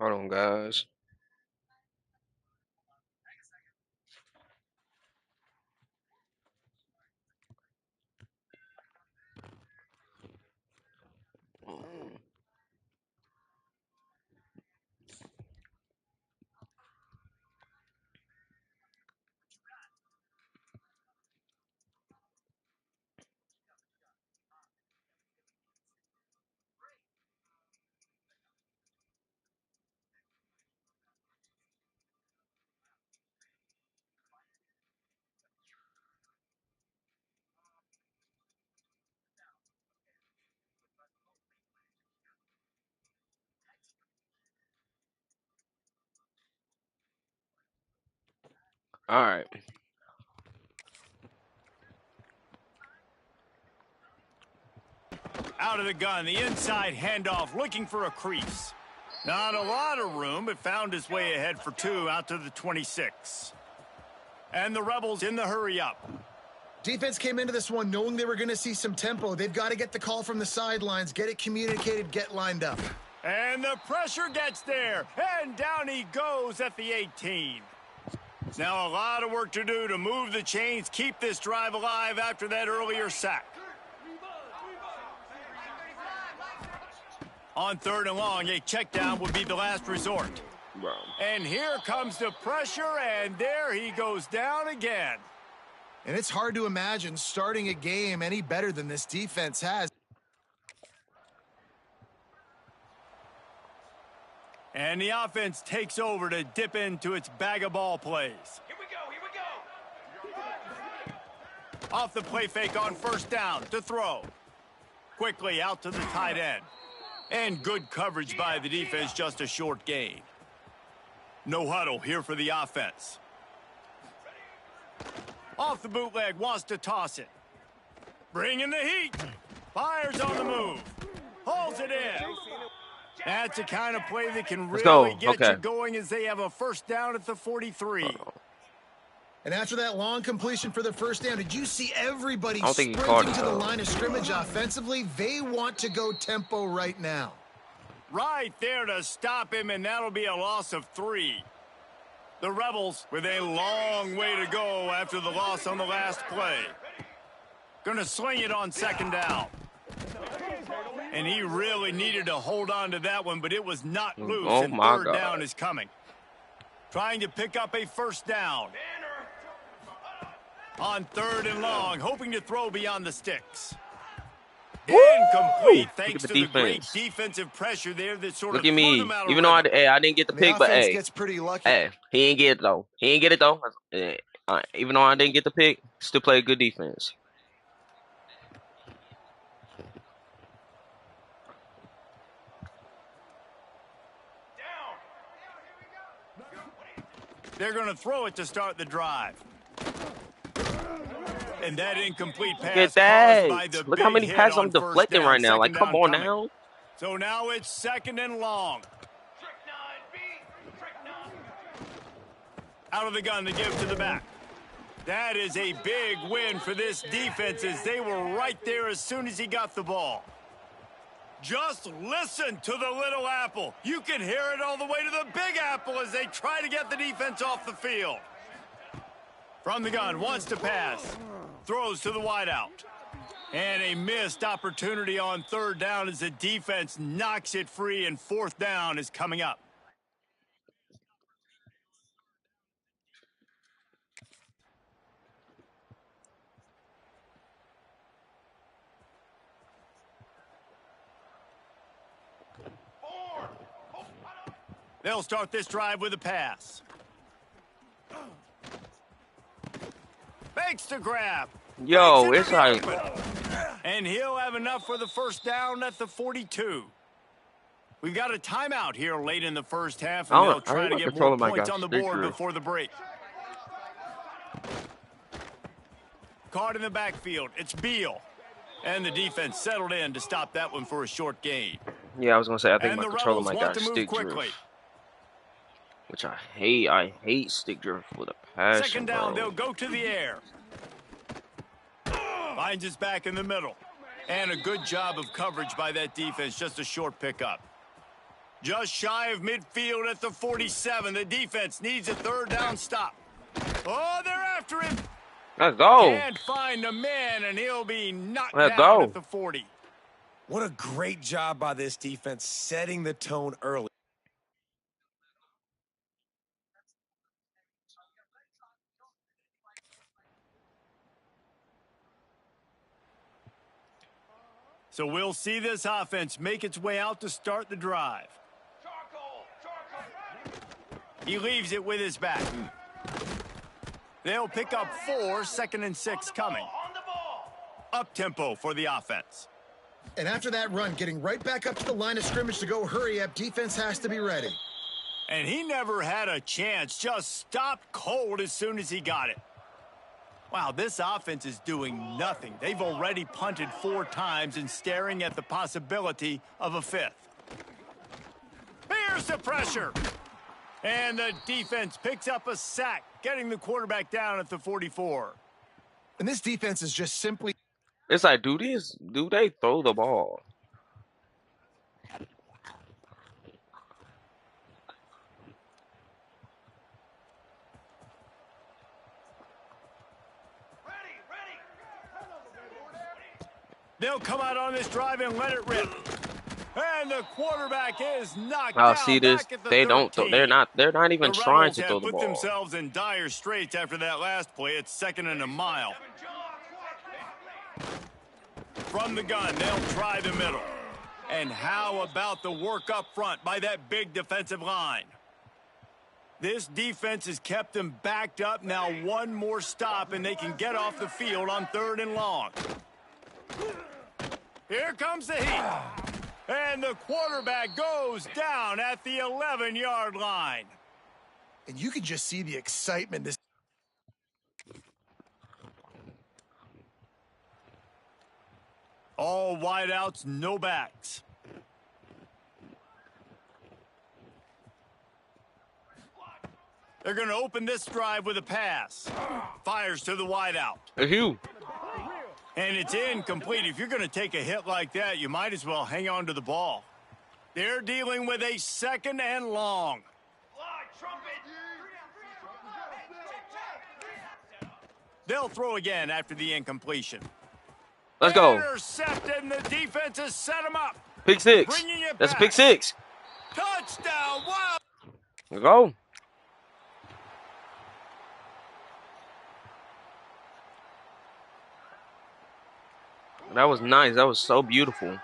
Hold on, guys. All right. Out of the gun, the inside handoff, looking for a crease. Not a lot of room, but found his way ahead for two out to the 26. And the Rebels in the hurry-up. Defense came into this one knowing they were going to see some tempo. They've got to get the call from the sidelines, get it communicated, get lined up. And the pressure gets there, and down he goes at the 18. Now a lot of work to do to move the chains, keep this drive alive after that earlier sack. On 3rd and long, a check down would be the last resort. Bro. And here comes the pressure, and there he goes down again. And it's hard to imagine starting a game any better than this defense has. And the offense takes over to dip into its bag of ball plays. Here we go. Off the play fake on 1st down to throw. Quickly out to the tight end. And good coverage by the defense, just a short gain. No huddle here for the offense. Off the bootleg, wants to toss it. Bringing the heat. Fires on the move. Holds it in. That's the kind of play that can really get you going as they have a 1st down at the 43. And after that long completion for the 1st down, did you see everybody sprinting to the line of scrimmage offensively? They want to go tempo right now. Right there to stop him, and that'll be a loss of 3. The Rebels with a long way to go after the loss on the last play. Gonna sling it on 2nd down. And he really needed to hold on to that one, but it was not loose, and 3rd down is coming. Trying to pick up a 1st down. On 3rd and long, hoping to throw beyond the sticks. Incomplete, thanks to the great defensive pressure there that sort of Look at me. Even though I didn't get the pick, but hey, gets pretty lucky. Hey, he ain't get it though. He ain't get it though. Even though I didn't get the pick, still played good defense. They're going to throw it to start the drive. And that incomplete pass. Look at that. Look how many passes I'm deflecting right now. Like, come on now. So now it's 2nd and long. Out of the gun to give to the back. That is a big win for this defense as they were right there as soon as he got the ball. Just listen to the little apple. You can hear it all the way to the big apple as they try to get the defense off the field. From the gun, wants to pass. Throws to the wideout. And a missed opportunity on 3rd down as the defense knocks it free, and 4th down is coming up. They'll start this drive with a pass. Fakes to grab. Yo, it's like... And he'll have enough for the 1st down at the 42. We've got a timeout here late in the 1st half, and they'll try to get more points on the board before the break. Caught in the backfield. It's Beal. And the defense settled in to stop that one for a short gain. Yeah, I was going to say, I think my controller might got stick drift. Which I hate. I hate stick drift with a passion, 2nd down, bro. they'll go to the air. Finds his back in the middle. And a good job of coverage by that defense. Just a short pickup. Just shy of midfield at the 47. The defense needs a third down stop. Oh, they're after him. Let's go. Can't find the man, and he'll be knocked Let's down go. at the 40. What a great job by this defense setting the tone early. So we'll see this offense make its way out to start the drive. He leaves it with his back. They'll pick up 4, 2nd and 6 coming. Up tempo for the offense. And after that run, getting right back up to the line of scrimmage to go hurry up, defense has to be ready. And he never had a chance, just stopped cold as soon as he got it. Wow, this offense is doing nothing. They've already punted 4 times and staring at the possibility of a 5th. Here's the pressure. And the defense picks up a sack, getting the quarterback down at the 44. And this defense is just simply... It's like, do they throw the ball? They'll come out on this drive and let it rip. And the quarterback is knocked I'll down see this. back at the They don't. 13. They're not even The trying Rebels to have throw the put ball. themselves in dire straits after that last play. It's 2nd and a mile. From the gun, they'll try the middle. And how about the work up front by that big defensive line? This defense has kept them backed up. Now one more stop, and they can get off the field on 3rd and long. Here comes the heat. And the quarterback goes down at the 11-yard line. And you can just see the excitement. This All wideouts, no backs. They're going to open this drive with a pass. Fires to the wideout. It's you. And it's incomplete. If you're going to take a hit like that, you might as well hang on to the ball. They're dealing with a 2nd and long. They'll throw again after the incompletion. Let's go. Intercepted, and the defense has set him up. Pick 6. Bringing it That's a back. pick 6. Touchdown. Wow. Let's go. That was nice. That was so beautiful.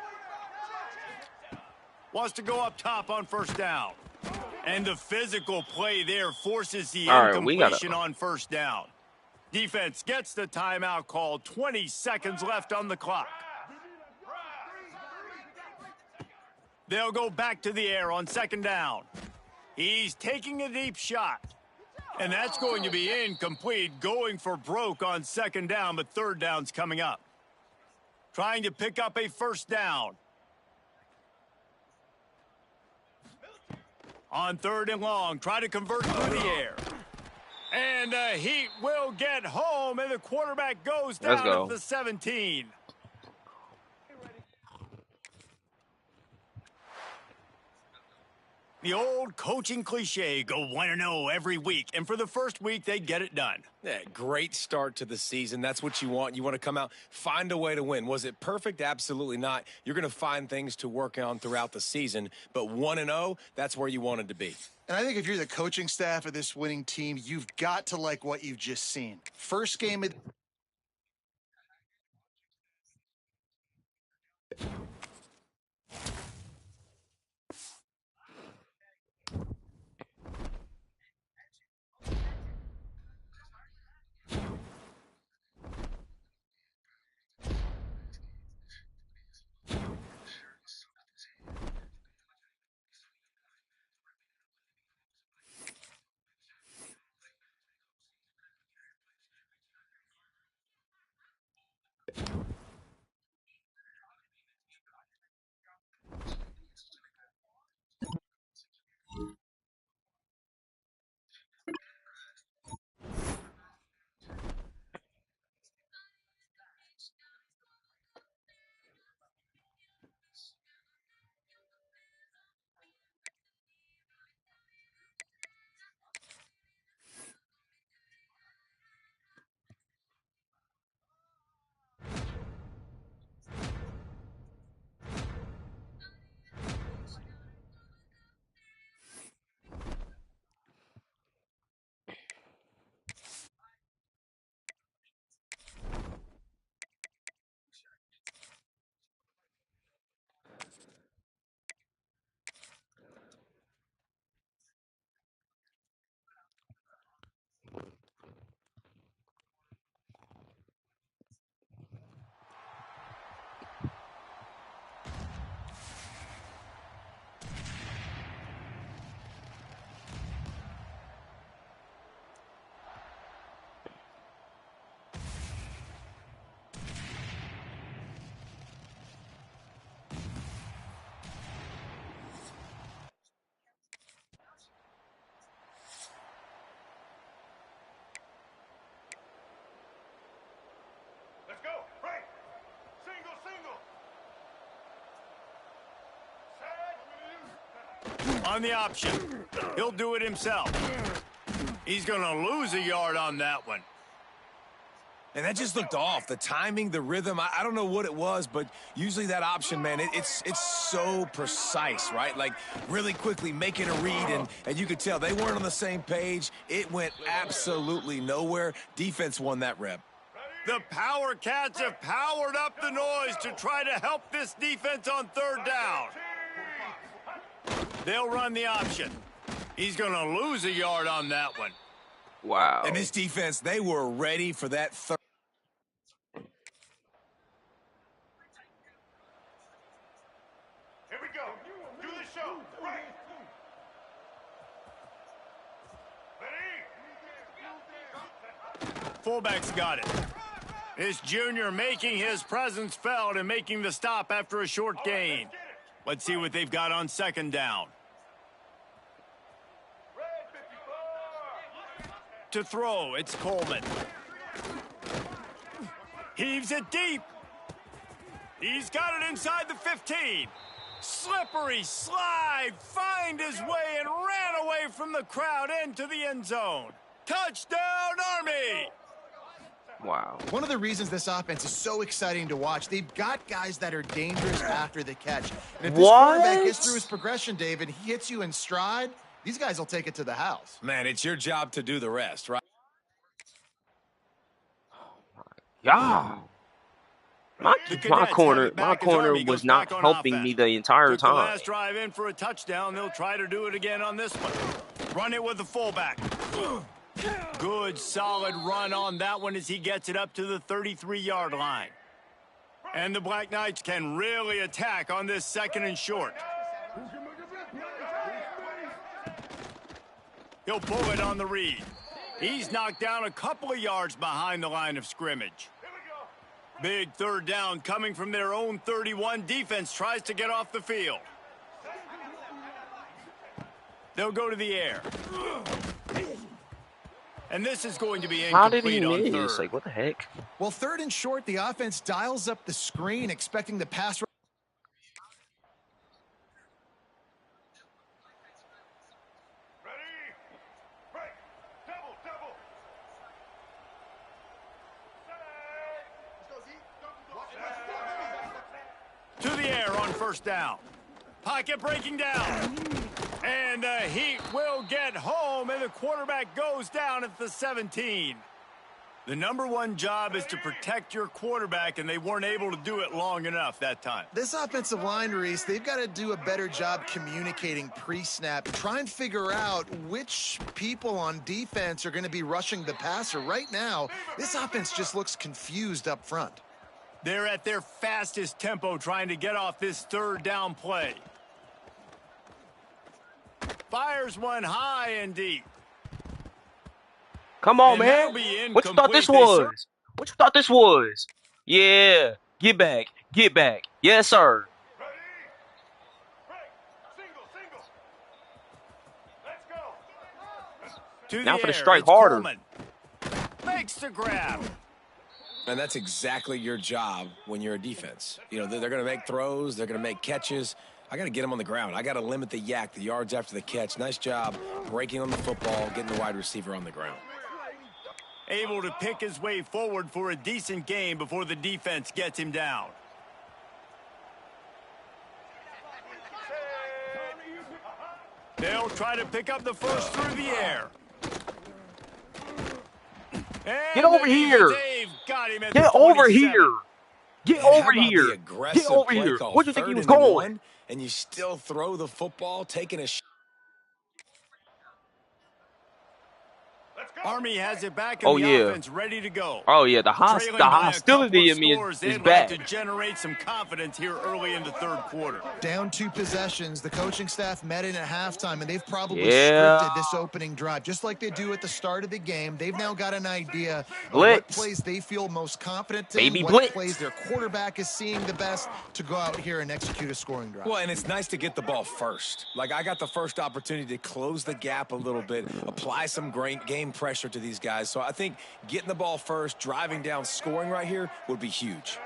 Wants to go up top on 1st down. And the physical play there forces the All right, we incompletion gotta- on 1st down. Defense gets the timeout called. 20 seconds left on the clock. They'll go back to the air on 2nd down. He's taking a deep shot. And that's going to be incomplete, going for broke on 2nd down, but 3rd down's coming up. Trying to pick up a 1st down. On 3rd and long, try to convert through the air. And the Heat will get home, and the quarterback goes Let's down go. at the 17. The old coaching cliche, go 1-0 every week. And for the first week, they get it done. Yeah, great start to the season. That's what you want. You want to come out, find a way to win. Was it perfect? Absolutely not. You're going to find things to work on throughout the season. But 1-0, that's where you wanted to be. And I think if you're the coaching staff of this winning team, you've got to like what you've just seen. First game of... On the option. He'll do it himself. He's going to lose a yard on that one. And that just looked off. The timing, the rhythm, I don't know what it was, but usually that option, man, it's so precise, right? Like, really quickly making a read, and you could tell they weren't on the same page. It went absolutely nowhere. Defense won that rep. The Power Cats have powered up the noise to try to help this defense on third down. They'll run the option. He's going to lose a yard on that one. Wow. And this defense, they were ready for that third. Here we go. Do the show. Right. Ready? Fullback's got it. This junior making his presence felt and making the stop after a short gain. Let's see what they've got on second down. To throw, it's Coleman. Heaves it deep. He's got it inside the 15. Slippery slide, find his way and ran away from the crowd into the end zone. Touchdown, Army! Wow. One of the reasons this offense is so exciting to watch, they've got guys that are dangerous after the catch. And if this quarterback gets through his progression, Dave, and he hits you in stride, these guys will take it to the house. Man, it's your job to do the rest, right? Yeah. My corner was not helping me the entire time. Last drive in for a touchdown. They'll try to do it again on this one. Run it with the fullback. Good, solid run on that one as he gets it up to the 33-yard line. And the Black Knights can really attack on this second and short. He'll pull it on the read. He's knocked down a couple of yards behind the line of scrimmage. Big third down coming from their own 31. Defense tries to get off the field. They'll go to the air. And this is going to be incomplete. How did he on miss? third. Like, what the heck? Well, third and short, the offense dials up the screen, expecting the pass. To the air on first down. Pocket breaking down. And the Heat will get home, and the quarterback goes down at the 17. The number one job is to protect your quarterback, and they weren't able to do it long enough that time. This offensive line, Reese, they've got to do a better job communicating pre-snap. Try and figure out which people on defense are going to be rushing the passer. Right now, this offense just looks confused up front. They're at their fastest tempo trying to get off this third down play. Fires one high and deep. Come on, man. What you thought this was? What you thought this was? Yeah. Get back. Get back. Yes, sir. Ready? Break. Single. Let's go. To Now the for the air, strike it's harder. Coleman. Makes the grab. And that's exactly your job when you're a defense. You know, they're going to make throws. They're going to make catches. I got to get them on the ground. I got to limit the yak, the yards after the catch. Nice job breaking on the football, getting the wide receiver on the ground. Able to pick his way forward for a decent game before the defense gets him down. They'll try to pick up the first through the air. And Get over here. Get over here. Get over here. Get over here. Where do you think he was going? And you still throw the football, taking a shot. Army has it back in the offense, ready to go. Oh, yeah, the hostility in me is back. To generate some confidence here early in the third quarter. Down 2 possessions, the coaching staff met in at halftime, and they've probably scripted this opening drive. Just like they do at the start of the game, they've now got an idea of what plays they feel most confident in, what plays their quarterback is seeing the best to go out here and execute a scoring drive. Well, and it's nice to get the ball first. Like, I got the first opportunity to close the gap a little bit, apply some great game pressure to these guys. So I think getting the ball first, driving down, scoring right here would be huge.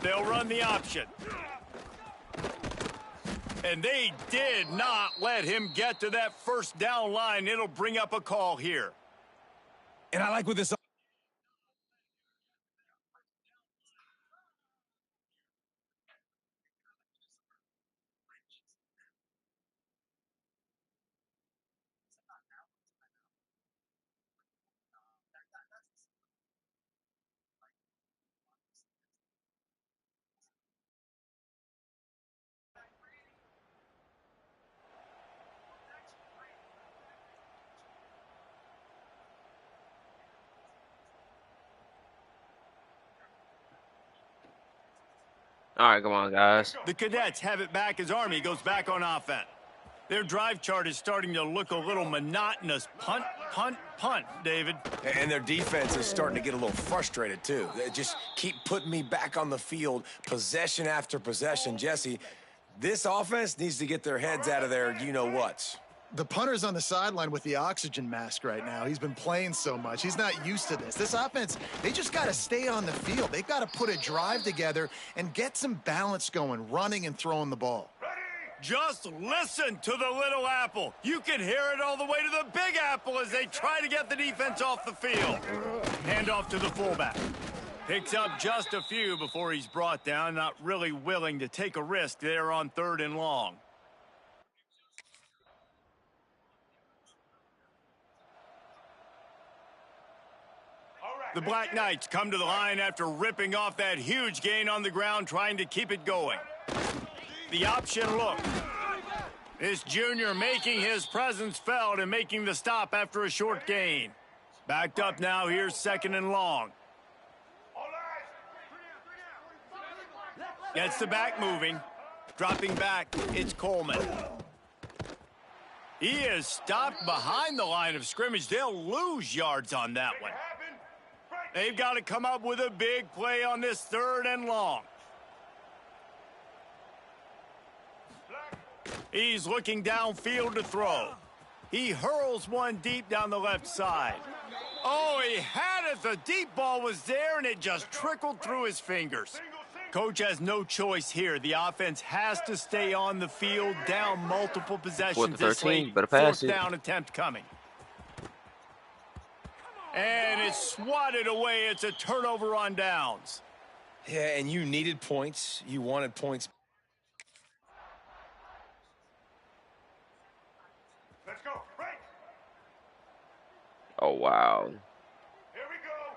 They'll run the option. And they did not let him get to that first down line. It'll bring up a call here. And I like what this... All right, come on, guys. The Cadets have it back as Army goes back on offense. Their drive chart is starting to look a little monotonous. Punt, punt, punt, David. And their defense is starting to get a little frustrated, too. They just keep putting me back on the field, possession after possession. Jesse, this offense needs to get their heads out of their you-know-whats. The punter's on the sideline with the oxygen mask right now. He's been playing so much. He's not used to this. This offense, they just got to stay on the field. They've got to put a drive together and get some balance going, running and throwing the ball. Just listen to the little apple. You can hear it all the way to the big apple as they try to get the defense off the field. Hand off to the fullback. Picks up just a few before he's brought down, not really willing to take a risk there on 3rd and long. The Black Knights come to the line after ripping off that huge gain on the ground, trying to keep it going. The option look. This junior making his presence felt and making the stop after a short gain. Backed up now, here's 2nd and long. Gets the back moving. Dropping back, it's Coleman. He is stopped behind the line of scrimmage. They'll lose yards on that one. They've got to come up with a big play on this 3rd and long. He's looking downfield to throw. He hurls one deep down the left side. Oh, he had it. The deep ball was there, and it just trickled through his fingers. Coach has no choice here. The offense has to stay on the field, down multiple possessions. 4th, better pass it. 4th down attempt coming. And it's swatted away. It's a turnover on downs. Yeah, and you needed points. You wanted points. Let's go. Right. Oh, wow. Here we go.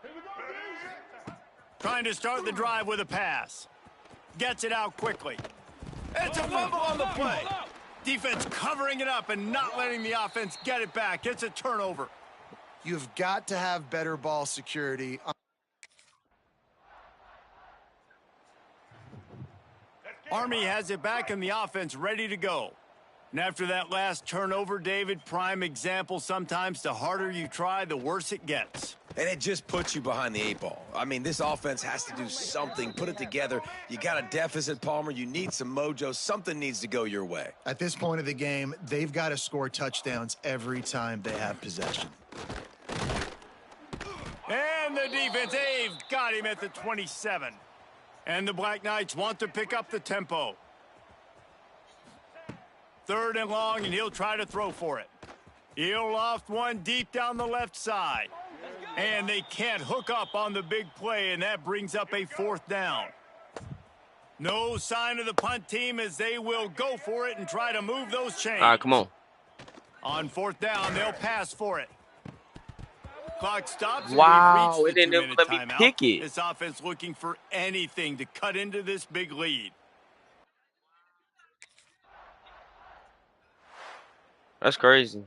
Here we go. Trying to start the drive with a pass. Gets it out quickly. It's a fumble on the play. Defense covering it up and not letting the offense get it back. It's a turnover. You've got to have better ball security. Army has it back in the offense, ready to go. And after that last turnover, David, prime example, sometimes the harder you try, the worse it gets. And it just puts you behind the 8 ball. I mean, this offense has to do something, put it together. You got a deficit, Palmer. You need some mojo. Something needs to go your way. At this point of the game, they've got to score touchdowns every time they have possession. And the defense, they've got him at the 27. And the Black Knights want to pick up the tempo. 3rd and long, and he'll try to throw for it. He'll loft one deep down the left side. And they can't hook up on the big play, and that brings up a 4th down. No sign of the punt team as they will go for it and try to move those chains. All right, come on. On 4th down, they'll pass for it. Clock stops. Wow, It it didn't even let me pick it. This offense looking for anything to cut into this big lead. That's crazy.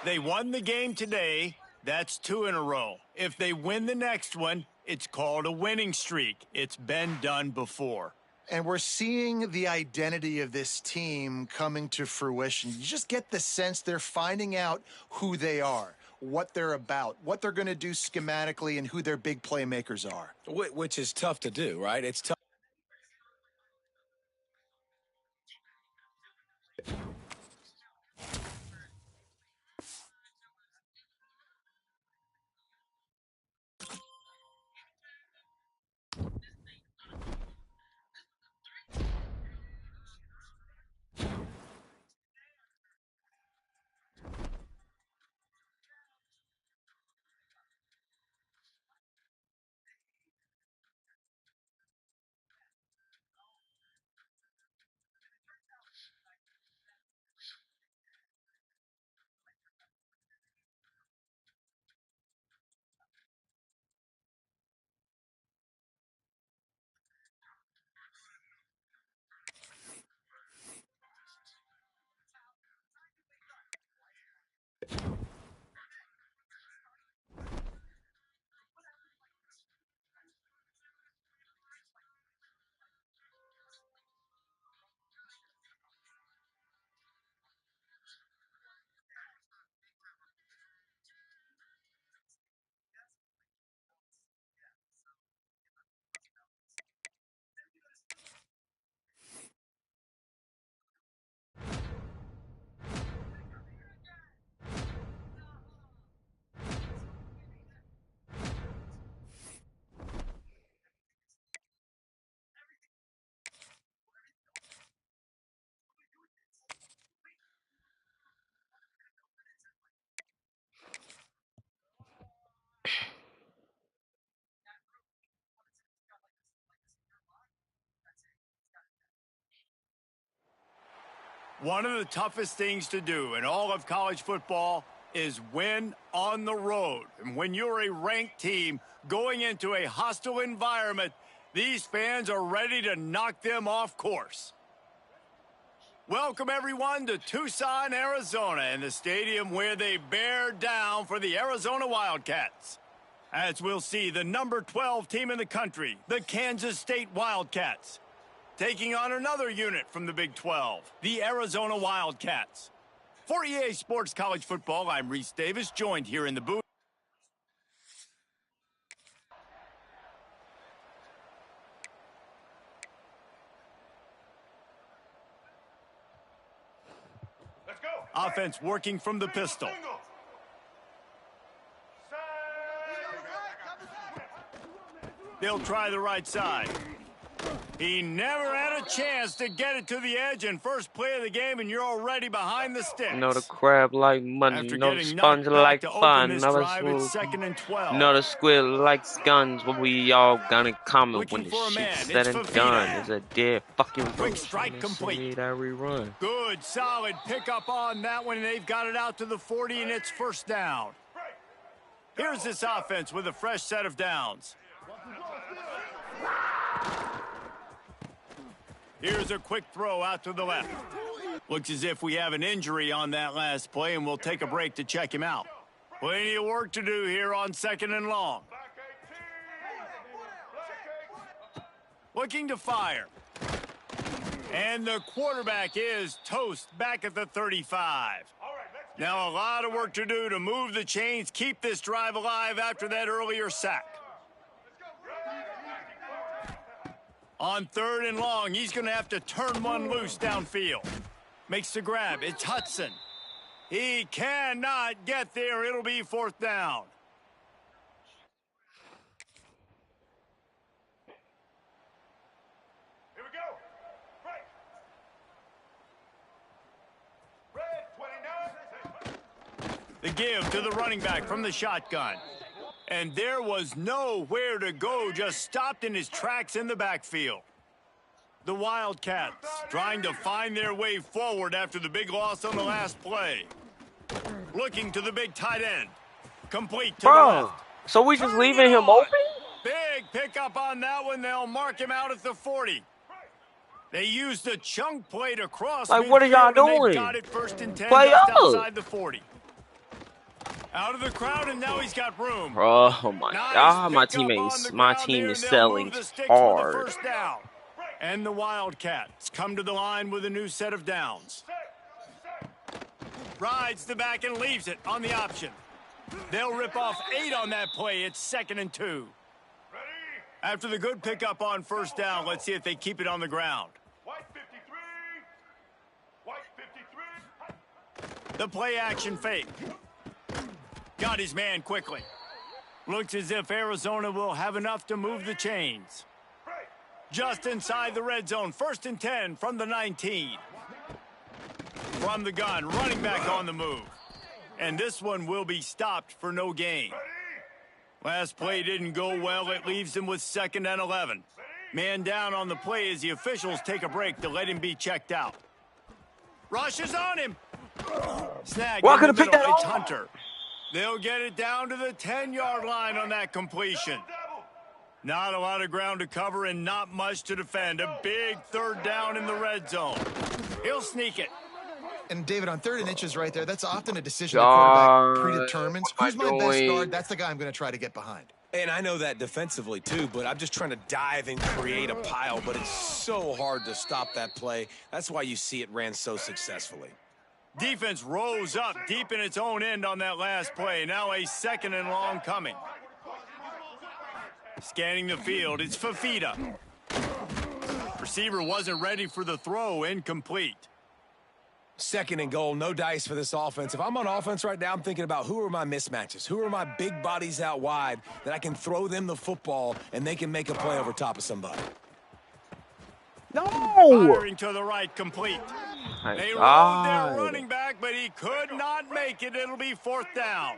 They won the game today. That's 2 in a row. If they win the next one, it's called a winning streak. It's been done before. And we're seeing the identity of this team coming to fruition. You just get the sense they're finding out who they are, what they're about, what they're going to do schematically, and who their big playmakers are. Which is tough to do, right? It's tough. One of the toughest things to do in all of college football is win on the road. And when you're a ranked team going into a hostile environment, these fans are ready to knock them off course. Welcome, everyone, to Tucson, Arizona, and the stadium where they bear down for the Arizona Wildcats. As we'll see, the number 12 team in the country, the Kansas State Wildcats, taking on another unit from the Big 12, the Arizona Wildcats. For EA Sports College Football, I'm Reese Davis, joined here in the booth. Let's go. Offense working from the pistol. They'll try the right side. He never had a chance to get it to the edge, and first play of the game, and you're already behind the sticks. You know the crab like money, you know the sponge like fun, another squid likes guns. What we all gonna comment when the shit's said and done? It's a dead fucking quick strike complete. That rerun. Good, solid pickup on that one, and they've got it out to the 40, and it's first down. Here's this offense with a fresh set of downs. Here's a quick throw out to the left. Looks as if we have an injury on that last play, and we'll take a break to check him out. Plenty of work to do here on 2nd and long. Looking to fire. And the quarterback is toast back at the 35. Now a lot of work to do to move the chains, keep this drive alive after that earlier sack. On 3rd and long, he's going to have to turn one loose downfield. Makes the grab. It's Hudson. He cannot get there. It'll be 4th down. Here we go. Red 29. The give to the running back from the shotgun. And there was nowhere to go, just stopped in his tracks in the backfield. The Wildcats trying to find their way forward after the big loss on the last play. Looking to the big tight end. Complete to the left. So we just leaving him open? Big pickup on that one. They'll mark him out at the 40. They used a chunk play to cross. Like, what are y'all doing? Got it 1st and 10 Play just up. outside the 40. Out of the crowd, and now he's got room. Oh my God, my team is selling hard. And the Wildcats come to the line with a new set of downs. Rides the back and leaves it on the option. They'll rip off 8 on that play. It's 2nd and 2. After the good pickup on 1st down, let's see if they keep it on the ground. White 53. White 53. The play action fake. Got his man quickly. Looks as if Arizona will have enough to move the chains. Just inside the red zone. 1st and 10 from the 19. From the gun, running back on the move. And this one will be stopped for no gain. Last play didn't go well. It leaves him with 2nd and 11. Man down on the play as the officials take a break to let him be checked out. Rushes on him. Snag in the middle. It's Hunter. They'll get it down to the 10-yard line on that completion. Not a lot of ground to cover and not much to defend. A big 3rd down in the red zone. He'll sneak it. And David, on 3rd and inches right there, that's often a decision the quarterback predetermines. Who's my best guard? That's the guy I'm going to try to get behind. And I know that defensively too, but I'm just trying to dive and create a pile, but it's so hard to stop that play. That's why you see it ran so successfully. Defense rose up deep in its own end on that last play. Now a 2nd and long coming. Scanning the field, it's Fafita. Receiver wasn't ready for the throw, incomplete. 2nd and goal, no dice for this offense. If I'm on offense right now, I'm thinking about who are my mismatches? Who are my big bodies out wide that I can throw them the football and they can make a play over top of somebody? No! Firing to the right, complete. They rode their running back, but he could not make it. It'll be 4th down.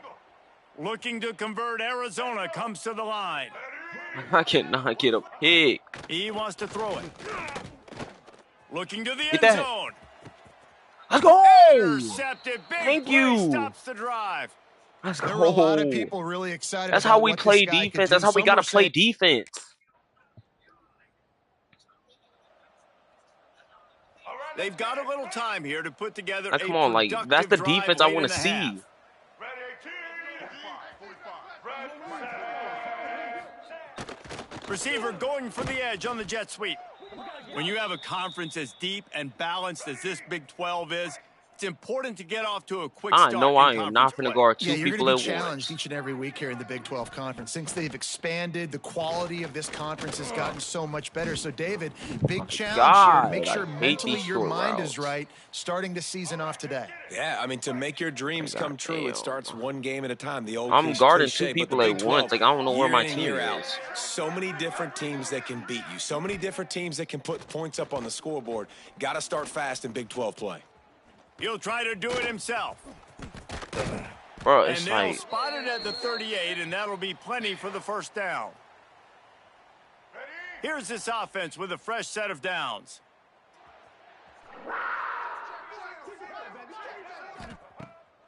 Looking to convert, Arizona comes to the line. I cannot get a pick. He wants to throw it. Looking to the end zone. Let's go. Intercepted. Big play stops the drive. Let's There were a lot of go. people really excited That's about how we what play this guy defense. could That's do. how we Some got to were play saying, defense. They've got a little time here to put together Now, come on, like, that's the defense I want to see. Receiver going for the edge on the jet sweep. When you have a conference as deep and balanced as this Big 12 is, it's important to get off to a quick start. I know I am not going to guard two people at once. You're going to be challenged each and every week here in the Big 12 Conference. Since they've expanded, the quality of this conference has gotten so much better. So, David, big challenge here to make sure mentally your mind is right starting the season off today. Yeah, I mean, to make your dreams come true, it starts one game at a time. The old I'm guarding cliche, two people at once. Like, I don't know where my team is. So many different teams that can beat you. So many different teams that can put points up on the scoreboard. Got to start fast in Big 12 play. He'll try to do it himself. Bro, it's and they'll spot it at the 38, and that'll be plenty for the first down. Here's this offense with a fresh set of downs.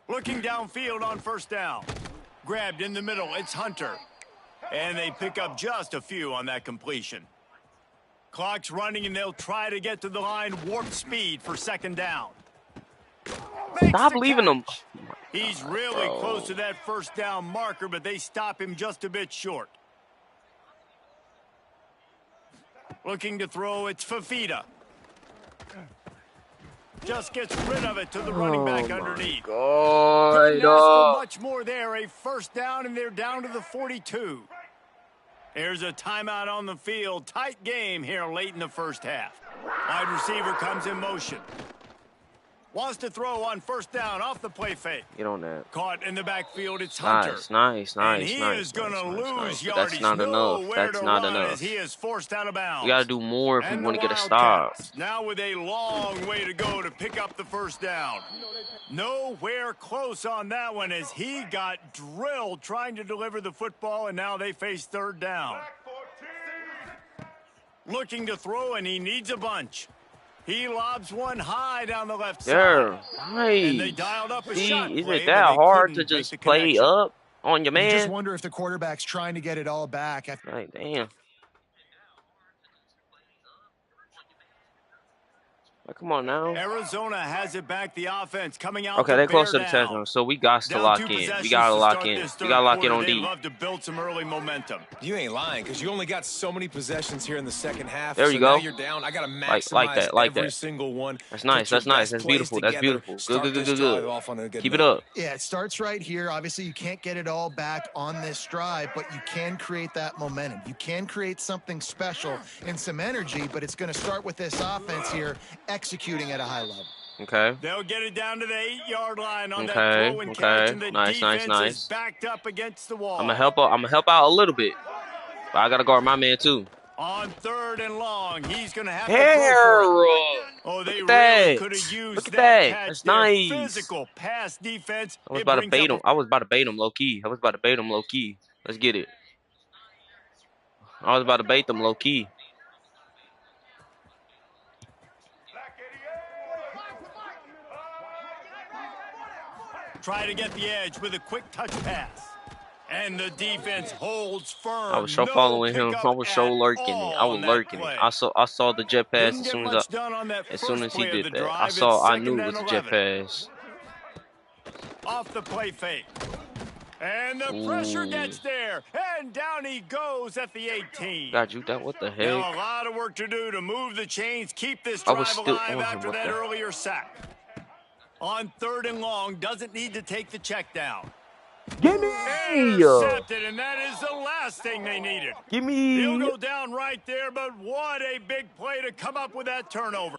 Looking downfield on first down. Grabbed in the middle, it's Hunter. And they pick up just a few on that completion. Clock's running, and they'll try to get to the line warp speed for second down. Stop leaving him. He's really close to that first down marker, but they stop him just a bit short. Looking to throw, it's Fafita. Just gets rid of it to the running back underneath. Couldn't ask for much more there. A first down, and they're down to the 42. There's a timeout on the field. Tight game here late in the first half. Wide receiver comes in motion. Wants to throw on first down off the play fake. Get on that. Caught in the backfield, it's Hunter. Nice. And he is going to lose yardage. That's not enough. That's not enough. He is forced out of bounds. We got to do more if we want to get a stop. Now with a long way to go to pick up the first down. Nowhere close on that one as he got drilled trying to deliver the football, and now they face third down. Looking to throw, and he needs a bunch. He lobs one high down the left side. Nice. And they dialed up a shot is play, it that hard to just play connection. up on your man? You just wonder if the quarterback's trying to get it all back. Like, damn. Like, come on now. Arizona has it back. The offense coming out. Okay, they're close to the touchdown, so we got to lock in. We got to lock in. We got to lock in on D. They'd love to build some early momentum. You ain't lying, because you only got so many possessions here in the second half. There you go. Now you're down. I got to maximize every single one. That's nice. That's nice. That's beautiful. That's beautiful. Good. Keep it up. Yeah, it starts right here. Obviously, you can't get it all back on this drive, but you can create that momentum. You can create something special and some energy, but it's going to start with this offense here executing at a high level. Okay. They'll get it down to the 8-yard line on that throw and catch, and the defense is backed up against the wall. I'm gonna help out a little bit, but I gotta guard my man too. On third and long, he's gonna have to throw for it. They really could have used that catch. That's nice. Physical pass defense. I was about to bait him. I was about to bait him low key. Let's get it. I was about to bait them low key. Try to get the edge with a quick touch pass. And the defense holds firm. I was so following him. I was so lurking it. I was lurking it. I saw the jet pass as soon as he did that. I knew it was a jet pass. Off the play fake. And the pressure gets there. And down he goes at the 18. Got you that. What the heck? Now a lot of work to do to move the chains, keep this drive alive after that earlier sack. On third and long, doesn't need to take the check down. Give me! Intercepted, and that is the last thing they needed. Give me! He'll go down right there, but what a big play to come up with that turnover.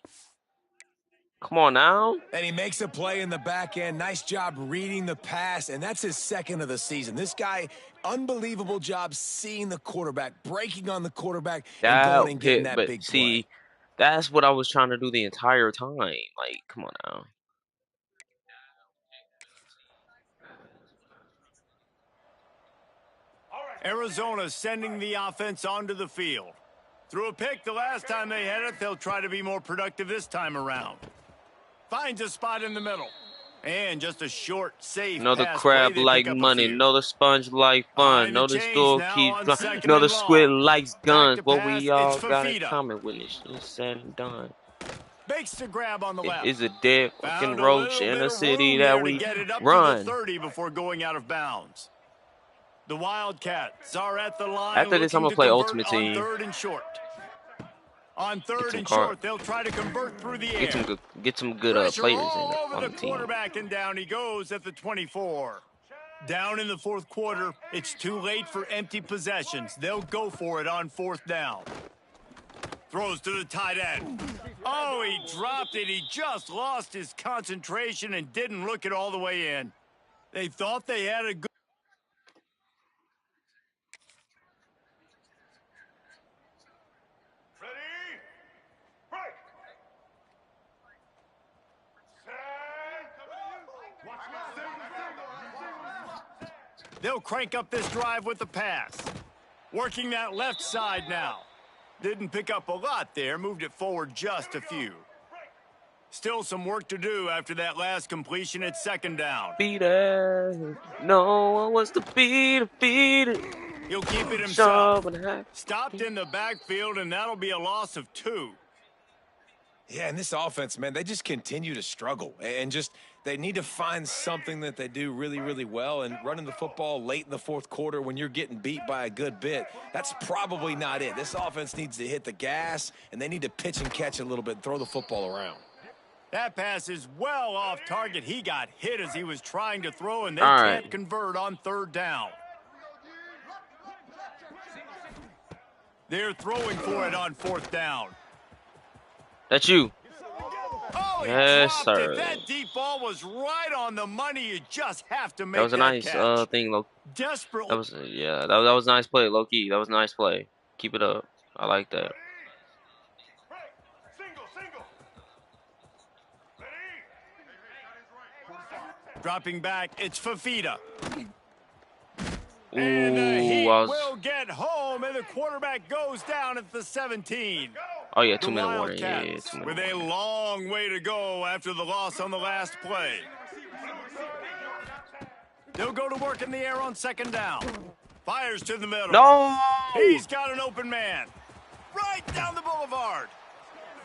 Come on now. And he makes a play in the back end. Nice job reading the pass, and that's his second of the season. This guy, unbelievable job seeing the quarterback, breaking on the quarterback, and going and getting that big play. That's what I was trying to do the entire time. Like, come on now. Arizona sending the offense onto the field. Threw a pick the last time they had it. They'll try to be more productive this time around. Finds a spot in the middle. And just a short, safe Know the pass play. crab They like pick up a money. few. Know the sponge like fun. Behind the Know the chains store now keeps on fun. second Know and the squid long. likes Back guns. to What pass. we It's all got in Fafita. common when it's said and done. Makes the grab on the left. Is a dead fucking Found a roach little in bit the of city room that there to we get it up to the run. 30 before going out of bounds. The Wildcats are at the line After this, I'm looking gonna to play convert Ultimate on Team. 3rd and short. On Get 3rd some and card. short, they'll try to convert through the Get air. some good Pressure players in all over on the the team. quarterback, and down he goes at the 24. Down in the 4th quarter, it's too late for empty possessions. They'll go for it on 4th down. Throws to the tight end. Oh, he dropped it. He just lost his concentration and didn't look it all the way in. They thought they had a good... Ready? Break! Set! Watch that. They'll crank up this drive with the pass. Working that left side now. Didn't pick up a lot there. Moved it forward just a few. Still some work to do after that last completion at 2nd down. Beat it. No one wants to beat it. He'll keep it himself. Sure, Stopped in the backfield, and that'll be a loss of 2. Yeah, and this offense, man, they just continue to struggle. And just, they need to find something that they do really, really well. And running the football late in the 4th quarter when you're getting beat by a good bit, that's probably not it. This offense needs to hit the gas, and they need to pitch and catch a little bit and throw the football around. That pass is well off target. He got hit as he was trying to throw, and they can't convert on 3rd down. They're throwing for it on 4th down. That's you. Oh, Yes, dropped sir. it. That deep ball was right on the money. You just have to make That was a nice catch. thing, low. Desperately. That was that was a nice play, low key. That was a nice play. Keep it up. I like that. Single. Ready? Dropping back, it's Fafita. Ooh, And the Heat will get home, and the quarterback goes down at the 17. Oh yeah, The 2-minute warning. Yeah, Wildcats 2-minute with a warning. long way to go after the loss on the last play. They'll go to work in the air on 2nd down. Fires to the middle. No! He's got an open man. Right down the boulevard.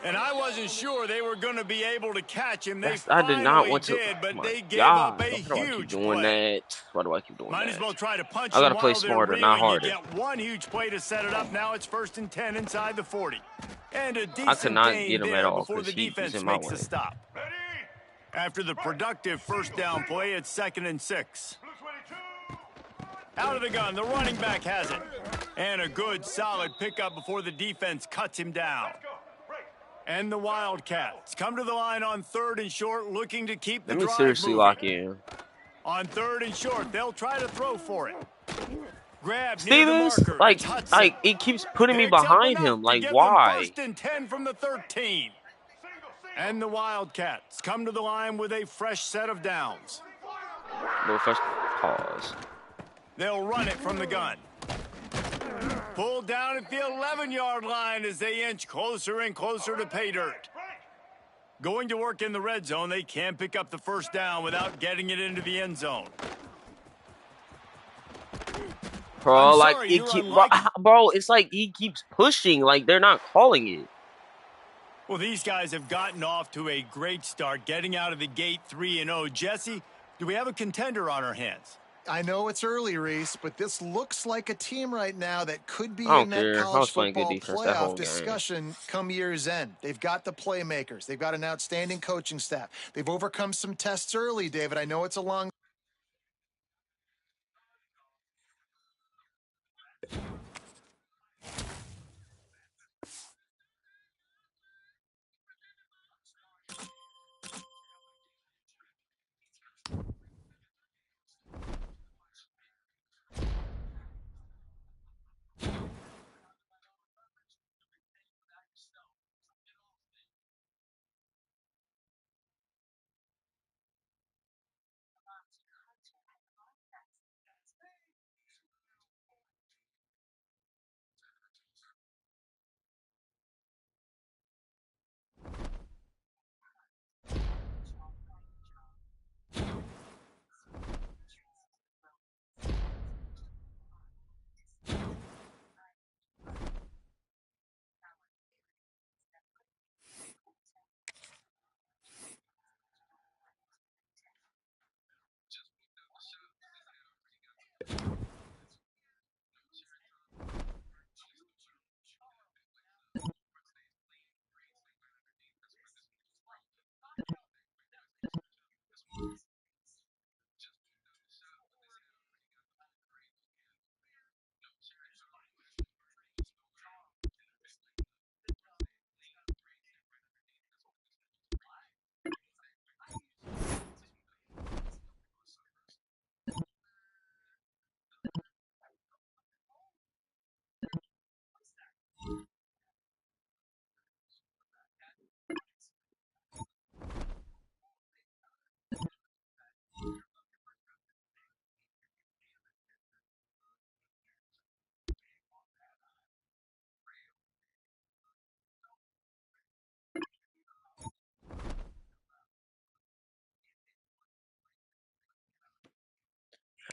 And I wasn't sure they were going to be able to catch him. They I did not want to. did, but Oh they my gave up God. a Why do I keep huge doing play. that? Why do I keep doing Might that? as well try to punch I gotta him play while they're smarter, not reeling. harder. You get one huge play to set it up. Now it's 1st and 10 inside the 40. And a decent I could not gain get him there at all before the because he's defense in my makes way. a stop. Ready? After the productive 1st down play, it's 2nd and 6. Blue 22. Out of the gun, the running back has it. And a good, solid pickup before the defense cuts him down. Go. Break. And the Wildcats come to the line on 3rd and short, looking to keep the Let me drive seriously moving. lock in. On 3rd and short, they'll try to throw for it. Grab near the Stevens, marker. like It's Hudson. it keeps putting me It's up behind enough him. to Like, give them why? 1st and 10 from the 13. Single. And the Wildcats come to the line with a fresh set of downs. Little first pause. They'll run it from the gun. Pulled down at the 11-yard line as they inch closer and closer to pay dirt. Going to work in the red zone, they can't pick up the 1st down without getting it into the end zone. Bro, I'm like sorry, it you're keep, unlucky. bro, it's like he keeps pushing. Like they're not calling it. Well, these guys have gotten off to a great start, getting out of the gate 3-0. Jesse, do we have a contender on our hands? I know it's early, Reese, but this looks like a team right now that could be I don't in that care. I college was playing good football defense that whole playoff game. discussion come year's end. They've got the playmakers. They've got an outstanding coaching staff. They've overcome some tests early, David. I know it's a long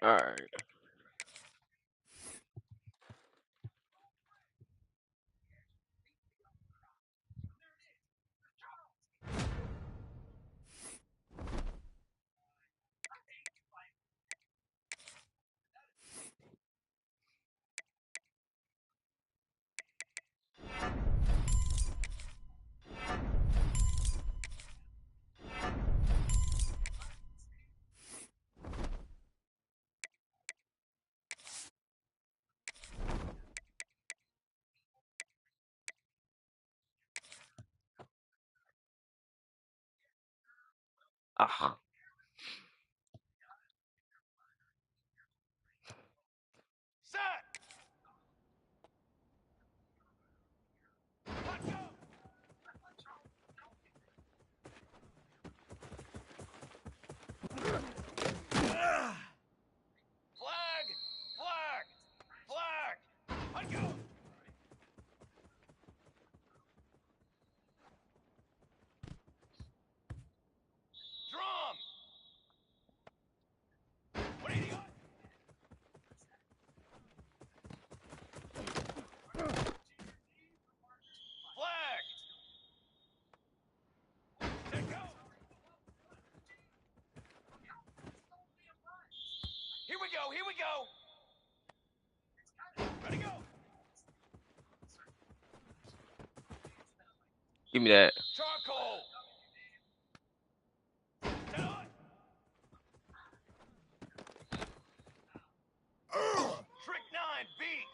All right. Ah. Set. Let's go. Flag! Flag! Flag! Let's go. Drum! What do you got? Flag! Let go! Here we go, here we go! Ready, go! Give me that. Charcoal! Set on! Trick 9, beat!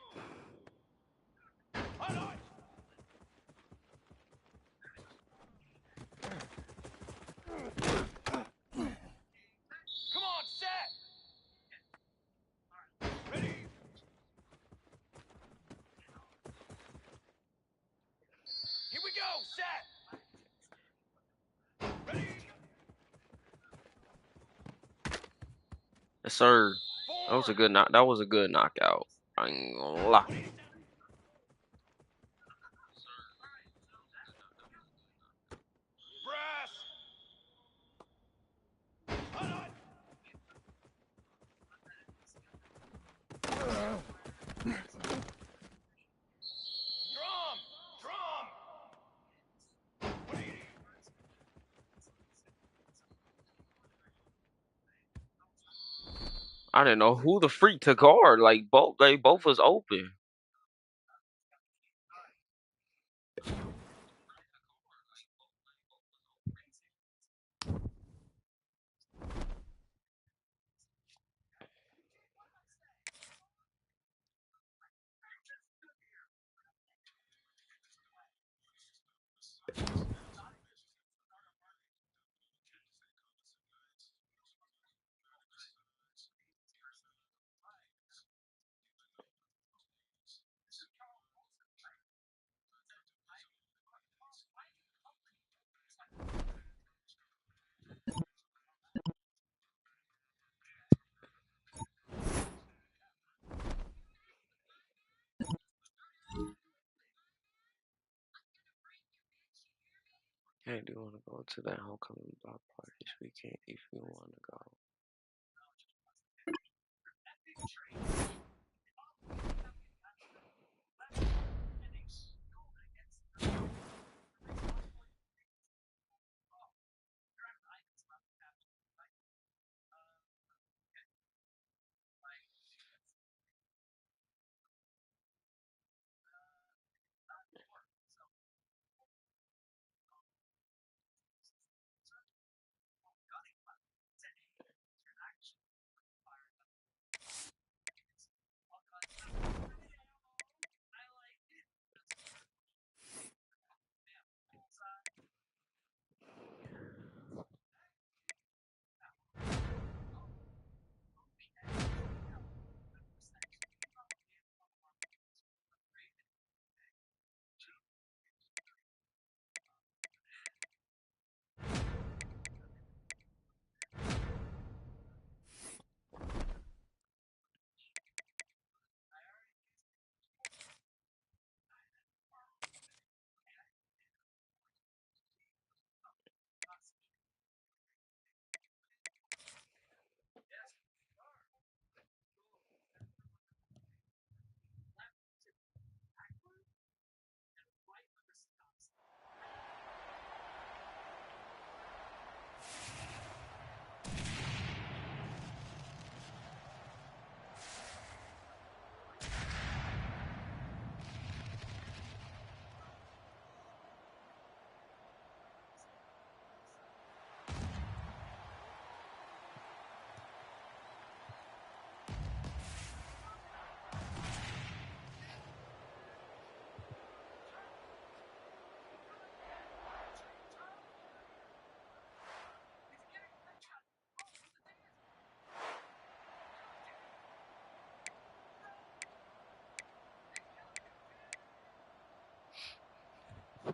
Hot on! Come on, set! Ready! Here we go, set! Ready! Yes, sir. That was a Forward! good knock. That was a good knockout. I ain't gonna lie. Brass! Hot on! Drum! Drum! What do you need? I didn't know who the freak to guard. Like they both was open. Hey, do you want to go to that homecoming block party this weekend if you want to go?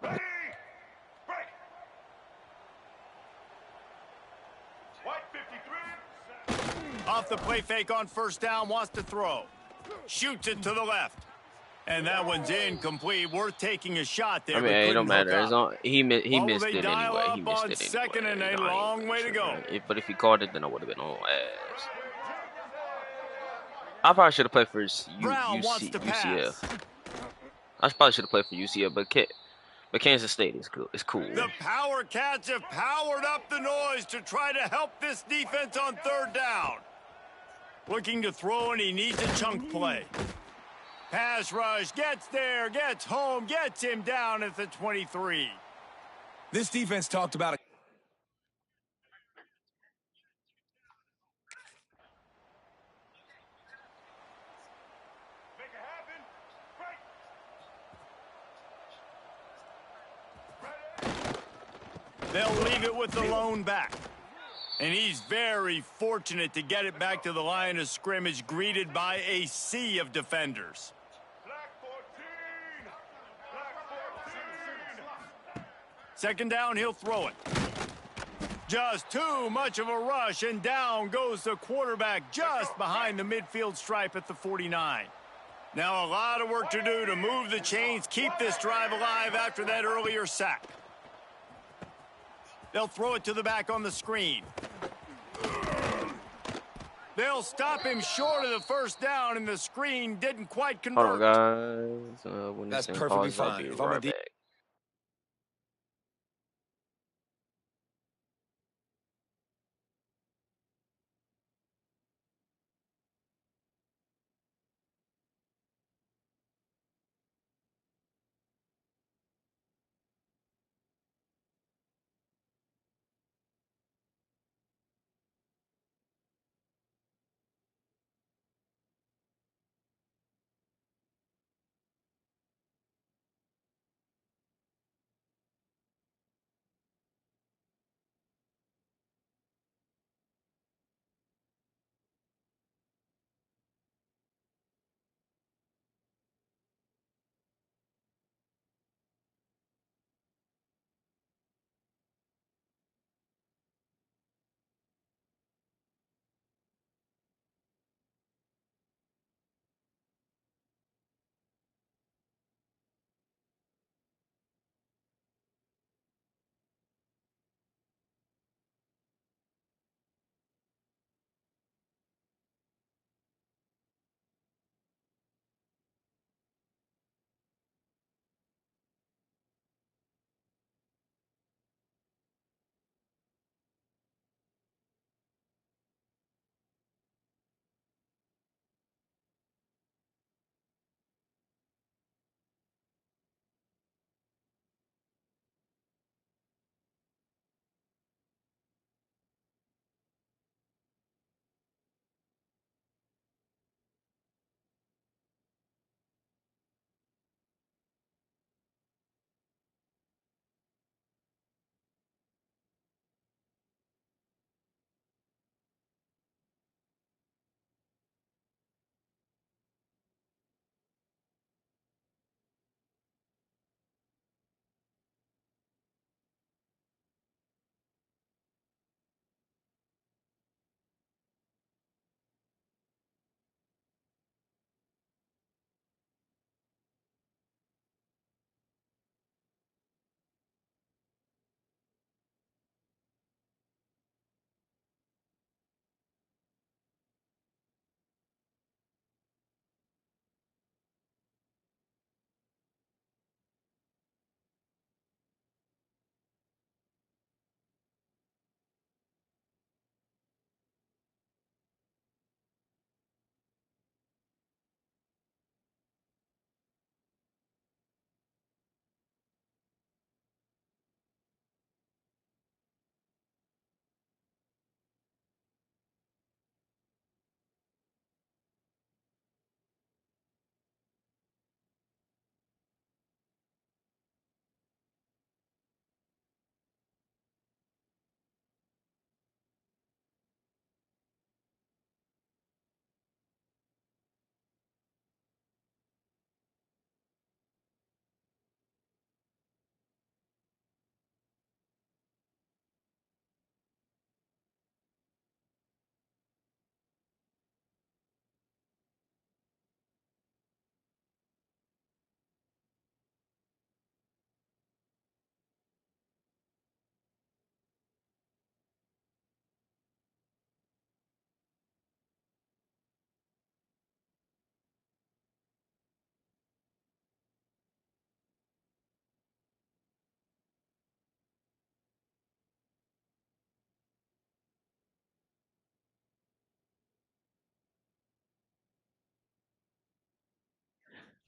Ready? Break. White 53. Off the play fake on first down, wants to throw. Shoots it to the left. And that one's incomplete. Worth taking a shot there, I mean, but it don't couldn't hook matter. It's up. on, he missed They it dial anyway. He up missed on it second and anyway. a long way to go. But if he caught it, then I would have been on ass. I probably should have played for Brown wants to UCF. pass. I probably should have played for UCF, but Kansas State is cool. It's cool. The Power Cats have powered up the noise to try to help this defense on third down. Looking to throw, and he needs a chunk play. Pass rush, gets there, gets home, gets him down at the 23. This defense talked about it. Make it happen. Break. They'll leave it with the lone back. And he's very fortunate to get it back to the line of scrimmage, greeted by a sea of defenders. Black 14. Black 14. Second down, he'll throw it. Just too much of a rush, and down goes the quarterback just behind the midfield stripe at the 49. Now a lot of work to do to move the chains, keep this drive alive after that earlier sack. They'll throw it to the back on the screen. They'll stop him short of the first down, and the screen didn't quite convert. Hold on, guys. When That's this perfectly pauses, I'll fine. be If I'm a right back.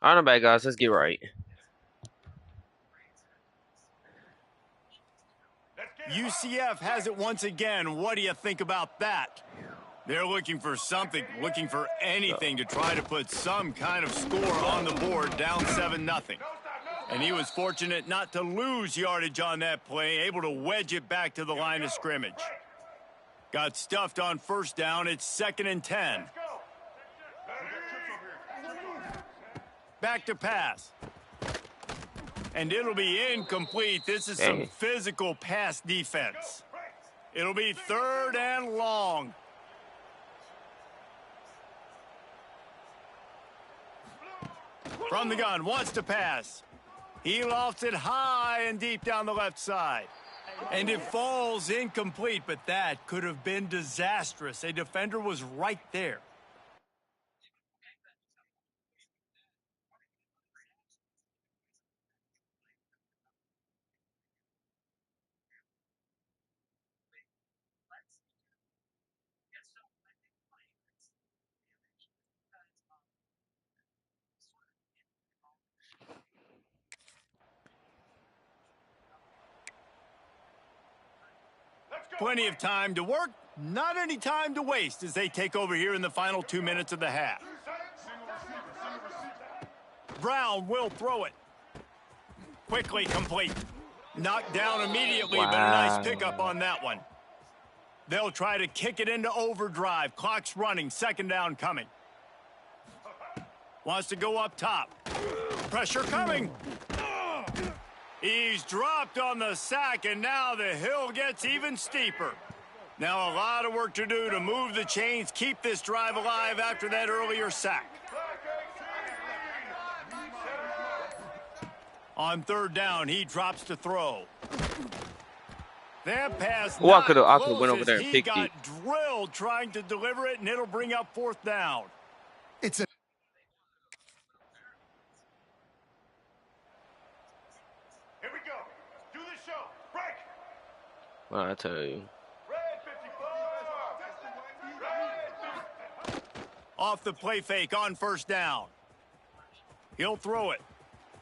All right, bad guys. Let's get right. UCF has it once again. What do you think about that? They're looking for something, looking for anything to try to put some kind of score on the board, down 7-0. And he was fortunate not to lose yardage on that play, able to wedge it back to the line of scrimmage. Got stuffed on first down. It's 2nd and 10. Back to pass. And it'll be incomplete. This is some physical pass defense. It'll be 3rd and long. From the gun, wants to pass. He lofts it high and deep down the left side. And it falls incomplete, but that could have been disastrous. A defender was right there. Plenty of time to work, not any time to waste as they take over here in the final 2 minutes of the half. Brown will throw it. Quickly complete. Knocked down immediately, but a nice pickup on that one. They'll try to kick it into overdrive. Clock's running, 2nd down coming. Wants to go up top. Pressure coming. He's dropped on the sack, and now the hill gets even steeper. Now a lot of work to do to move the chains, keep this drive alive after that earlier sack. On 3rd down, he drops to throw. That pass I could have went over there and picked it. He got drilled trying to deliver it, and it'll bring up 4th down. It's a Here we go. Do the show. Break. Well, I tell you. Red 54. Off the play fake on 1st down. He'll throw it.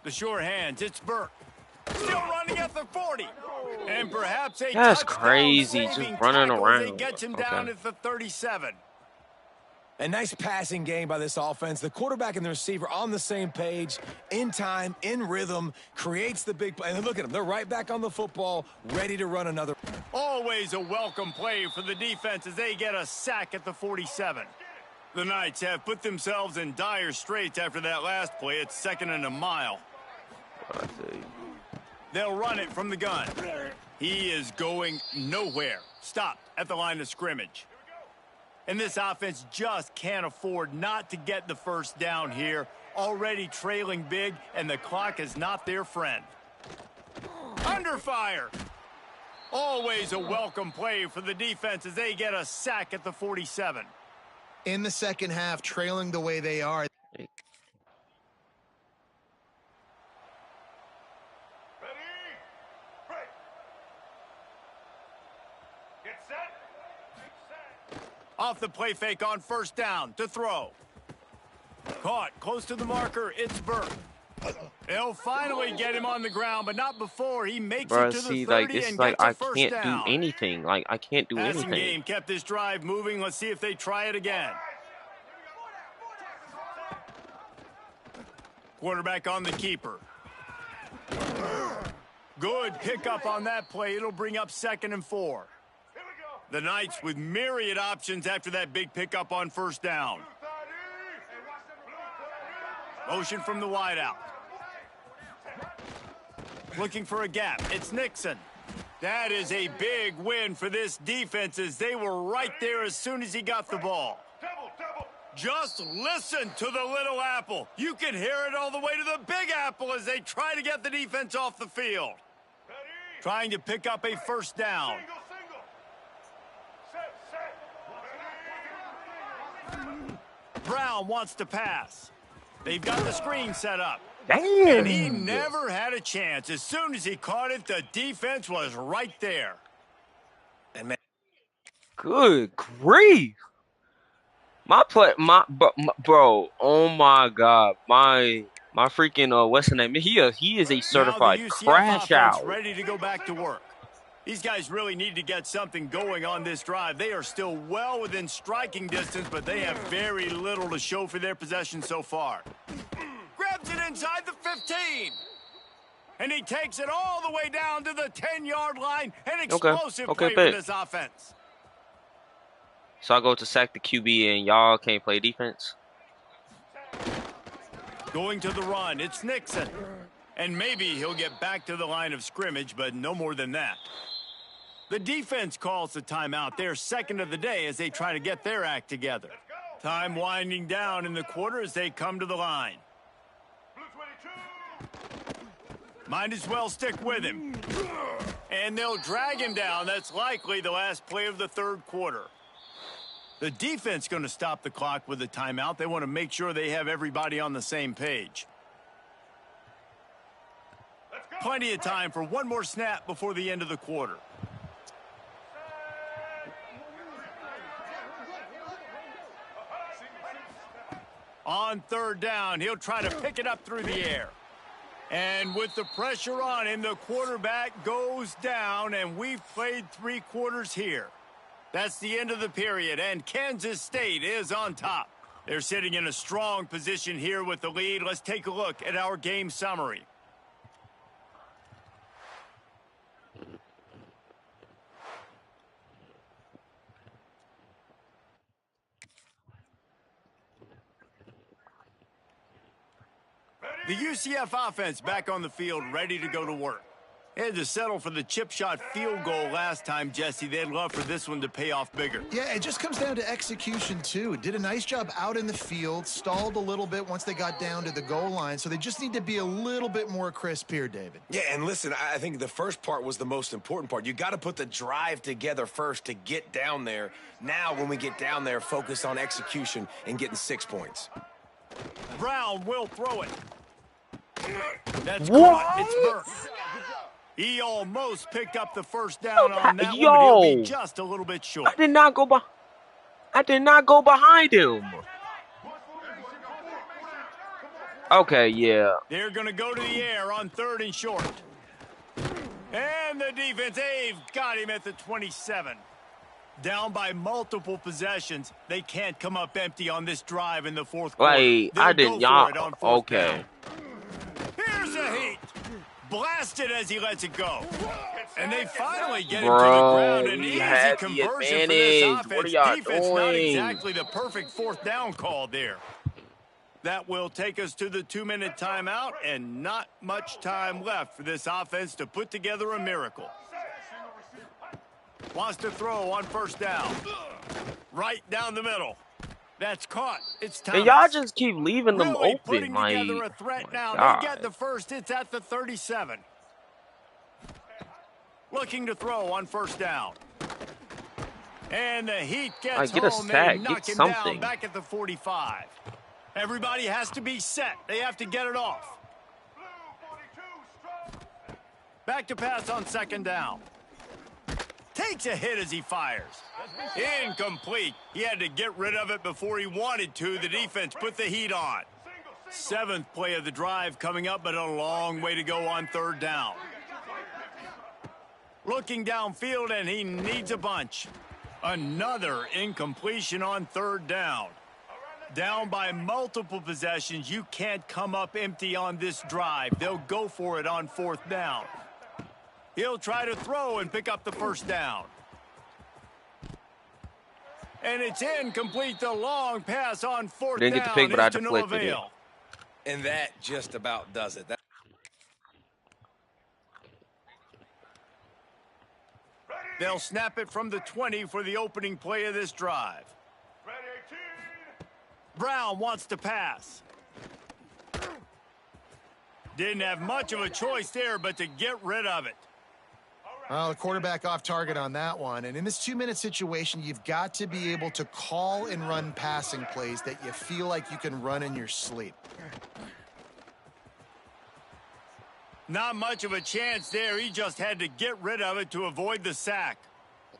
The sure hands, it's Burke. Still running at the 40. And perhaps a That's touchdown crazy, just saving running tackle as he around. gets him down at the 37. A nice passing game by this offense. The quarterback and the receiver on the same page, in time, in rhythm, creates the big play. And look at them. They're right back on the football, ready to run another. Always a welcome play for the defense as they get a sack at the 47. The Knights have put themselves in dire straits after that last play. It's 2nd and a mile. They'll run it from the gun. He is going nowhere. Stopped at the line of scrimmage. And this offense just can't afford not to get the 1st down here. Already trailing big, and the clock is not their friend. Under fire. Always a welcome play for the defense as they get a sack at the 47. in the second half, trailing the way they are. Ready? Break. Get set. Off the play fake on 1st down to throw. Caught close to the marker. It's Burke. They'll finally get him on the ground, but not before he makes it to the 30 and gets a first down. I can't do anything. Like, I can't do anything. Passing game kept this drive moving. Let's see if they try it again. Quarterback on the keeper. Good pickup on that play. It'll bring up 2nd and 4. The Knights with myriad options after that big pickup on 1st down. Motion from the wideout. Looking for a gap. It's Nixon. That is a big win for this defense as they were right there as soon as he got the ball. Just listen to the little apple. You can hear it all the way to the big apple as they try to get the defense off the field. Trying to pick up a 1st down. Brown wants to pass. They've got the screen set up. Damn. And he never had a chance. As soon as he caught it, the defense was right there. And man, Good grief. My bro, oh my God. My My freaking what's the name? He is a certified now the UCF crash offense out. ready to go back to work. These guys really need to get something going on this drive. They are still well within striking distance, but they have very little to show for their possession so far. Grabs it inside the 15. And he takes it all the way down to the 10-yard line. An explosive play for this offense. So I go to sack the QB and y'all can't play defense? Going to the run, it's Nixon. And maybe he'll get back to the line of scrimmage, but no more than that. The defense calls the timeout, their second of the day, as they try to get their act together. Time winding down in the quarter as they come to the line. Might as well stick with him. And they'll drag him down. That's likely the last play of the third quarter. The defense going to stop the clock with a timeout. They want to make sure they have everybody on the same page. Plenty of time for one more snap before the end of the quarter. On third down, he'll try to pick it up through the air. And with the pressure on him, the quarterback goes down, and we've played 3 quarters here. That's the end of the period, and Kansas State is on top. They're sitting in a strong position here with the lead. Let's take a look at our game summary. The UCF offense back on the field, ready to go to work. They had to settle for the chip shot field goal last time, Jesse. They'd love for this one to pay off bigger. Yeah, it just comes down to execution, too. Did a nice job out in the field, stalled a little bit once they got down to the goal line, so they just need to be a little bit more crisp here, David. Yeah, and listen, I think the first part was the most important part. You got to put the drive together first to get down there. Now, when we get down there, focus on execution and getting 6 points. Brown will throw it. That's caught. It's Burke. He almost picked up the first down on that one, but he'll be just a little bit short. I did not go behind him. Okay, yeah. They're going to go to the air on 3rd and short. And the defense, they've got him at the 27. Down by multiple possessions. They can't come up empty on this drive in the 4th quarter. Like, I didn't, y'all. Okay. Here's a heat. Blasted as he lets it go. And they finally get him Bro, to the ground. An he easy had the conversion for this advantage. offense. What are y'all Defense doing? not exactly the perfect 4th down call there. That will take us to the 2-minute timeout, and not much time left for this offense to put together a miracle. Wants to throw on 1st down. Right down the middle. That's caught. It's time. And y'all just keep leaving them really open. putting Like, together a threat now. God. They get the first. It's at the 37. Looking to throw on 1st down. And the Heat gets get a home. sack. They knock Get him something. down back at the 45. Everybody has to be set. They have to get it off. Back to pass on 2nd down. Takes a hit as he fires. Incomplete. He had to get rid of it before he wanted to. The defense put the heat on. 7th play of the drive coming up, but a long way to go on 3rd down. Looking downfield, and he needs a bunch. Another incompletion on 3rd down. Down by multiple possessions. You can't come up empty on this drive. They'll go for it on 4th down. He'll try to throw and pick up the 1st down. And it's incomplete. The long pass on 4th Didn't down get the pick, but I is to no deflected it. avail. And that just about does it. They'll snap it from the 20 for the opening play of this drive. Brown wants to pass. Didn't have much of a choice there, but to get rid of it. Well, the quarterback off target on that one. And in this 2-minute situation, you've got to be able to call and run passing plays that you feel like you can run in your sleep. Not much of a chance there. He just had to get rid of it to avoid the sack.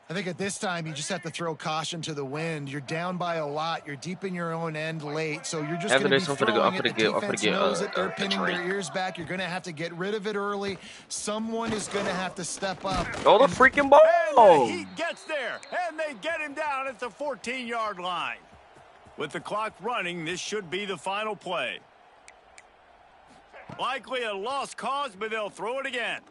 I think at this time, you just have to throw caution to the wind. You're down by a lot. You're deep in your own end late, so you're just going to be throwing it. The defense knows it. They're pinning their ears back. You're going to have to get rid of it early. Someone is going to have to step up. Oh, the freaking ball! And the Heat gets there, and they get him down at the 14-yard line. With the clock running, this should be the final play. Likely a lost cause, but they'll throw it again.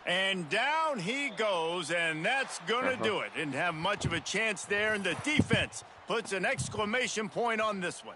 And down he goes, and that's going to do it. Didn't have much of a chance there, and the defense puts an exclamation point on this one.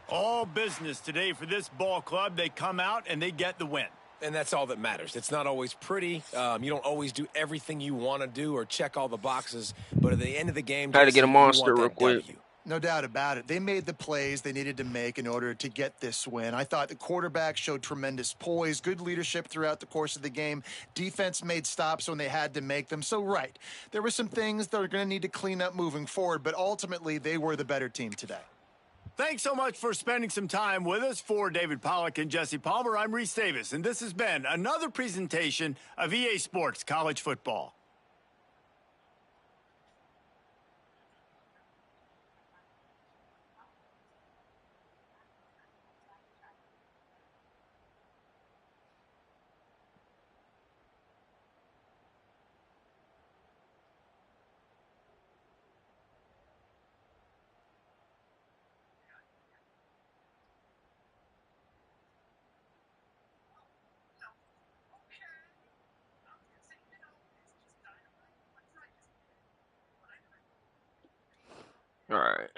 All business today for this ball club. They come out, and they get the win. And that's all that matters. It's not always pretty. You don't always do everything you want to do or check all the boxes. But at the end of the game, try to get a monster real quick. No doubt about it. They made the plays they needed to make in order to get this win. I thought the quarterback showed tremendous poise, good leadership throughout the course of the game. Defense made stops when they had to make them. So, right, there were some things that are going to need to clean up moving forward, but ultimately they were the better team today. Thanks so much for spending some time with us. For David Pollack and Jesse Palmer, I'm Reese Davis, and this has been another presentation of EA Sports College Football. All right.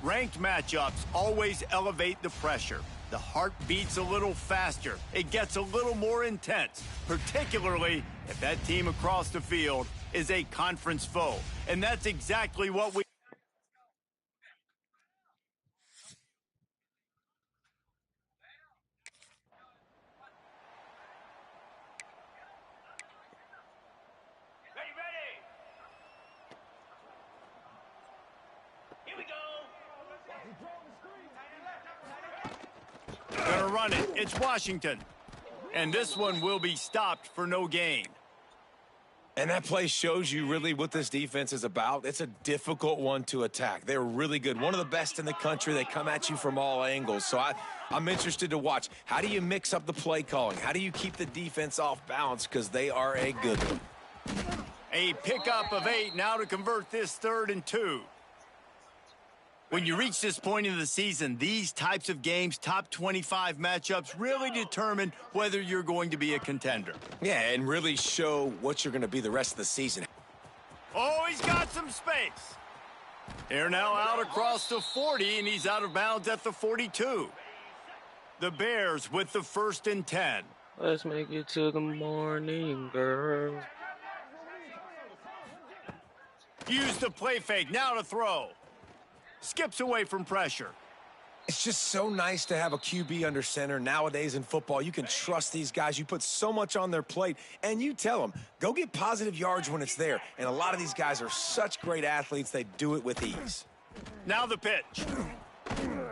Ranked matchups always elevate the pressure. The heart beats a little faster. It gets a little more intense, particularly if that team across the field is a conference foe. And that's exactly what we... Gonna run it. It's Washington. And this one will be stopped for no gain. And that play shows you really what this defense is about. It's a difficult one to attack. They're really good. One of the best in the country. They come at you from all angles. So I'm interested to watch. How do you mix up the play calling? How do you keep the defense off balance? Because they are a good one. A pickup of 8 now to convert this 3rd and 2. When you reach this point in the season, these types of games, top 25 matchups, really determine whether you're going to be a contender. Yeah, and really show what you're going to be the rest of the season. Oh, he's got some space. Here now out across the 40, and he's out of bounds at the 42. The Bears with the 1st and 10. Let's make it to the morning, girl. Use the play fake, now to throw. Skips away from pressure. It's just so nice to have a QB under center. Nowadays in football, you can trust these guys. You put so much on their plate, and you tell them, go get positive yards when it's there. And a lot of these guys are such great athletes, they do it with ease. Now the pitch.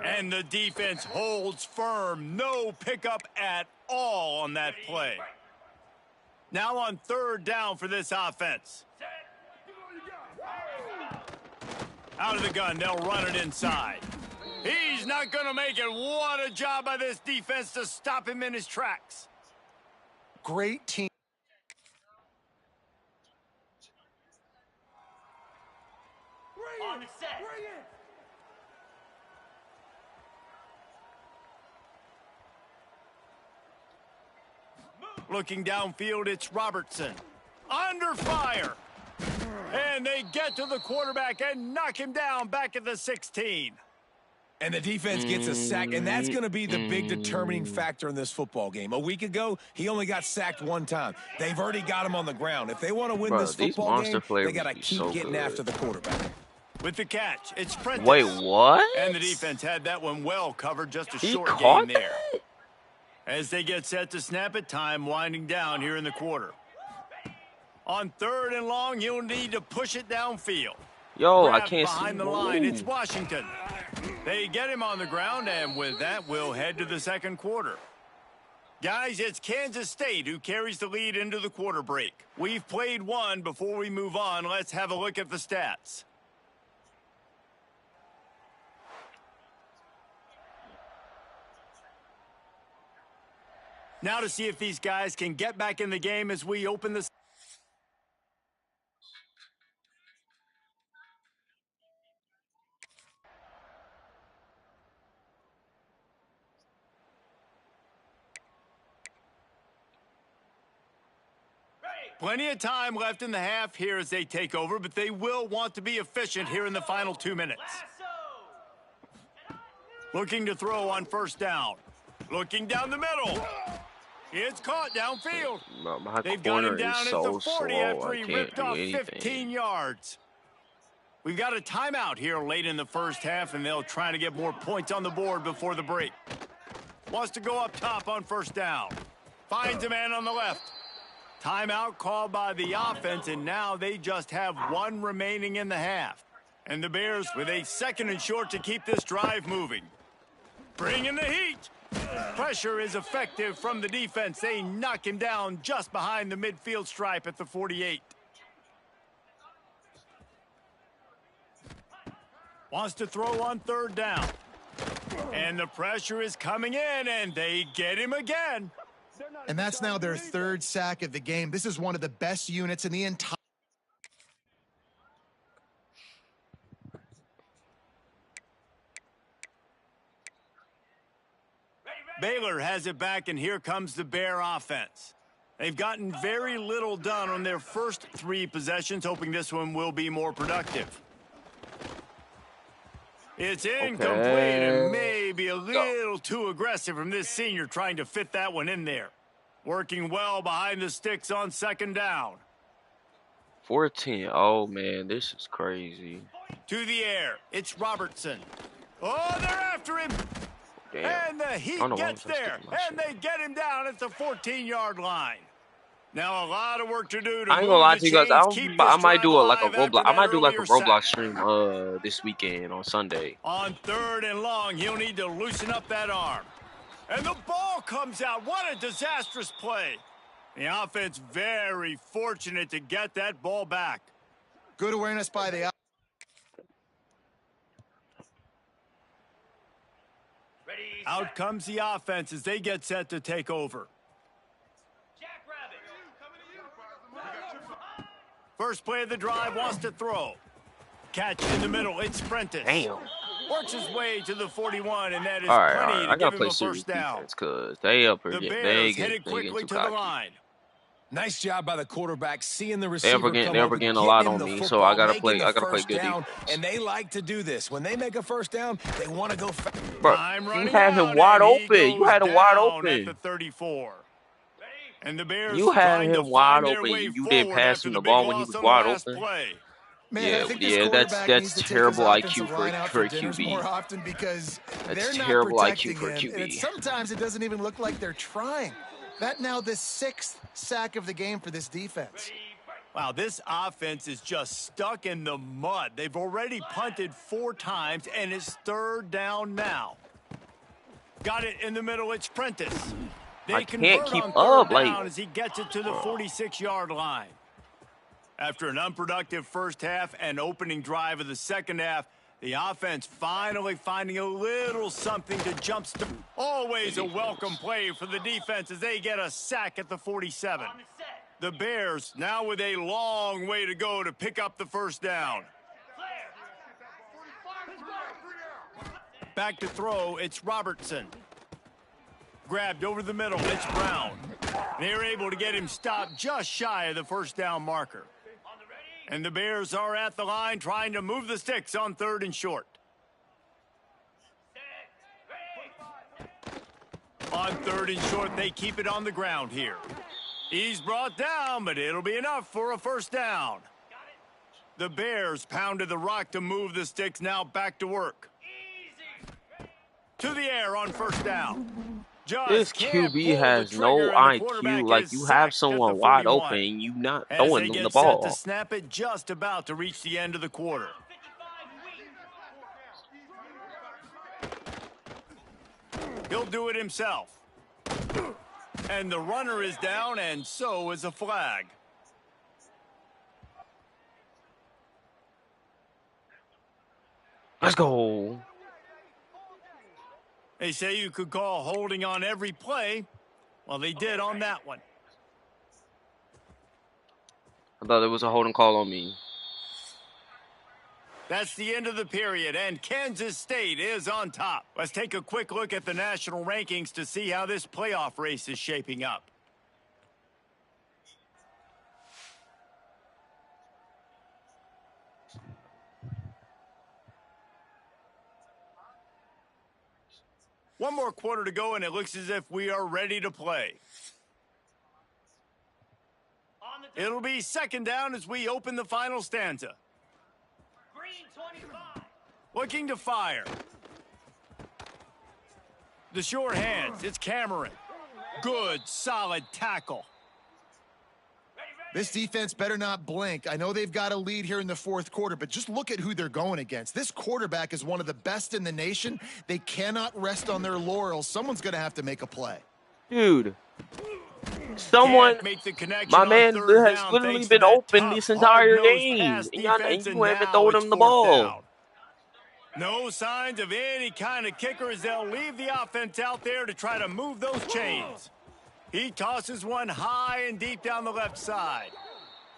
And the defense holds firm. No pickup at all on that play. Now on 3rd down for this offense. Out of the gun, they'll run it inside. He's not going to make it. What a job by this defense to stop him in his tracks. Great team. On the set. Looking downfield, it's Robertson. Under fire. And they get to the quarterback and knock him down back at the 16. And the defense gets a sack, and that's going to be the big determining factor in this football game. A week ago, he only got sacked 1 time. They've already got him on the ground. If they want to win this football game, they got to keep getting after the quarterback. With the catch, it's Prentice. Wait, what? And the defense had that one well covered, just a short caught game there. As they get set to snap it, time winding down here in the quarter. On 3rd and long, he'll need to push it downfield. Yo, Grab I can't see. behind the line, it's Washington. They get him on the ground, and with that, we'll head to the 2nd quarter. Guys, it's Kansas State who carries the lead into the quarter break. We've played one. Before we move on, let's have a look at the stats. Now to see if these guys can get back in the game as we open the... Plenty of time left in the half here as they take over, but they will want to be efficient here in the final 2 minutes. Looking to throw on 1st down. Looking down the middle. It's caught downfield. They've got him down at the 40 after he ripped off 15 yards. We've got a timeout here late in the 1st half, and they'll try to get more points on the board before the break. Wants to go up top on 1st down. Finds a man on the left. Timeout called by the offense, and now they just have 1 remaining in the half. And the Bears with a 2nd and short to keep this drive moving. Bring in the heat. Pressure is effective from the defense. They knock him down just behind the midfield stripe at the 48. Wants to throw on 3rd down. And the pressure is coming in, and they get him again. And that's now their 3rd sack of the game. This is one of the best units in the entire... Baylor has it back, and here comes the Bear offense. They've gotten very little done on their first 3 possessions, hoping this one will be more productive. It's incomplete and maybe a little too aggressive from this senior trying to fit that one in there. Working well behind the sticks on 2nd down. 14. Oh, man, this is crazy. To the air. It's Robertson. Oh, they're after him. Damn. And the heat gets there. And they get him down at the 14-yard line. Now a lot of work to do. I ain't gonna lie to you guys. I might do like a Roblox. I might do like a Roblox stream this weekend on Sunday. On 3rd and long, he'll need to loosen up that arm. And the ball comes out. What a disastrous play. The offense very fortunate to get that ball back. Good awareness by the... Out comes the offense as they get set to take over. First play of the drive, wants to throw. Catch in the middle, it's Prentice. Damn. works his way to the 41, and that is All right, all plenty right. to I gotta give him play a serious first down. defense because they up here The getting Bears they headed getting quickly too to the cocky. line. Nice job by the quarterback, seeing the They receiver come ever open, getting a getting lot him on the me, so I football, making the gotta play first good down, defense. and they like to do this. When they make a first down, they want to go fast. Bro, Time you running had him out, wide and he open. You goes had him wide down at the open. 34. And the Bears You had trying to him wide find their open. way You didn't forward pass after him the the big ball when he loss was on the wide last open. play. Man, I Yeah, think this yeah, quarterback needs that's to take his terrible IQ offensive line out for for a dinners more QB. often because That's they're not terrible IQ protecting for a him, and QB. sometimes it doesn't even look like they're trying. That now the 6th sack of the game for this defense. Wow, this offense is just stuck in the mud. They've already punted 4 times, and it's 3rd down now. Got it in the middle. It's Prentice. They I can't convert keep on 3rd up, like, down as he gets it to the 46-yard line. After an unproductive first half and opening drive of the second half, the offense finally finding a little something to jumpstart. Always a welcome play for the defense as they get a sack at the 47. The Bears now with a long way to go to pick up the first down. Back to throw, it's Robertson. Grabbed over the middle, it's Brown. They're able to get him stopped just shy of the first down marker. And the Bears are at the line trying to move the sticks on 3rd and short. On 3rd and short, they keep it on the ground here. He's brought down, but it'll be enough for a first down. The Bears pounded the rock to move the sticks, now back to work. To the air on first down. This QB has no IQ. Like, you have someone wide open and you not throwing them the Set to ball. snap it just about to reach the end of the quarter. He'll do it himself. And the runner is down, and so is a flag. Let's go. They say you could call holding on every play. Well, they did on that one. I thought there was a holding call on me. That's the end of the period, and Kansas State is on top. Let's take a quick look at the national rankings to see how this playoff race is shaping up. One more quarter to go, and it looks as if we are ready to play. It'll be 2nd down as we open the final stanza. Looking to fire. The short hands, it's Cameron. Good, solid tackle. This defense better not blink. I know they've got a lead here in the 4th quarter, but just look at who they're going against. This quarterback is one of the best in the nation. They cannot rest on their laurels. Someone's going to have to make a play. Dude. Someone, my man has literally been open this entire game. And you haven't thrown him the ball. No signs of any kind of kicker as they'll leave the offense out there to try to move those chains. He tosses one high and deep down the left side.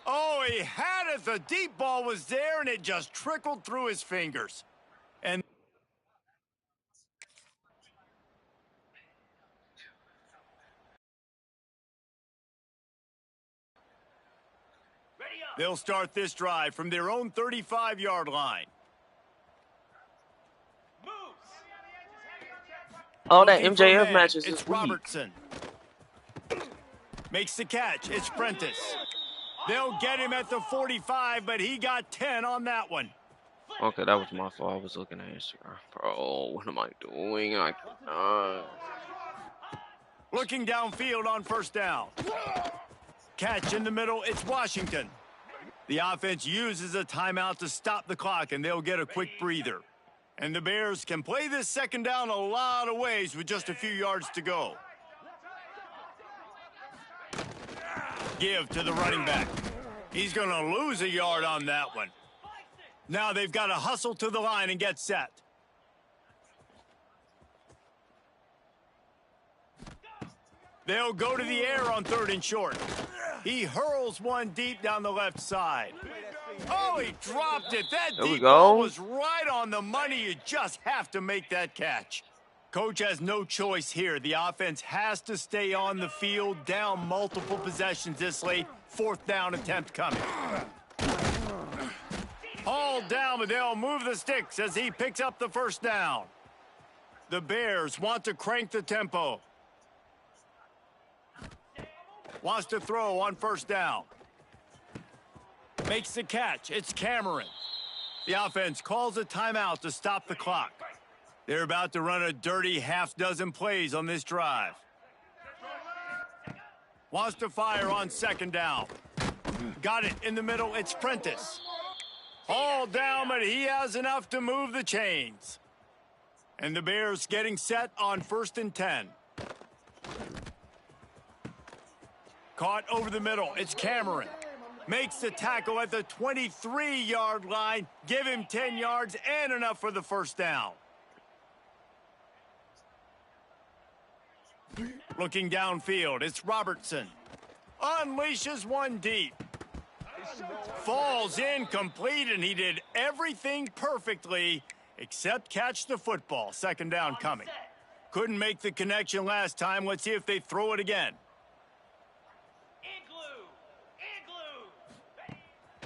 Oh, he had it. The deep ball was there, and it just trickled through his fingers. And they'll start this drive from their own 35-yard line. All that MJF matches it's this week. Robertson. Makes the catch. It's Prentice. They'll get him at the 45, but he got 10 on that one. Okay, that was my fault. I was looking at Instagram. Bro, what am I doing? I cannot. Looking downfield on 1st down. Catch in the middle. It's Washington. The offense uses a timeout to stop the clock, and they'll get a quick breather. And the Bears can play this 2nd down a lot of ways with just a few yards to go. Give to the running back. He's going to lose a yard on that one. Now they've got to hustle to the line and get set. They'll go to the air on 3rd and short. He hurls one deep down the left side. Oh, he dropped it. That There we deep ball go. was right on the money. You just have to make that catch. Coach has no choice here. The offense has to stay on the field, down multiple possessions this late. 4th down attempt coming. Hauled down, but they'll move the sticks as he picks up the 1st down. The Bears want to crank the tempo. Wants to throw on 1st down. Makes the catch. It's Cameron. The offense calls a timeout to stop the clock. They're about to run a dirty half-dozen plays on this drive. Wants to fire on 2nd down. Got it in the middle. It's Prentice. All down, but he has enough to move the chains. And the Bears getting set on 1st and 10. Caught over the middle. It's Cameron. Makes the tackle at the 23-yard line. Give him 10 yards and enough for the 1st down. Looking downfield, it's Robertson. Unleashes one deep. Falls incomplete, and he did everything perfectly except catch the football. 2nd down coming. Couldn't make the connection last time. Let's see if they throw it again.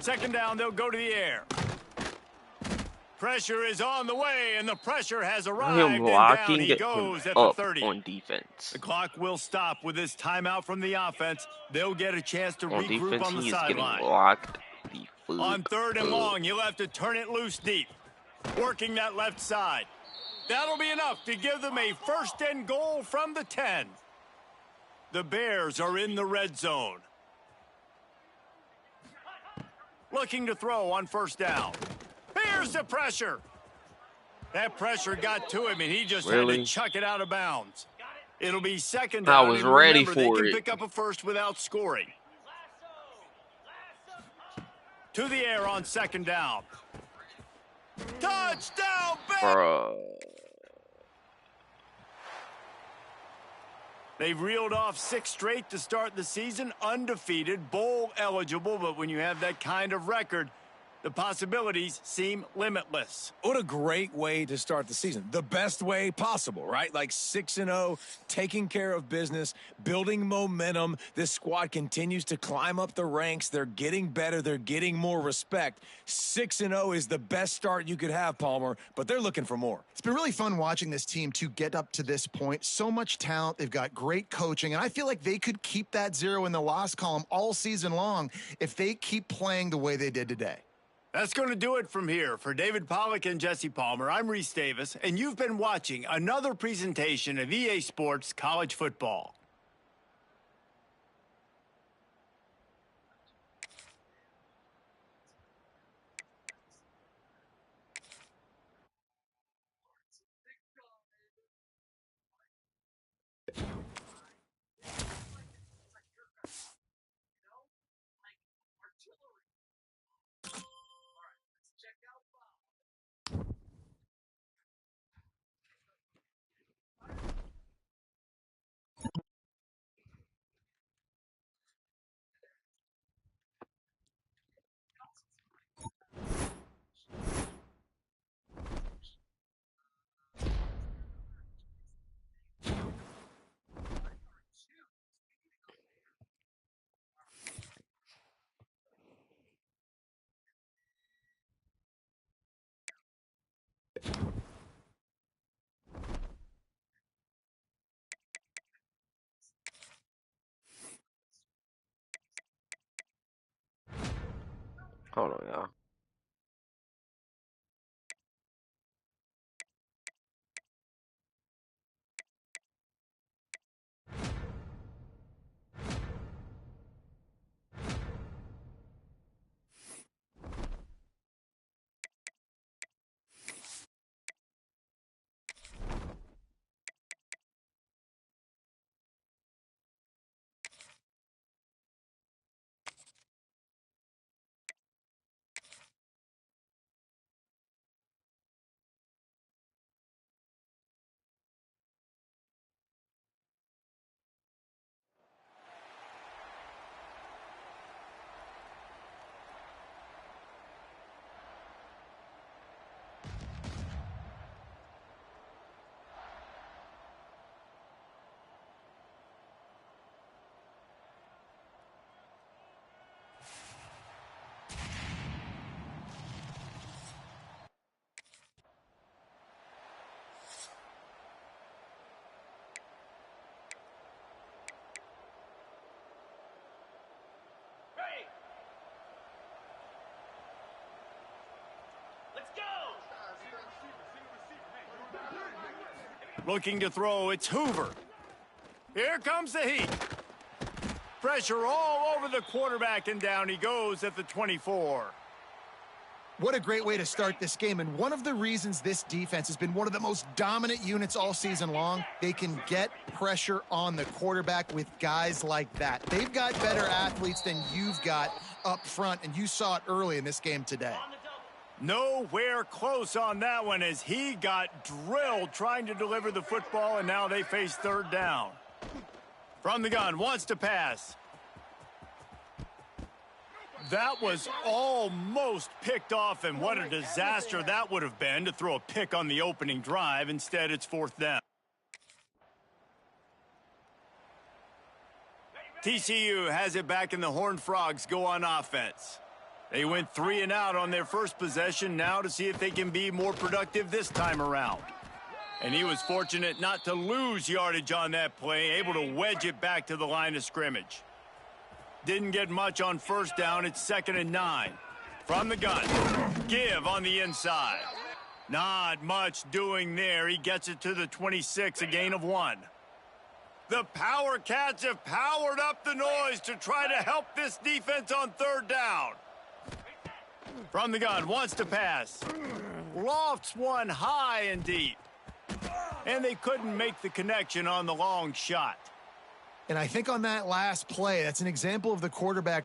2nd down, they'll go to the air. Pressure is on the way, and the pressure has arrived, and down he goes at the 30. On defense. The clock will stop with this timeout from the offense. They'll get a chance to regroup on the sideline. On 3rd and long, you'll have to turn it loose deep. Working that left side. That'll be enough to give them a 1st and goal from the 10. The Bears are in the red zone. Looking to throw on 1st down. Here's the pressure. That pressure got to him, and he just had to chuck it out of bounds. It'll be 2nd down. I was ready for they it. can pick up a 1st without scoring. To the air on 2nd down. Touchdown, Bears! They've reeled off 6 straight to start the season, undefeated, bowl eligible, but when you have that kind of record, the possibilities seem limitless. What a great way to start the season. The best way possible, right? Like 6-0, taking care of business, building momentum. This squad continues to climb up the ranks. They're getting better. They're getting more respect. 6-0 is the best start you could have, Palmer, but they're looking for more. It's been really fun watching this team to get up to this point. So much talent. They've got great coaching, and I feel like they could keep that 0 in the loss column all season long if they keep playing the way they did today. That's going to do it from here. For David Pollack and Jesse Palmer, I'm Reese Davis, and you've been watching another presentation of EA Sports College Football. Hold on, y'all. Looking to throw, it's Hoover. Here comes the heat. Pressure all over the quarterback, and down he goes at the 24. What a great way to start this game, and one of the reasons this defense has been one of the most dominant units all season long, they can get pressure on the quarterback with guys like that. They've got better athletes than you've got up front, and you saw it early in this game today. Nowhere close on that one as he got drilled trying to deliver the football, and now they face third down. From the gun, wants to pass. That was almost picked off, and what a disaster that would have been to throw a pick on the opening drive. Instead, it's fourth down. TCU has it back, and the Horned Frogs go on offense. They went 3 and out on their first possession, now to see if they can be more productive this time around. And he was fortunate not to lose yardage on that play, able to wedge it back to the line of scrimmage. Didn't get much on first down. It's 2nd and 9. From the gun. Give on the inside. Not much doing there. He gets it to the 26, a gain of 1. The Power Cats have powered up the noise to try to help this defense on third down. From the gun, wants to pass. Lofts one high and deep. And they couldn't make the connection on the long shot. And I think on that last play, that's an example of the quarterback.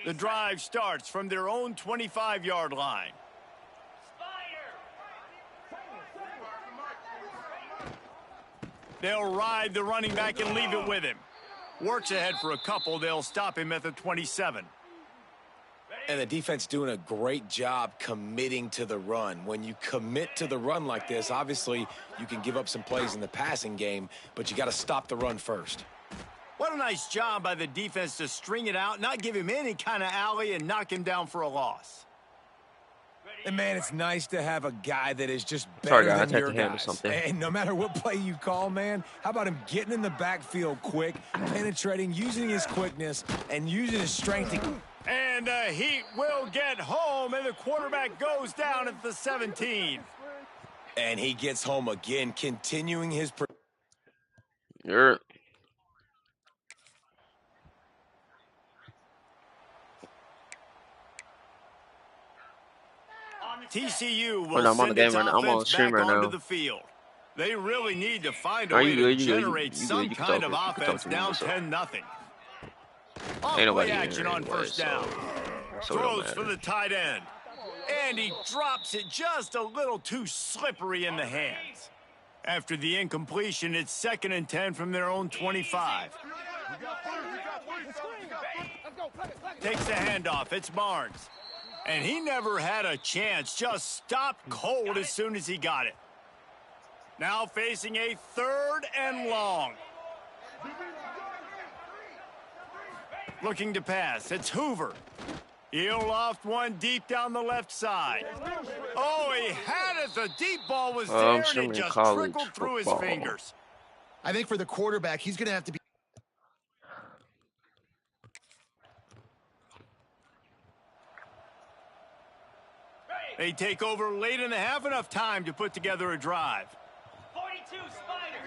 The drive starts from their own 25-yard line. They'll ride the running back and leave it with him. Works ahead for a couple. They'll stop him at the 27. And the defense doing a great job committing to the run. When you commit to the run like this, obviously you can give up some plays in the passing game, but you got to stop the run first. What a nice job by the defense to string it out, not give him any kind of alley, and knock him down for a loss. And, man, it's nice to have a guy that is just better than your guys. And no matter what play you call, man, how about him getting in the backfield quick, penetrating, using his quickness, and using his strength. And the Heat will get home, and the quarterback goes down at the 17. And he gets home again, continuing his... TCU will send its offense back onto the field. They really need to find a way to generate some kind of offense down 10-0. Off-play action on first down. Throws for the tight end. And he drops it just a little too slippery in the hands. After the incompletion, it's 2nd and 10 from their own 25. Takes the handoff. It's Barnes. And he never had a chance. Just stopped cold as soon as he got it. Now facing a 3rd and long. Looking to pass. It's Hoover. He'll loft one deep down the left side. Oh, he had it. The deep ball was there, and it just trickled through his fingers. I think for the quarterback, he's going to have to be... They take over late in the half, enough time to put together a drive. 42 Spider.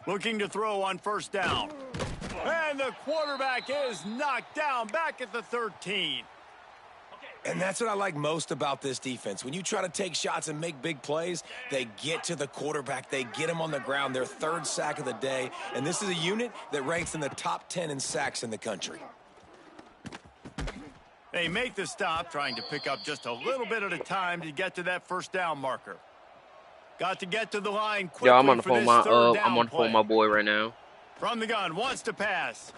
4-2. Looking to throw on first down. And the quarterback is knocked down back at the 13. And that's what I like most about this defense. When you try to take shots and make big plays, they get to the quarterback. They get him on the ground. Their 3rd sack of the day. And this is a unit that ranks in the top 10 in sacks in the country. They make the stop, trying to pick up just a little bit at a time to get to that first down marker. Got to get to the line quickly. Yeah, I'm on the phone. I'm on the phone, my boy, right now. From the gun, wants to pass.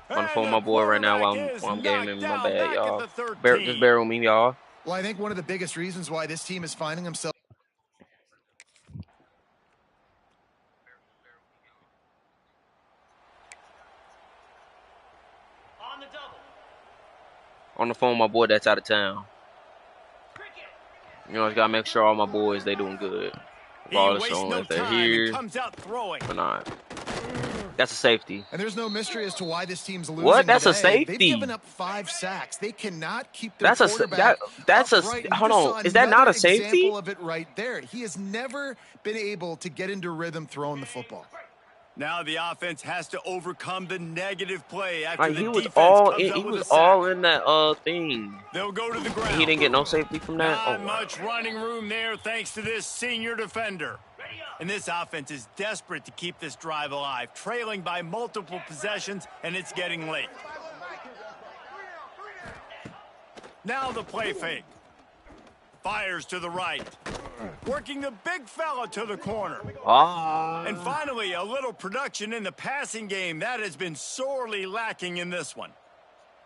I'm on the phone, my boy, right now while I'm gaming. My bad, y'all. Just bear with me, y'all. Well, I think one of the biggest reasons why this team is finding themselves. On the phone, my boy that's out of town. You know, I just gotta make sure all my boys, they doing good. Regardless on if they're here or not. That's a safety. And there's no mystery as to why this team's losing What? That's today. a safety. They've given up 5 sacks. They cannot keep their quarterback that's upright. a hold on. Is that not a safety? Example of it right there. He has never been able to get into rhythm throwing the football. Now the offense has to overcome the negative play after the defense he was all in that thing. They'll go to the ground. And he didn't get no safety from that. Not much running room there thanks to this senior defender. And this offense is desperate to keep this drive alive, trailing by multiple possessions, and it's getting late. Now the play fake. Fires to the right. Working the big fella to the corner. And finally, a little production in the passing game. That has been sorely lacking in this one.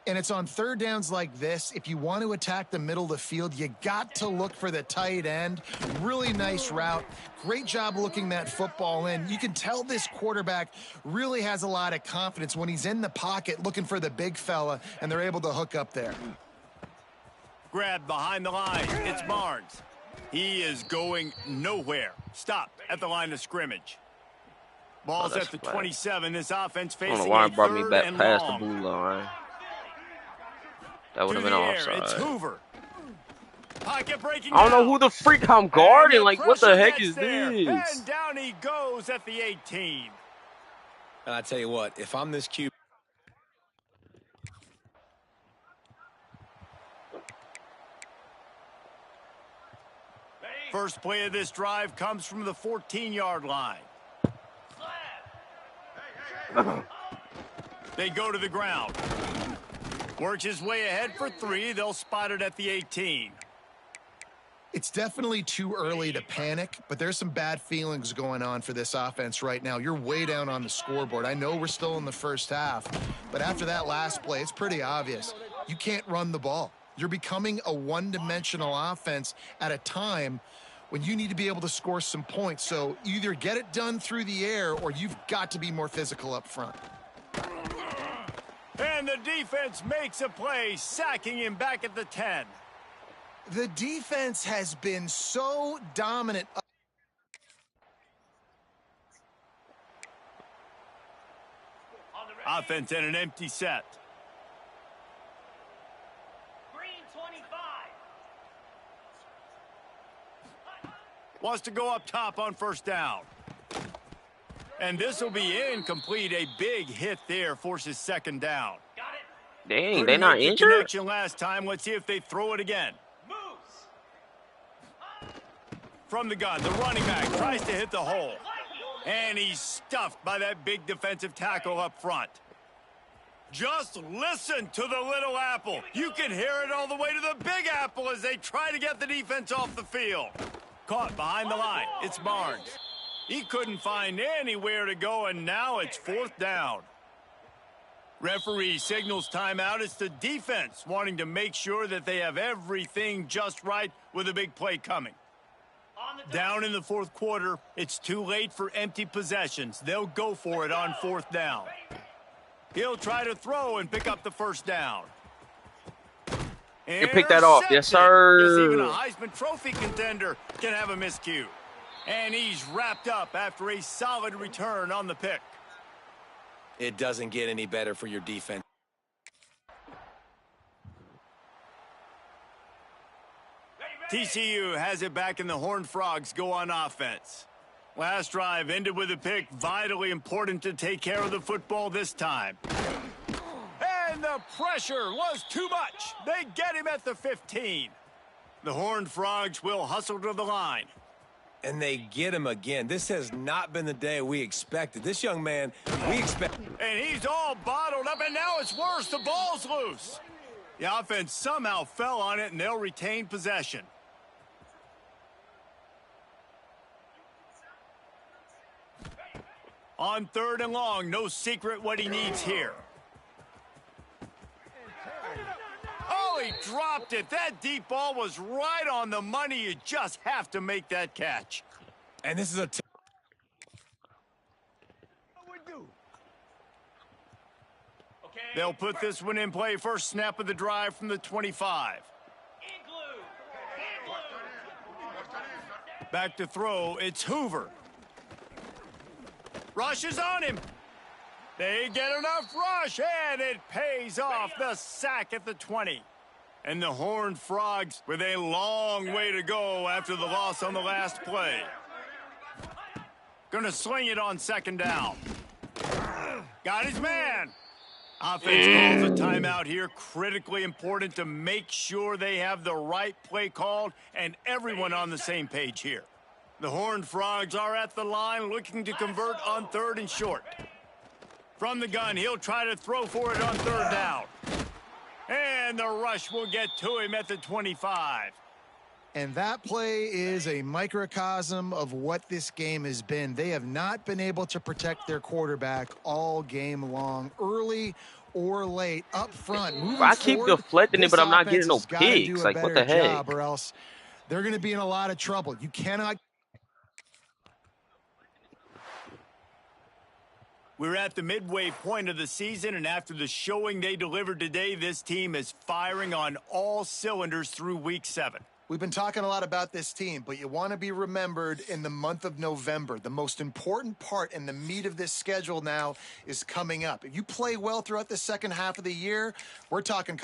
And it's on third downs like this. If you want to attack the middle of the field, you got to look for the tight end. Really nice route. Great job looking that football in. You can tell this quarterback really has a lot of confidence when he's in the pocket looking for the big fella, and they're able to hook up there. Grabbed behind the line. It's Barnes. He is going nowhere. Stop at the line of scrimmage. Ball's at the 27. This offense facing I don't know why a it brought me third back and past long. the blue line. That would have been offside. It's Hoover. Pocket breaking I don't know who the freak I'm guarding. Like, what the heck is there. this? And down he goes at the 18. And I tell you what, if I'm this QB. First play of this drive comes from the 14-yard line. They go to the ground. Works his way ahead for 3. They'll spot it at the 18. It's definitely too early to panic, but there's some bad feelings going on for this offense right now. You're way down on the scoreboard. I know we're still in the first half, but after that last play, it's pretty obvious. You can't run the ball. You're becoming a one-dimensional offense at a time when you need to be able to score some points. So either get it done through the air or you've got to be more physical up front. And the defense makes a play, sacking him back at the 10. The defense has been so dominant. Offense in an empty set. Green 25. Wants to go up top on first down. And this will be incomplete. A big hit there forces second down. Got it. Dang, they not injured? Connection last time. Let's see if they throw it again. Moves. From the gun, the running back tries to hit the hole. And he's stuffed by that big defensive tackle up front. Just listen to the little apple. You can hear it all the way to the big apple as they try to get the defense off the field. Caught behind the line. It's Barnes. He couldn't find anywhere to go, and now it's fourth down. Referee signals timeout. It's the defense wanting to make sure that they have everything just right with a big play coming. Down in the fourth quarter, it's too late for empty possessions. They'll go for it on fourth down. He'll try to throw and pick up the first down. You pick that off. Yes, sir. Yes, even a Heisman Trophy contender can have a miscue. And he's wrapped up after a solid return on the pick. It doesn't get any better for your defense. TCU has it back, and the Horned Frogs go on offense. Last drive ended with a pick. Vitally important to take care of the football this time. And the pressure was too much. They get him at the 15. The Horned Frogs will hustle to the line. And they get him again. This has not been the day we expected. This young man, we expect. And he's all bottled up, and now it's worse. The ball's loose. The offense somehow fell on it, and they'll retain possession. On third and long, no secret what he needs here. Oh, he dropped it. That deep ball was right on the money. You just have to make that catch. And this is a They'll put this one in play. First snap of the drive from the 25. Back to throw. It's Hoover. Rushes on him. They get enough rush, and it pays off. The sack at the 20. And the Horned Frogs with a long way to go after the loss on the last play. Gonna sling it on second down. Got his man. Offense calls a timeout here. Critically important to make sure they have the right play called and everyone on the same page here. The Horned Frogs are at the line looking to convert on 3rd and short. From the gun, he'll try to throw for it on 3rd down. And the rush will get to him at the 25. And that play is a microcosm of what this game has been. They have not been able to protect their quarterback all game long, early or late, up front. Moving I keep forward, deflecting it, this but I'm not offense getting no has got to do picks. a Like, what better the heck? job, or else they're going to be in a lot of trouble. You cannot. We're at the midway point of the season, and after the showing they delivered today, this team is firing on all cylinders through Week 7. We've been talking a lot about this team, but you want to be remembered in the month of November. The most important part and the meat of this schedule now is coming up. If you play well throughout the second half of the year, we're talking.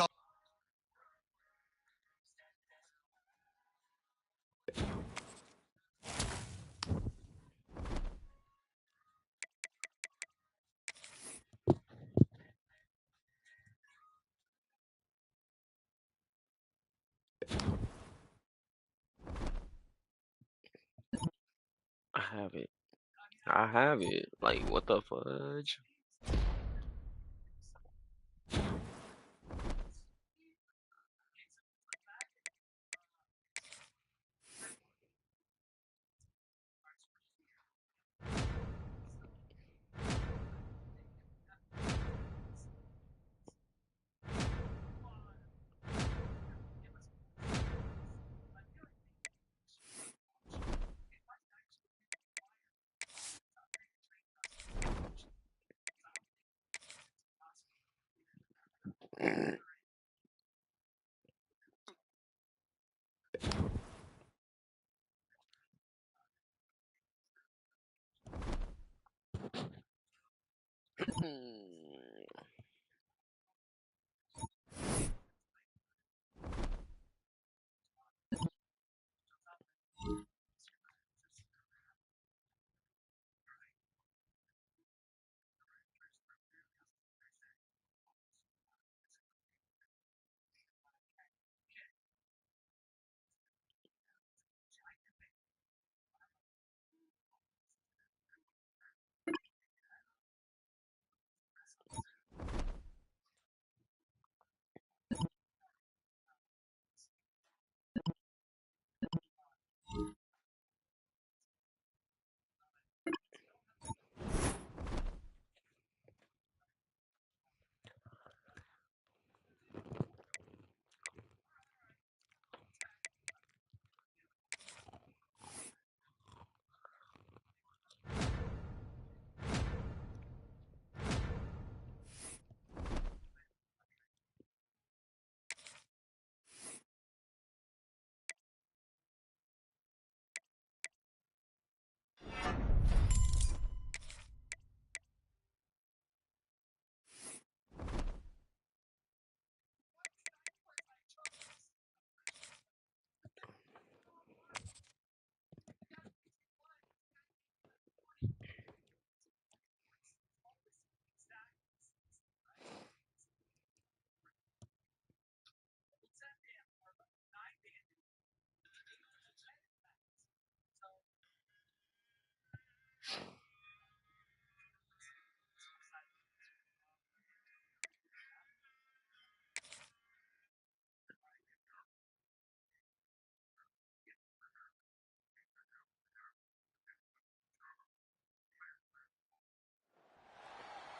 I have it. I have it. Like, what the fudge?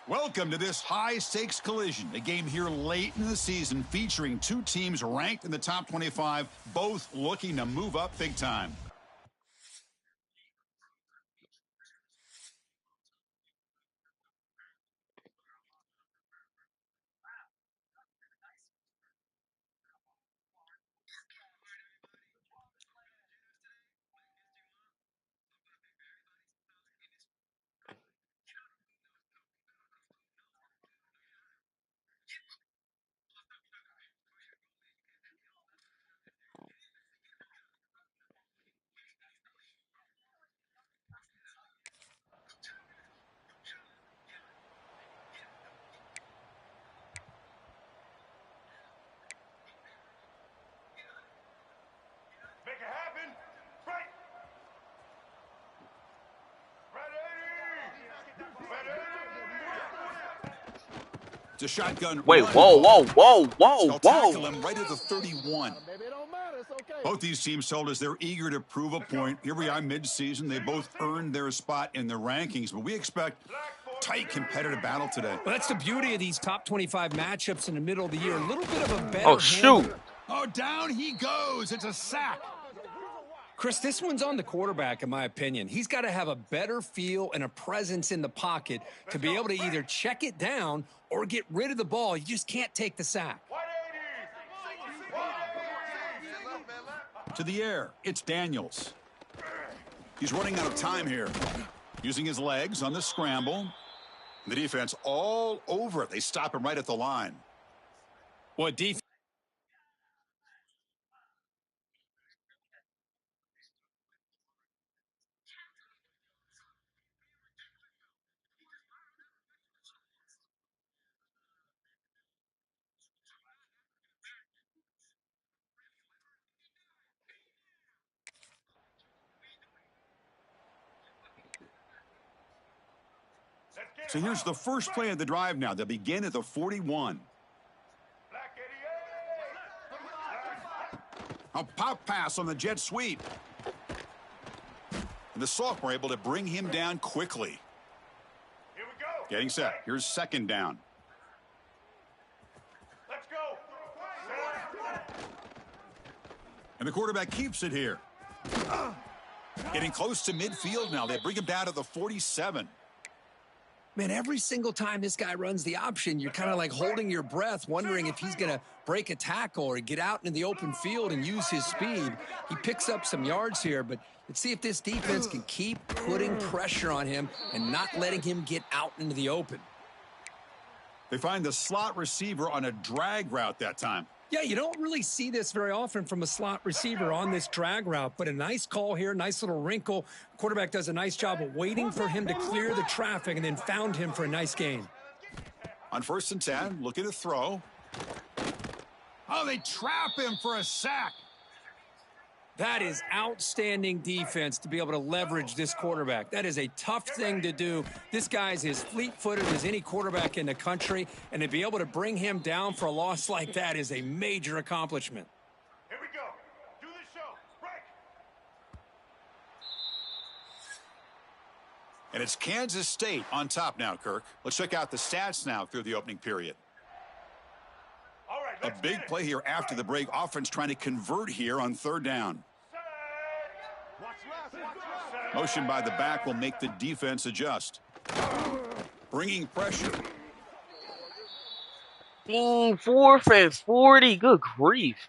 Welcome to this high-stakes collision, a game here late in the season featuring two teams ranked in the top 25, both looking to move up big time. It's a shotgun. Wait, run whoa, ball. whoa, whoa, whoa, They'll tackle whoa. him right at the 31. Both these teams told us they're eager to prove a point. Here we are mid-season. They both earned their spot in the rankings, but we expect tight competitive battle today. Well, that's the beauty of these top 25 matchups in the middle of the year. A little bit of a better Oh, shoot. Oh, down he goes. It's a sack. Chris, this one's on the quarterback, in my opinion. He's got to have a better feel and a presence in the pocket to be able to either check it down or get rid of the ball. You just can't take the sack. To the air, it's Daniels. He's running out of time here. Using his legs on the scramble. The defense all over it. They stop him right at the line. What defense? So here's the first play of the drive now. They'll begin at the 41. A pop pass on the jet sweep. And the sophomore able to bring him down quickly. Here we go. Getting set. Here's second down. Let's go. And the quarterback keeps it here. Getting close to midfield now. They bring him down to the 47. Man, every single time this guy runs the option, you're kind of like holding your breath, wondering if he's going to break a tackle or get out into the open field and use his speed. He picks up some yards here, but let's see if this defense can keep putting pressure on him and not letting him get out into the open. They find the slot receiver on a drag route that time. Yeah, you don't really see this very often from a slot receiver on this drag route, but a nice call here, nice little wrinkle. Quarterback does a nice job of waiting for him to clear the traffic and then found him for a nice gain. On 1st and 10, looking to throw. Oh, they trap him for a sack. That is outstanding defense to be able to leverage this quarterback. That is a tough thing to do. This guy's as fleet-footed as any quarterback in the country, and to be able to bring him down for a loss like that is a major accomplishment. Here we go. Do the show. Break. And it's Kansas State on top now, Kirk. Let's check out the stats now through the opening period. All right, A big play here after the break. Offense trying to convert here on 3rd down. Motion by the back will make the defense adjust. Bringing pressure. Team 4th and 40. Good grief.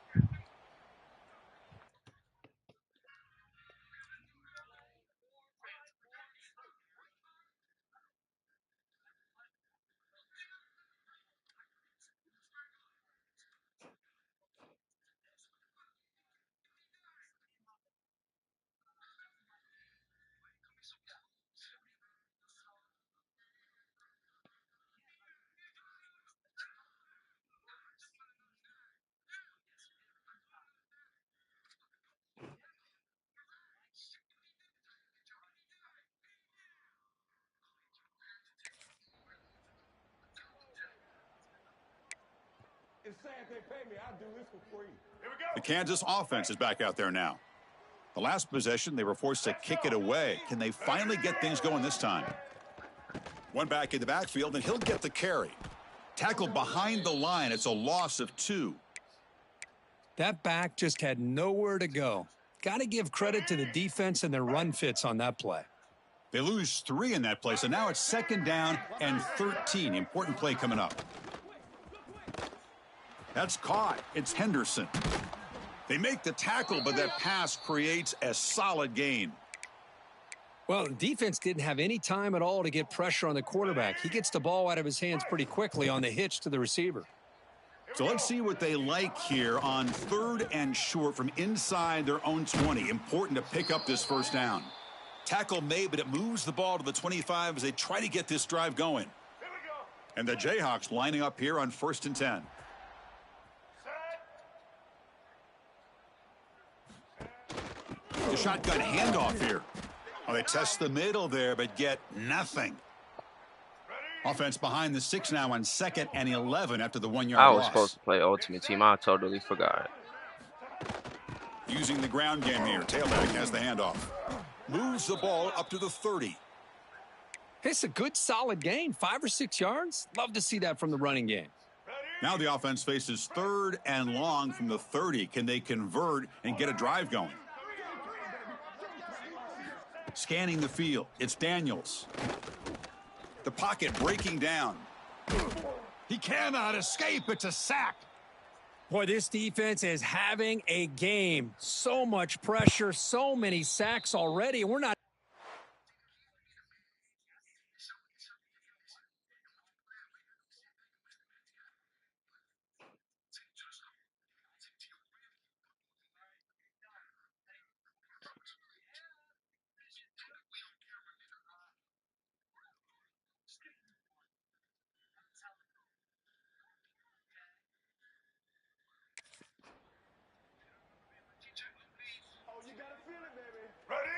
The Kansas offense is back out there now. The last possession, they were forced to kick it away. Can they finally get things going this time? One back in the backfield, and he'll get the carry. Tackled behind the line. It's a loss of 2. That back just had nowhere to go. Got to give credit to the defense and their run fits on that play. They lose 3 in that play, so now it's 2nd down and 13. Important play coming up. That's caught. It's Henderson. They make the tackle, but that pass creates a solid gain. Well, the defense didn't have any time at all to get pressure on the quarterback. He gets the ball out of his hands pretty quickly on the hitch to the receiver. So let's see what they like here on 3rd and short from inside their own 20. Important to pick up this 1st down. Tackle made, but it moves the ball to the 25 as they try to get this drive going. And the Jayhawks lining up here on 1st and 10. The shotgun handoff here. Oh, they test the middle there, but get nothing. Offense behind the 6 now on 2nd and 11 after the 1-yard I loss. was supposed to play Ultimate Team. I totally forgot. Using the ground game here. Tailback has the handoff. Moves the ball up to the 30. It's a good, solid gain. 5 or 6 yards. Love to see that from the running game. Now the offense faces 3rd and long from the 30. Can they convert and get a drive going? Scanning the field. It's Daniels. The pocket breaking down. He cannot escape. It's a sack. Boy, this defense is having a game. So much pressure, so many sacks already. We're not.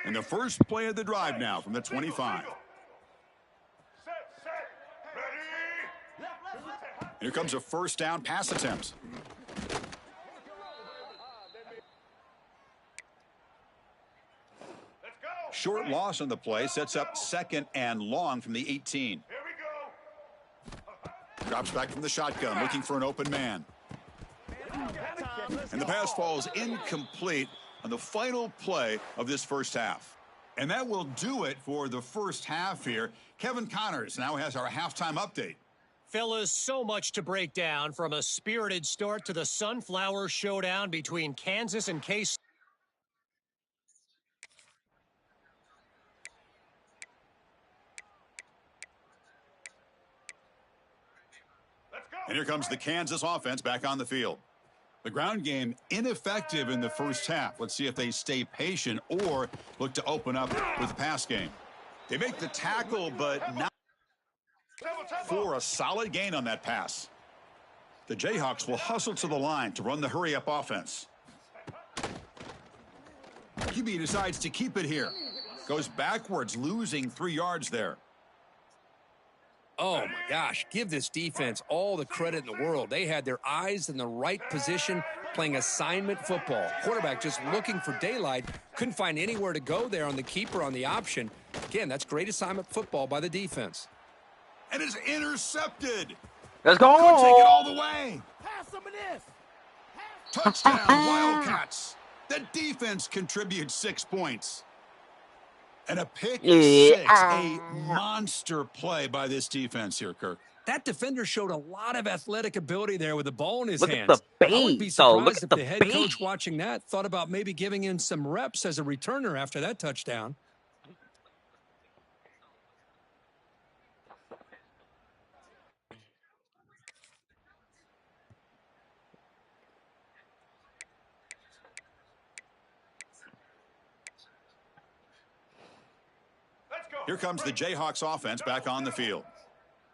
And the first play of the drive now from the 25. Here comes a first down pass attempt. Short loss on the play sets up 2nd and long from the 18. Drops back from the shotgun, looking for an open man. And the pass falls incomplete on the final play of this first half. And that will do it for the first half here. Kevin Connors now has our halftime update. Fellas, so much to break down, from a spirited start to the Sunflower Showdown between Kansas and K-State. And here comes the Kansas offense back on the field. The ground game ineffective in the first half. Let's see if they stay patient or look to open up with the pass game. They make the tackle, but not for a solid gain on that pass. The Jayhawks will hustle to the line to run the hurry-up offense. QB decides to keep it here. Goes backwards, losing 3 yards there. Oh, my gosh. Give this defense all the credit in the world. They had their eyes in the right position, playing assignment football. Quarterback just looking for daylight. Couldn't find anywhere to go there on the keeper on the option. Again, that's great assignment football by the defense. And it's intercepted. Let's go. Could take it all the way. Pass some of this. Touchdown, Wildcats. The defense contributes 6 points. And a pick six, a monster play by this defense here, Kirk. That defender showed a lot of athletic ability there with the ball in his Look hands. at the bait, I would be though. Look surprised at if the head bait. coach watching that thought about maybe giving him some reps as a returner after that touchdown. Here comes the Jayhawks offense back on the field.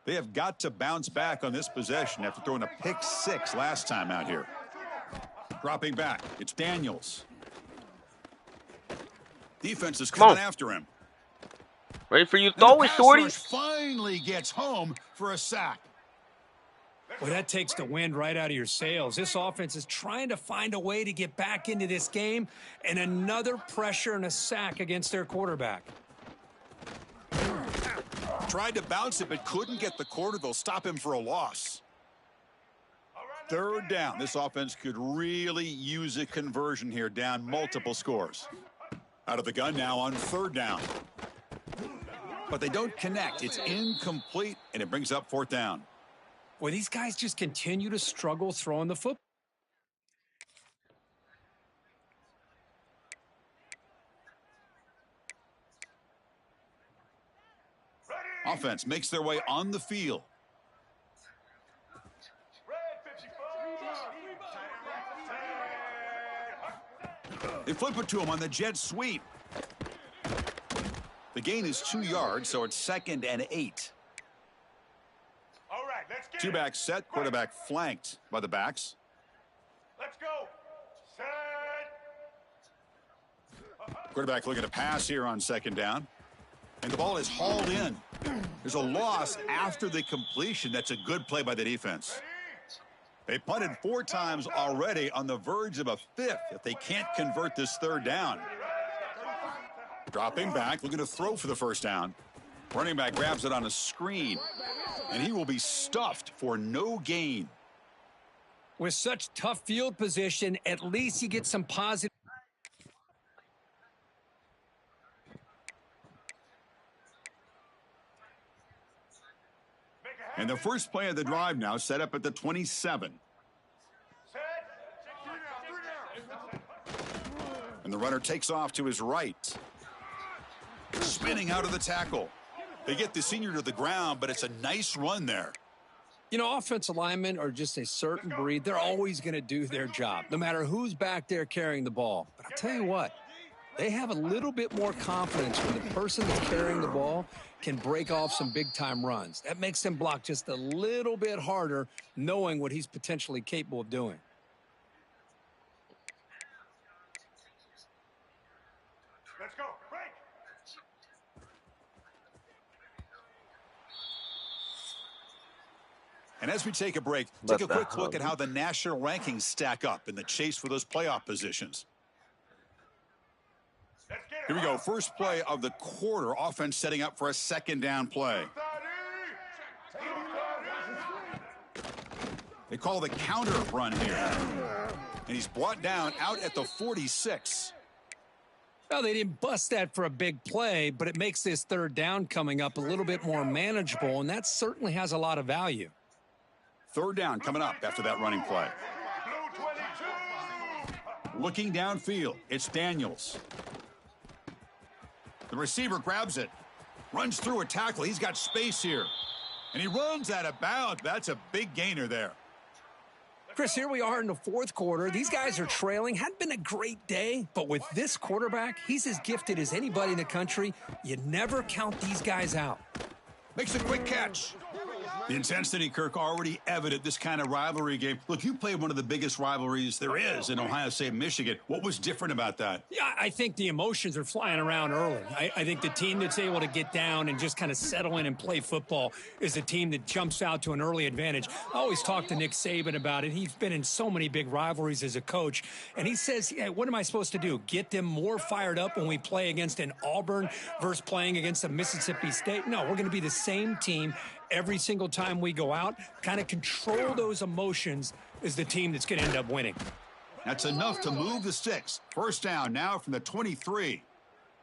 They have got to bounce back on this possession after throwing a pick 6 last time out here. Dropping back, it's Daniels. Defense is coming after him. Ready for you to throw it, Shorty. Finally gets home for a sack. Well, that takes the wind right out of your sails. This offense is trying to find a way to get back into this game, and another pressure and a sack against their quarterback. Tried to bounce it, but couldn't get the quarter. They'll stop him for a loss. 3rd down. This offense could really use a conversion here, down multiple scores. Out of the gun now on 3rd down. But they don't connect. It's incomplete, and it brings up 4th down. Boy, these guys just continue to struggle throwing the football. Offense makes their way on the field. They flip it to him on the jet sweep. The gain is 2 yards, so it's 2nd and 8. All right, let's get 2 back set, quarterback flanked by the backs. Let's go. Set. Quarterback looking to pass here on 2nd down. And the ball is hauled in. There's a loss after the completion. That's a good play by the defense. They punted 4 times already, on the verge of a 5th if they can't convert this 3rd down. Dropping back, looking to throw for the first down. Running back grabs it on a screen, and he will be stuffed for no gain. With such tough field position, at least you get some positive. And the first play of the drive now set up at the 27. And the runner takes off to his right. Spinning out of the tackle. They get the senior to the ground, but it's a nice run there. You know, offensive linemen are just a certain breed. They're always going to do their job, no matter who's back there carrying the ball. But I'll tell you what, they have a little bit more confidence when the person that's carrying the ball can break off some big-time runs. That makes them block just a little bit harder, knowing what he's potentially capable of doing. Let's go. Break. And as we take a break, take a quick look at how the national rankings stack up in the chase for those playoff positions. Here we go. First play of the quarter. Offense setting up for a 2nd down play. They call the counter run here. And he's brought down out at the 46. Well, they didn't bust that for a big play, but it makes this 3rd down coming up a little bit more manageable, and that certainly has a lot of value. 3rd down coming up after that running play. Looking downfield, it's Daniels. The receiver grabs it, runs through a tackle. He's got space here, and he runs out of bounds. That's a big gainer there. Chris, here we are in the 4th quarter. These guys are trailing. Hadn't been a great day, but with this quarterback, he's as gifted as anybody in the country. You never count these guys out. Makes a quick catch. The intensity, Kirk, already evident this kind of rivalry game. Look, you played one of the biggest rivalries there is in Ohio State, Michigan. What was different about that? Yeah, I think the emotions are flying around early. I think the team that's able to get down and just kind of settle in and play football is a team that jumps out to an early advantage. I always talk to Nick Saban about it. He's been in so many big rivalries as a coach, and he says, hey, what am I supposed to do? Get them more fired up when we play against an Auburn versus playing against a Mississippi State? No, we're going to be the same team every single time we go out. Kind of control those emotions is the team that's going to end up winning. That's enough to move the sticks. First down now from the 23.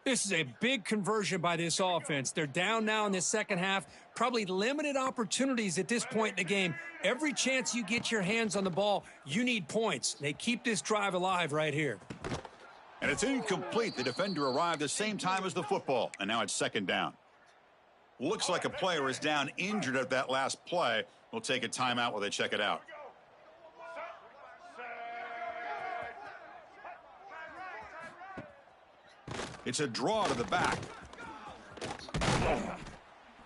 This is a big conversion by this offense. They're down now in the 2nd half. Probably limited opportunities at this point in the game. Every chance you get your hands on the ball, you need points. They keep this drive alive right here. And it's incomplete. The defender arrived the same time as the football, and now it's 2nd down. Looks like a player is down injured at that last play. We'll take a timeout while they check it out. It's a draw to the back.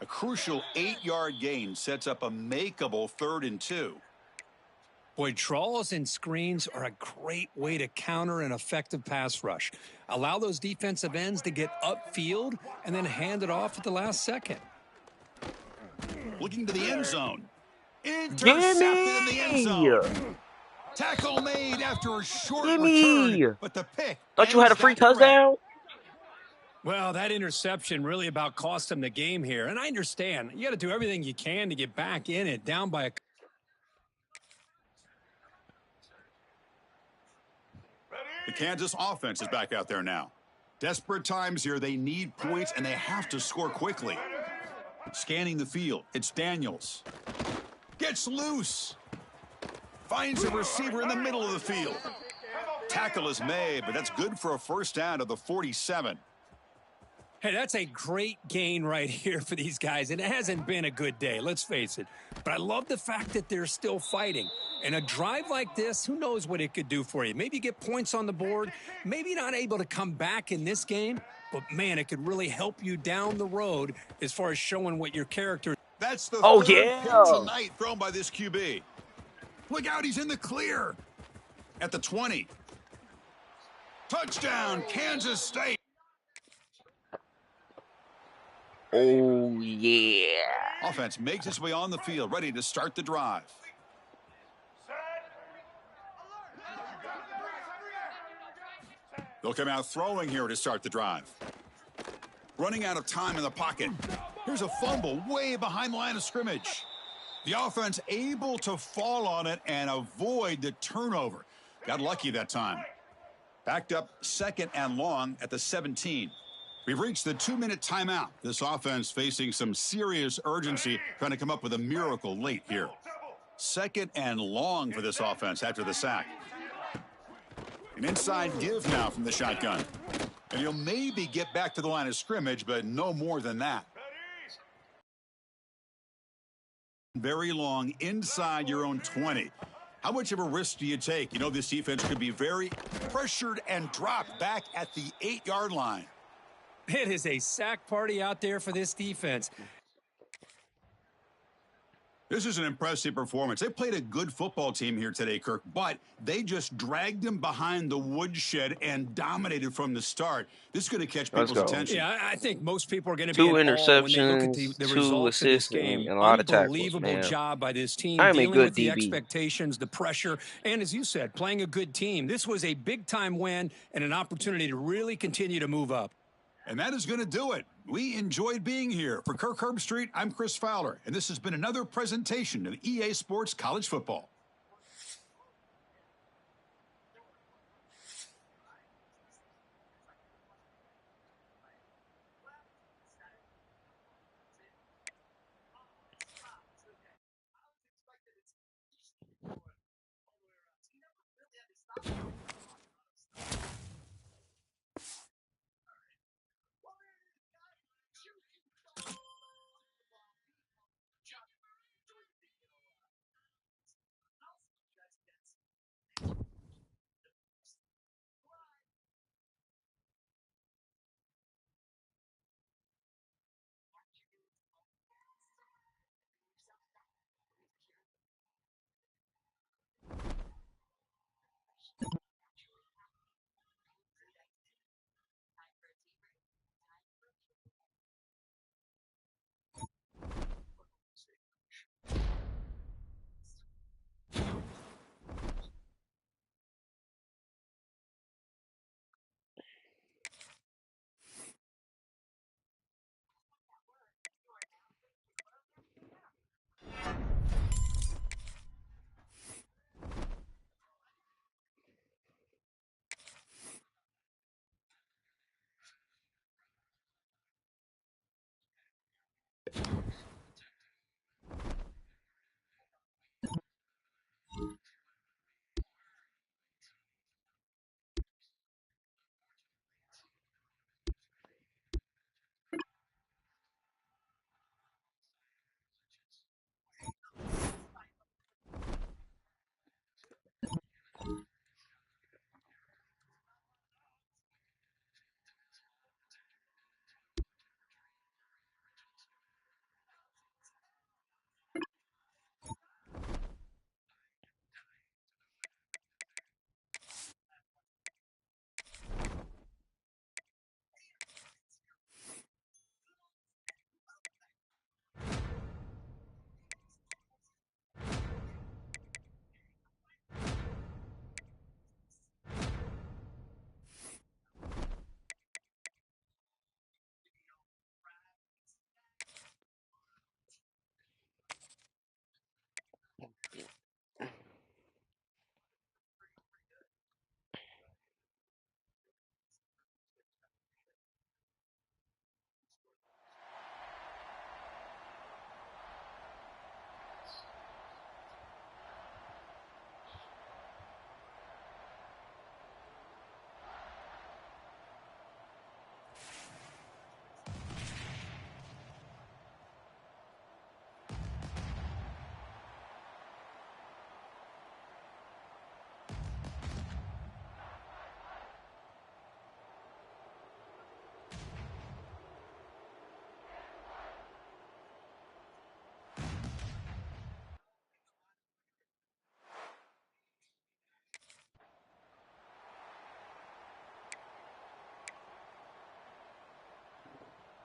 A crucial 8-yard gain sets up a makeable 3rd and 2. Boy, draws and screens are a great way to counter an effective pass rush. Allow those defensive ends to get upfield and then hand it off at the last second. Looking to the end zone. Intercepted in the end zone. Tackle made after a short return, but the pick. Thought you had a free touchdown? Well, that interception really about cost them the game here. And I understand. You got to do everything you can to get back in it, down by a... The Kansas offense is back out there now. Desperate times here. They need points, and they have to score quickly. Scanning the field. It's Daniels. Gets loose. Finds a receiver in the middle of the field. Tackle is made, but that's good for a first down to the 47. Hey, that's a great gain right here for these guys, and it hasn't been a good day, let's face it. But I love the fact that they're still fighting. And a drive like this, who knows what it could do for you. Maybe you get points on the board, maybe not able to come back in this game, but, man, it could really help you down the road as far as showing what your character... That's the third pick tonight thrown by this QB. Look out, he's in the clear. At the 20. Touchdown, Kansas State. Oh, yeah. Offense makes its way on the field, ready to start the drive. They'll come out throwing here to start the drive. Running out of time in the pocket. Here's a fumble way behind the line of scrimmage. The offense able to fall on it and avoid the turnover. Got lucky that time. Backed up 2nd and long at the 17. We've reached the 2-minute timeout. This offense facing some serious urgency, trying to come up with a miracle late here. 2nd and long for this offense after the sack. An inside give now from the shotgun. And he'll maybe get back to the line of scrimmage, but no more than that. Very long inside your own 20. How much of a risk do you take? You know, this defense could be very pressured and dropped back at the 8-yard line. It is a sack party out there for this defense. This is an impressive performance. They played a good football team here today, Kirk, but they just dragged them behind the woodshed and dominated from the start. This is going to catch people's attention. Yeah, I think most people are going to be 2 in awe when they look at interceptions, the 2 results of this assists, game. and a lot of tackles, Unbelievable man. job by this team I'm a dealing good with the DB. expectations, the pressure, and as you said, playing a good team. This was a big-time win and an opportunity to really continue to move up. And that is going to do it. We enjoyed being here. For Kirk Herbstreit, I'm Chris Fowler, and this has been another presentation of EA Sports College Football.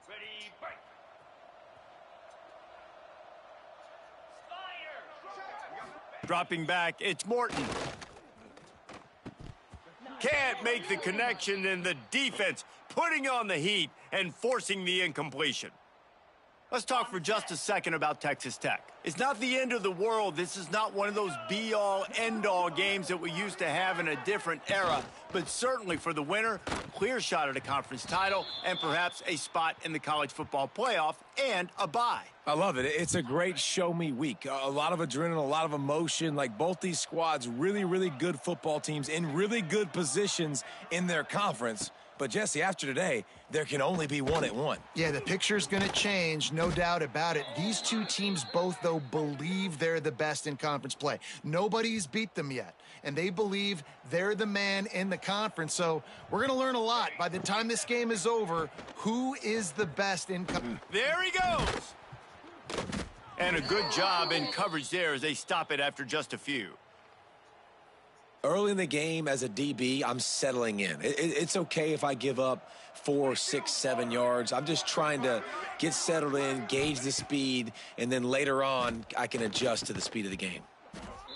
Ready, break. Dropping back, it's Morton. Can't make the connection, and the defense putting on the heat and forcing the incompletion. Let's talk for just a second about Texas Tech. It's not the end of the world. This is not one of those be-all, end-all games that we used to have in a different era. But certainly for the winner, clear shot at a conference title and perhaps a spot in the college football playoff and a bye. I love it. It's a great show-me week. A lot of adrenaline, a lot of emotion. Like both these squads, really, really good football teams in really good positions in their conference. But, Jesse, after today, there can only be one at one. Yeah, the picture's going to change, no doubt about it. These two teams both, though, believe they're the best in conference play. Nobody's beat them yet, and they believe they're the man in the conference. So we're going to learn a lot. By the time this game is over, who is the best in conference? There he goes. And a good job in coverage there as they stop it after just a few. Early in the game as a DB, I'm settling in. It's okay if I give up 4, 6, 7 yards. I'm just trying to get settled in, gauge the speed, and then later on, I can adjust to the speed of the game.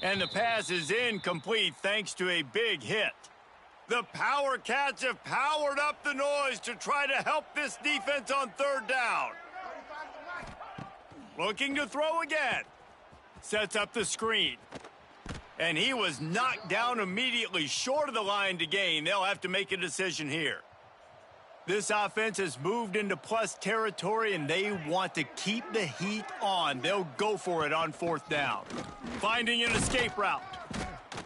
And the pass is incomplete thanks to a big hit. The Power Cats have powered up the noise to try to help this defense on third down. Looking to throw again. Sets up the screen. And he was knocked down immediately short of the line to gain. They'll have to make a decision here. This offense has moved into plus territory, and they want to keep the heat on. They'll go for it on fourth down. Finding an escape route.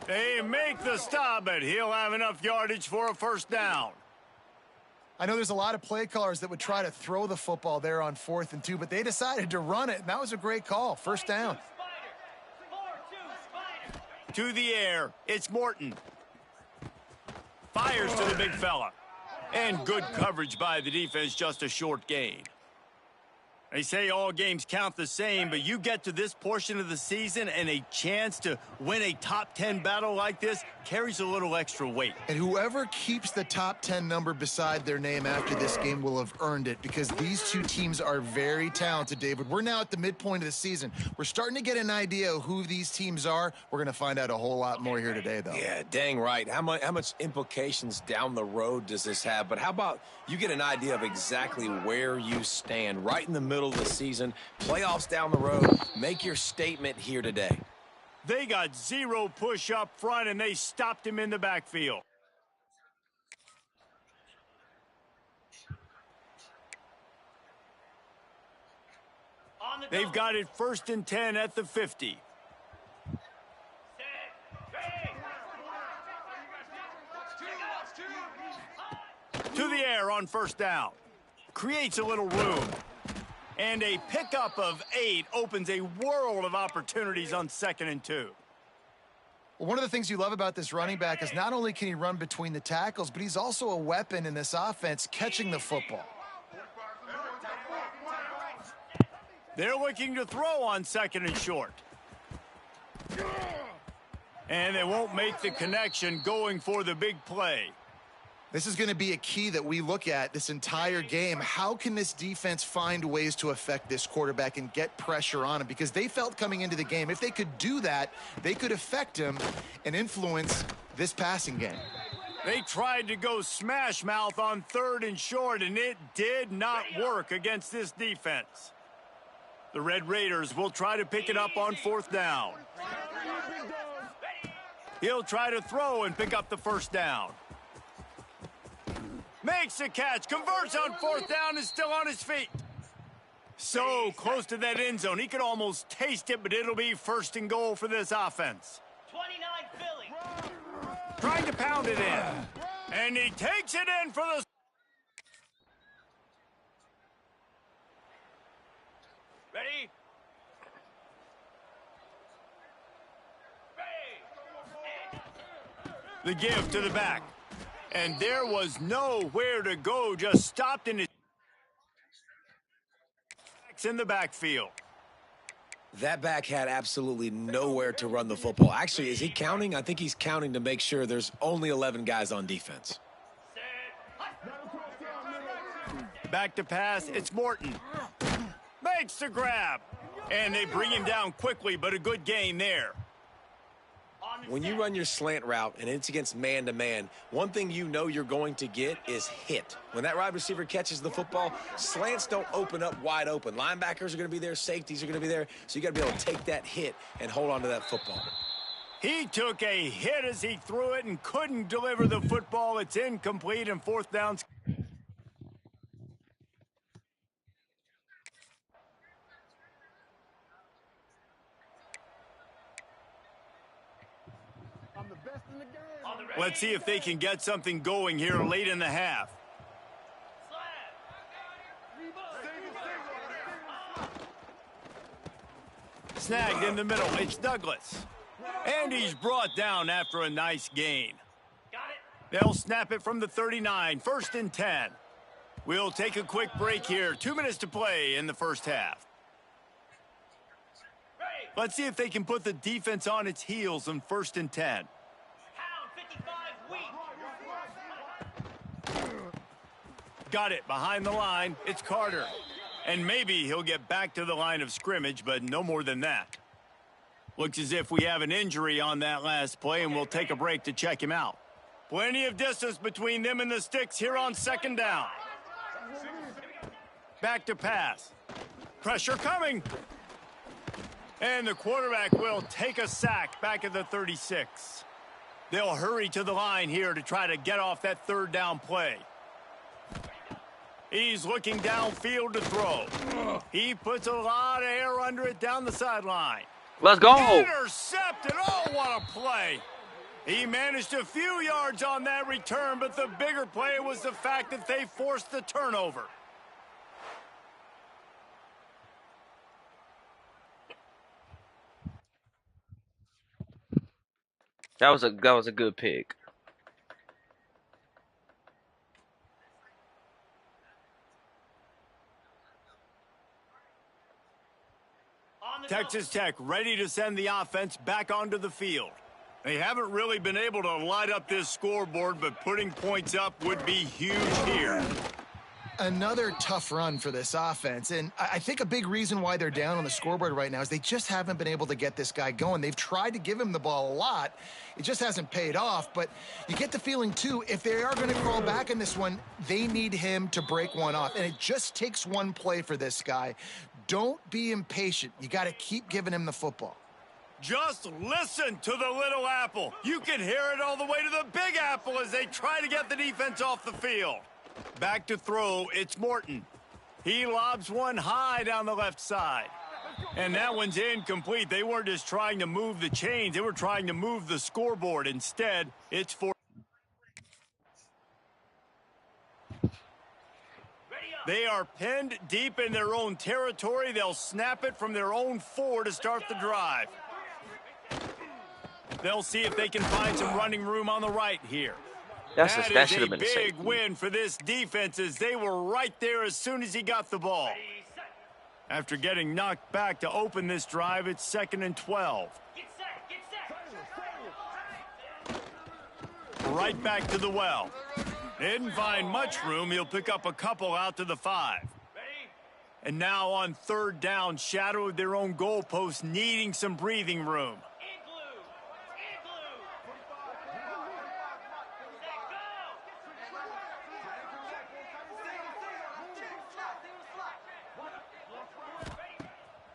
They make the stop, but he'll have enough yardage for a first down. I know there's a lot of play callers that would try to throw the football there on 4th and 2, but they decided to run it, and that was a great call. First down. To the air, it's Morton. Fires to the big fella. And good coverage by the defense, just a short gain. They say all games count the same, but you get to this portion of the season and a chance to win a top 10 battle like this carries a little extra weight. And whoever keeps the top 10 number beside their name after this game will have earned it, because these two teams are very talented, David. We're now at the midpoint of the season. We're starting to get an idea of who these teams are. We're going to find out a whole lot more here today, though. Yeah, dang right. How much implications down the road does this have? But how about you get an idea of exactly where you stand right in the middle of the season, playoffs down the road, make your statement here today. They got 0 push up front, and they stopped him in the backfield. They've got it 1st and 10 at the 50. To the air on first down. Creates a little room. And a pickup of 8 opens a world of opportunities on 2nd and 2. Well, one of the things you love about this running back is not only can he run between the tackles, but he's also a weapon in this offense catching the football. They're looking to throw on 2nd and short. And they won't make the connection, going for the big play. This is going to be a key that we look at this entire game. How can this defense find ways to affect this quarterback and get pressure on him? Because they felt coming into the game, if they could do that, they could affect him and influence this passing game. They tried to go smash mouth on 3rd and short, and it did not work against this defense. The Red Raiders will try to pick it up on 4th down. He'll try to throw and pick up the first down. Makes the catch, converts on 4th down, is still on his feet. So close to that end zone, he could almost taste it, but it'll be 1st and goal for this offense. 29 Philly. Trying to pound it in. And he takes it in for the... Ready? The give to the back. And there was nowhere to go, just stopped in his... in the backfield. That back had absolutely nowhere to run the football. Actually, is he counting? I think he's counting to make sure there's only 11 guys on defense. Back to pass, it's Morton. Makes the grab. And they bring him down quickly, but a good gain there. when you run your slant route and it's against man-to-man, one thing you know you're going to get is hit. When that wide receiver catches the football, slants don't open up wide open. Linebackers are going to be there. Safeties are going to be there. So you got to be able to take that hit and hold on to that football. He took a hit as he threw it and couldn't deliver the football. It's incomplete and fourth down. Let's see if they can get something going here late in the half. Snagged in the middle. It's Douglas. And he's brought down after a nice gain. They'll snap it from the 39. 1st and 10. We'll take a quick break here. 2 minutes to play in the first half. Let's see if they can put the defense on its heels on 1st and 10. Got it behind the line. It's Carter. And maybe he'll get back to the line of scrimmage, but no more than that. Looks as if we have an injury on that last play, and we'll take a break to check him out. Plenty of distance between them and the sticks here on 2nd down. Back to pass. Pressure coming. And the quarterback will take a sack back at the 36. They'll hurry to the line here to try to get off that 3rd down play. He's looking downfield to throw. He puts a lot of air under it down the sideline. Let's go. Intercepted. Oh, what a play. He managed a few yards on that return, but the bigger play was the fact that they forced the turnover. That was a good pick. Texas Tech ready to send the offense back onto the field. They haven't really been able to light up this scoreboard, but putting points up would be huge here. Another tough run for this offense, and I think a big reason why they're down on the scoreboard right now is they just haven't been able to get this guy going. They've tried to give him the ball a lot. It just hasn't paid off, but you get the feeling, too, if they are going to crawl back in this one, they need him to break one off, and it just takes one play for this guy. Don't be impatient. You got to keep giving him the football. Just listen to the Little Apple. You can hear it all the way to the Big Apple as they try to get the defense off the field. Back to throw, it's Morton. He lobs one high down the left side. And that one's incomplete. They weren't just trying to move the chains. They were trying to move the scoreboard. Instead, it's for... They are pinned deep in their own territory. They'll snap it from their own 4 to start the drive. They'll see if they can find some running room on the right here. That should have been a big win for this defense as they were right there as soon as he got the ball. After getting knocked back to open this drive, it's 2nd and 12. Right back to the well. Didn't find much room. He'll pick up a couple out to the 5. And now on 3rd down, shadow of their own goalpost, needing some breathing room.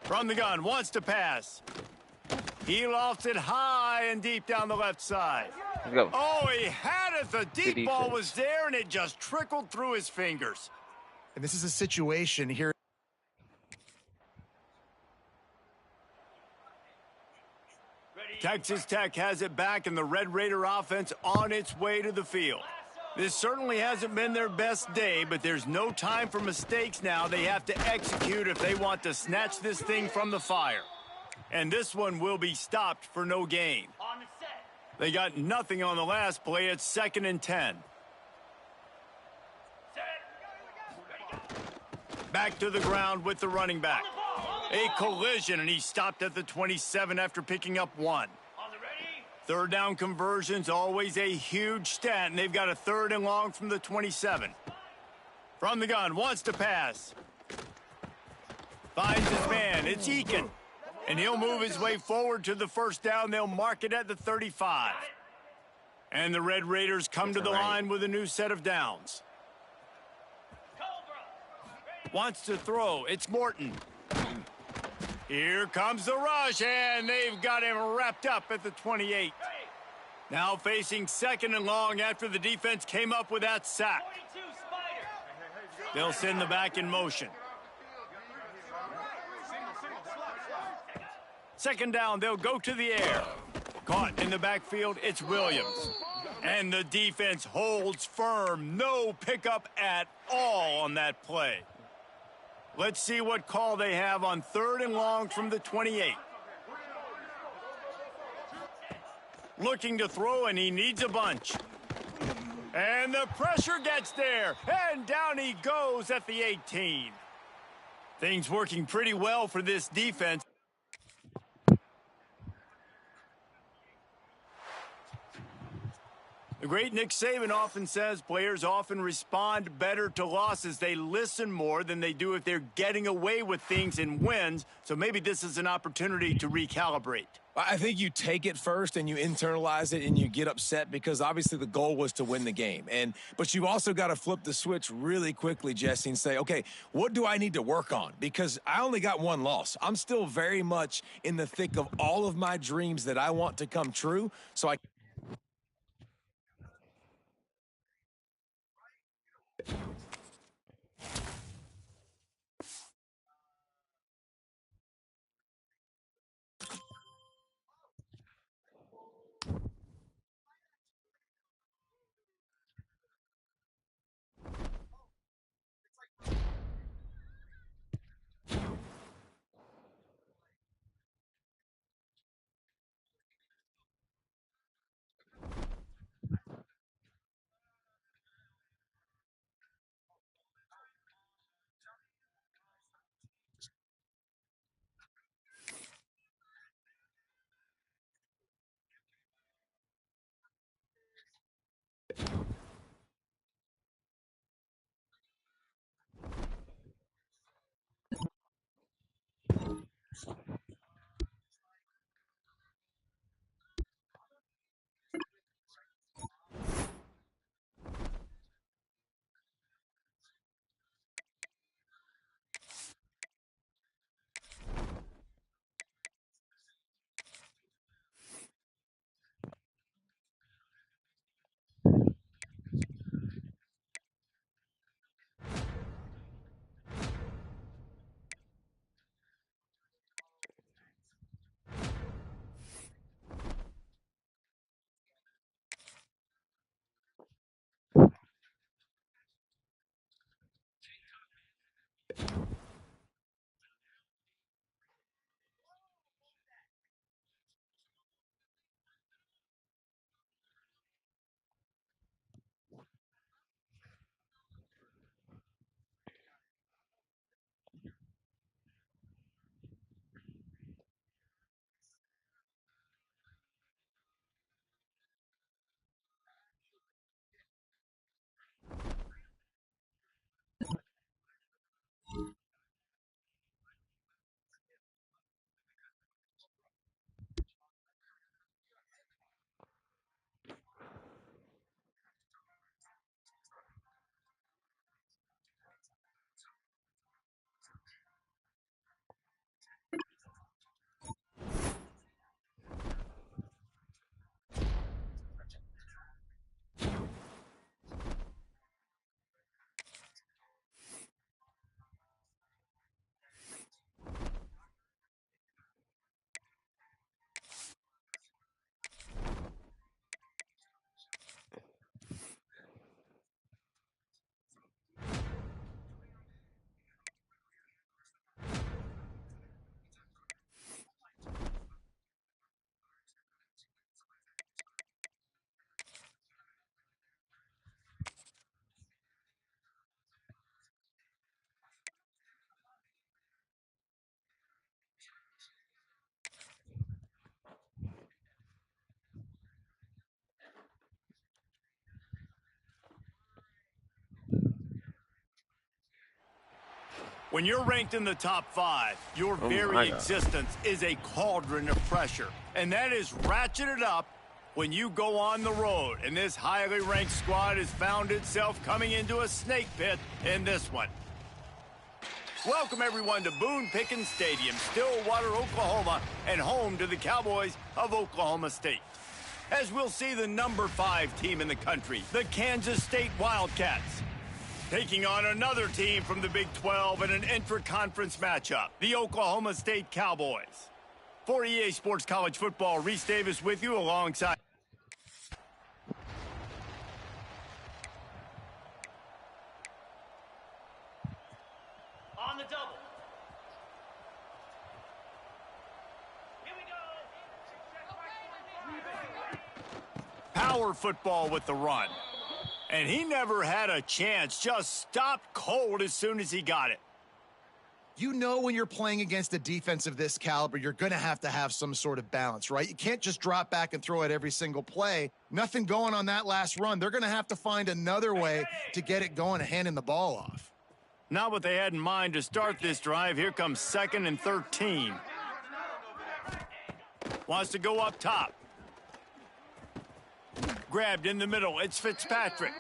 From the gun, wants to pass. He lofts it high and deep down the left side. Let's go. Oh, he had it. The deep ball was there, and it just trickled through his fingers. And this is a situation here. Texas Tech has it back, and the Red Raider offense on its way to the field. This certainly hasn't been their best day, but there's no time for mistakes now. They have to execute if they want to snatch this thing from the fire. And this one will be stopped for no gain. They got nothing on the last play. It's 2nd and 10. Back to the ground with the running back. A collision, and he stopped at the 27 after picking up 1. 3rd down conversions, always a huge stat, and they've got a 3rd and long from the 27. From the gun, wants to pass. Finds his man, it's Eakin. And he'll move his way forward to the first down. They'll mark it at the 35. And the Red Raiders come to the line with a new set of downs. Wants to throw. It's Morton. Here comes the rush, and they've got him wrapped up at the 28. Now facing second and long after the defense came up with that sack. They'll send the back in motion. Second down, they'll go to the air. Caught in the backfield, it's Williams. And the defense holds firm. No pickup at all on that play. Let's see what call they have on third and long from the 28. Looking to throw, and he needs a bunch. And the pressure gets there, and down he goes at the 18. Things working pretty well for this defense. The great Nick Saban often says players often respond better to losses. They listen more than they do if they're getting away with things in wins. So maybe this is an opportunity to recalibrate. I think you take it first and you internalize it and you get upset because obviously the goal was to win the game. But you also got to flip the switch really quickly, Jesse, and say, okay, what do I need to work on? Because I only got one loss. I'm still very much in the thick of all of my dreams that I want to come true. So I When you're ranked in the top 5, your very existence is a cauldron of pressure. And that is ratcheted up when you go on the road. And this highly ranked squad has found itself coming into a snake pit in this one. Welcome, everyone, to Boone Pickens Stadium, Stillwater, Oklahoma, and home to the Cowboys of Oklahoma State. As we'll see the number 5 team in the country, the Kansas State Wildcats, taking on another team from the Big 12 in an intra-conference matchup, the Oklahoma State Cowboys. For EA Sports College Football, Reese Davis with you alongside. On the double. Here we go. Power football with the run. And he never had a chance, just stopped cold as soon as he got it. You know when you're playing against a defense of this caliber, you're going to have some sort of balance, right? You can't just drop back and throw it every single play. Nothing going on that last run. They're going to have to find another way to get it going and handing the ball off. Not what they had in mind to start this drive. Here comes 2nd and 13. Wants to go up top. Grabbed in the middle. It's Fitzpatrick.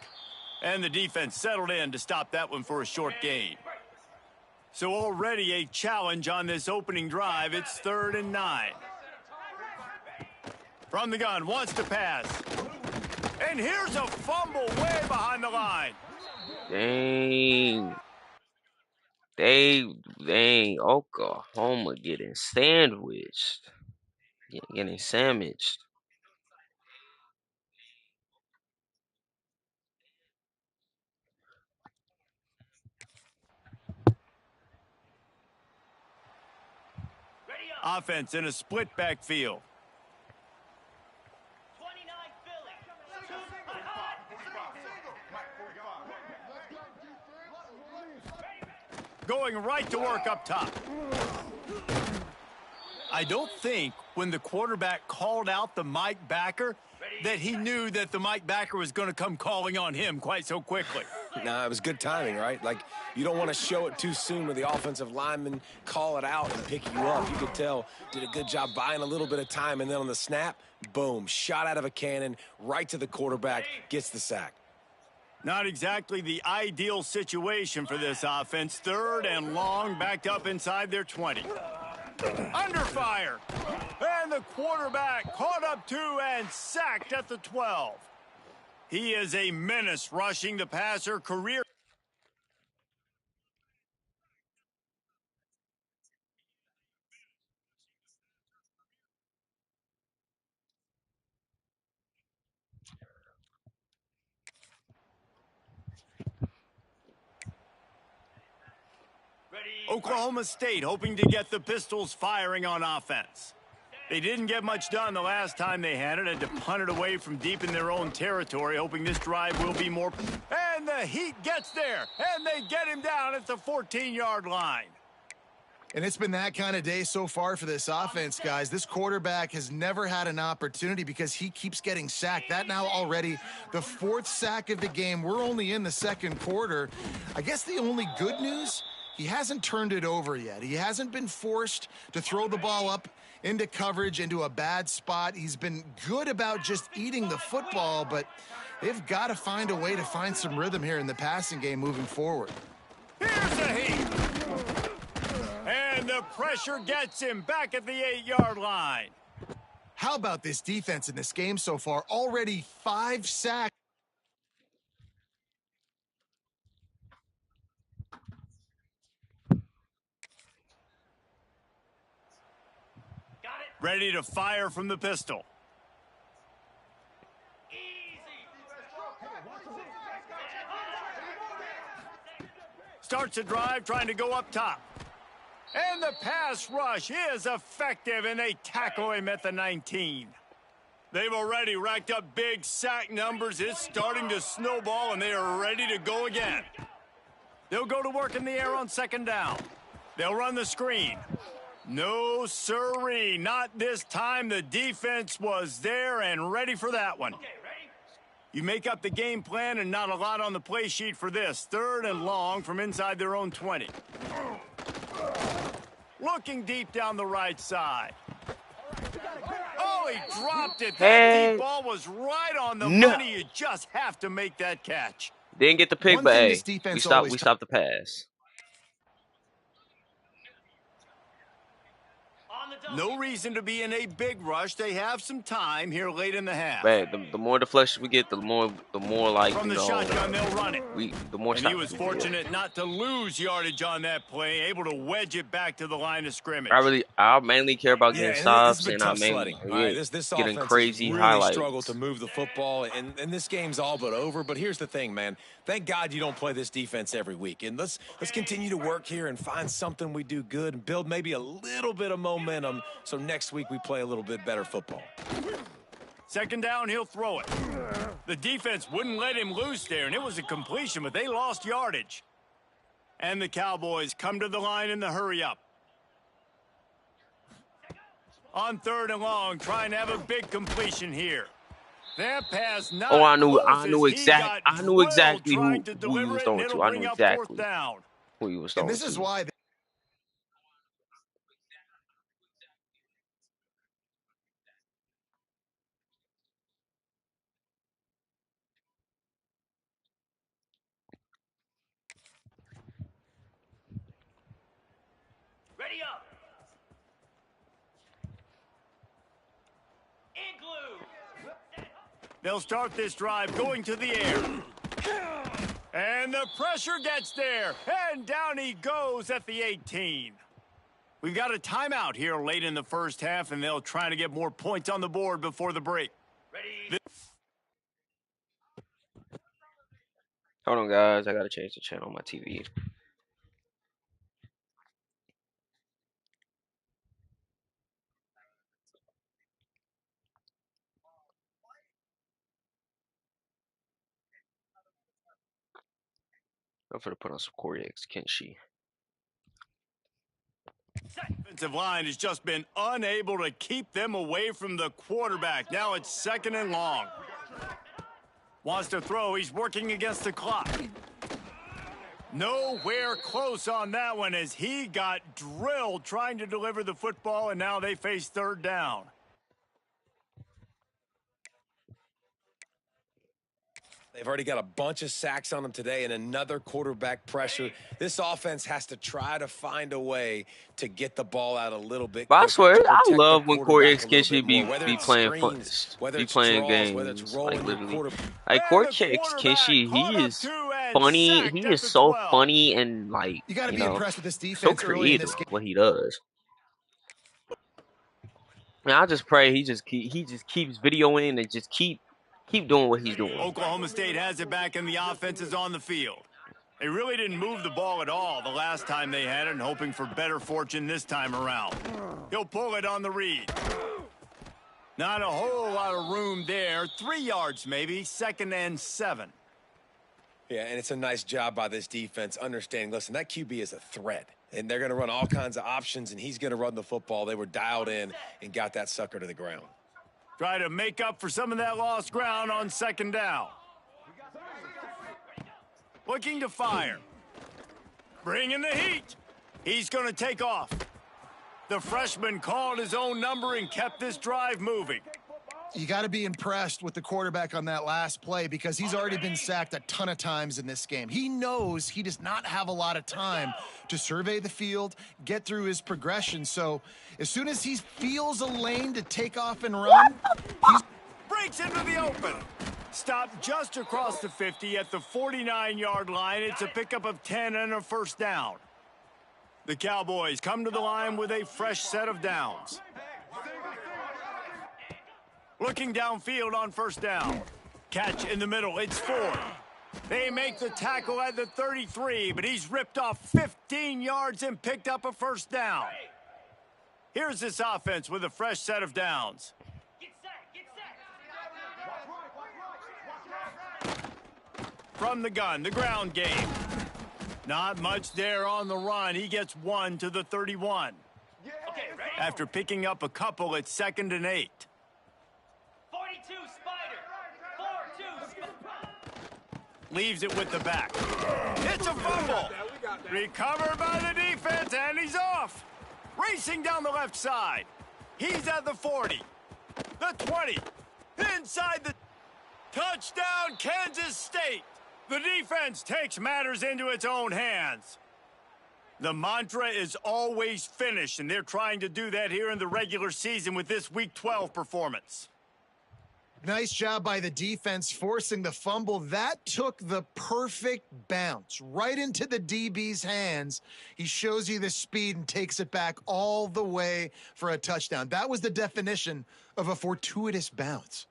And the defense settled in to stop that one for a short gain. So already a challenge on this opening drive. It's 3rd and 9. From the gun, wants to pass. And here's a fumble way behind the line. Dang. Dang, Oklahoma getting sandwiched. Getting sandwiched. Offense in a split backfield. 29 Philly. Going right to work up top. I don't think when the quarterback called out the Mike backer that he knew that the Mike backer was going to come calling on him quite so quickly. Nah, it was good timing, right? Like, you don't want to show it too soon with the offensive lineman call it out and pick you up. You could tell did a good job buying a little bit of time, and then on the snap, boom, shot out of a cannon, right to the quarterback, gets the sack. Not exactly the ideal situation for this offense. 3rd and long, backed up inside their 20. Under fire. And the quarterback caught up 2 and sacked at the 12. He is a menace rushing the passer, career. Oklahoma State hoping to get the Pistols firing on offense. They didn't get much done the last time they had to punt it away from deep in their own territory, hoping this drive will be more. And the Heat gets there, and they get him down at the 14-yard line. And it's been that kind of day so far for this offense, guys. This quarterback has never had an opportunity because he keeps getting sacked. That now already the 4th sack of the game. We're only in the 2nd quarter. I guess the only good news, he hasn't turned it over yet. He hasn't been forced to throw the ball up into coverage, into a bad spot. He's been good about just eating the football, but they've got to find a way to find some rhythm here in the passing game moving forward. Here's the Heat. And the pressure gets him back at the 8-yard line. How about this defense in this game so far? Already 5 sacks. Ready to fire from the pistol. Starts a drive trying to go up top. And the pass rush is effective, and they tackle him at the 19. They've already racked up big sack numbers. It's starting to snowball, and they are ready to go again. They'll go to work in the air on 2nd down. They'll run the screen. No, sirree, not this time. The defense was there and ready for that one. You make up the game plan and not a lot on the play sheet for this. 3rd and long from inside their own 20. looking deep down the right side. Oh, he dropped it. That deep ball was right on the money. You just have to make that catch. Didn't get the pick, but hey, we stopped the pass. No reason to be in a big rush. They have some time here late in the half. Man, the more deflections we get, the more like, from the shotgun, they'll run it. The more. And he was fortunate not to lose yardage on that play, able to wedge it back to the line of scrimmage. I mainly care about getting stops, and I mainly this getting crazy really highlights. Struggle to move the football, and this game's all but over. But here's the thing, man. Thank God you don't play this defense every week. And let's continue to work here and find something we do good and build maybe a little bit of momentum so next week we play a little bit better football. Second down, he'll throw it. The defense wouldn't let him loose there, and it was a completion, but they lost yardage. And the Cowboys come to the line in the hurry-up. On 3rd and long, trying to have a big completion here. That pass not I knew exactly who he was throwing to. I knew exactly who he was throwing to. And this is why. Ready up. Igloo. They'll start this drive going to the air. And the pressure gets there. And down he goes at the 18. We've got a timeout here late in the first half, and they'll try to get more points on the board before the break. Ready. Hold on, guys. I got to change the channel on my TV. I'm going to put on some Corey X Kenshi. Offensive line has just been unable to keep them away from the quarterback. Now it's 2nd and long. Wants to throw. He's working against the clock. Nowhere close on that one as he got drilled trying to deliver the football, and now they face 3rd down. They've already got a bunch of sacks on them today and another quarterback pressure. This offense has to try to find a way to get the ball out a little bit. But I swear, I love when Corey X Kenshi be playing games. Like, literally. Like, Corey X Kenshi, he is funny. He is so funny and, like, you gotta be impressed with this defense. So creative what he does. And I just pray he just keeps videoing and just keep doing what he's doing. Oklahoma State has it back, and the offense is on the field. They really didn't move the ball at all the last time they had it, and hoping for better fortune this time around. He'll pull it on the read. Not a whole lot of room there. 3 yards maybe, 2nd and 7. Yeah, and it's a nice job by this defense understanding, listen, that QB is a threat. And they're going to run all kinds of options, and he's going to run the football. They were dialed in and got that sucker to the ground. Try to make up for some of that lost ground on 2nd down. Looking to fire. Bringing the heat. He's going to take off. The freshman called his own number and kept this drive moving. You got to be impressed with the quarterback on that last play because he's already been sacked a ton of times in this game. He knows he does not have a lot of time to survey the field, get through his progression. So as soon as he feels a lane to take off and run, he breaks into the open. Stopped just across the 50 at the 49-yard line. It's a pickup of 10 and a 1st down. The Cowboys come to the line with a fresh set of downs. Looking downfield on 1st down. Catch in the middle. It's 4. They make the tackle at the 33, but he's ripped off 15 yards and picked up a 1st down. Here's this offense with a fresh set of downs. From the gun, the ground game. Not much there on the run. He gets 1 to the 31. After picking up a couple, it's 2nd and 8. 42 Spider. 4-2 Spider. Leaves it with the back. It's a fumble. Recovered by the defense, and he's off. racing down the left side. He's at the 40, the 20, inside the touchdown, Kansas State. The defense takes matters into its own hands. The mantra is always finish, and they're trying to do that here in the regular season with this Week 12 performance. Nice job by the defense forcing the fumble. That took the perfect bounce right into the DB's hands. He shows you the speed and takes it back all the way for a touchdown. That was the definition of a fortuitous bounce.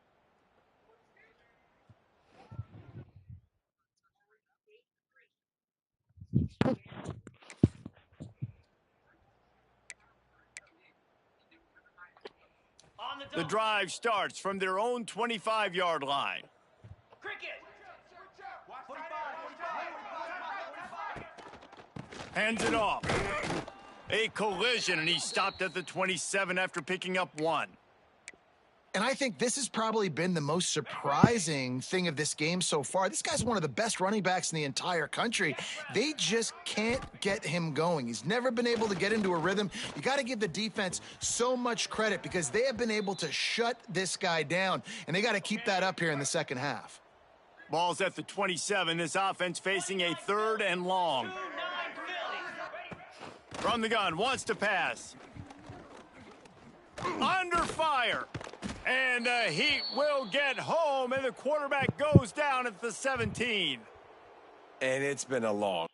The drive starts from their own 25-yard line. Cricket. Hands it off. A collision, and he stopped at the 27 after picking up 1. And I think this has probably been the most surprising thing of this game so far. This guy's one of the best running backs in the entire country. They just can't get him going. He's never been able to get into a rhythm. You got to give the defense so much credit because they have been able to shut this guy down, and they got to keep that up here in the second half. Ball's at the 27. This offense facing a 3rd and long. From the gun, wants to pass. Under fire. And the Heat will get home, and the quarterback goes down at the 17. And it's been a long.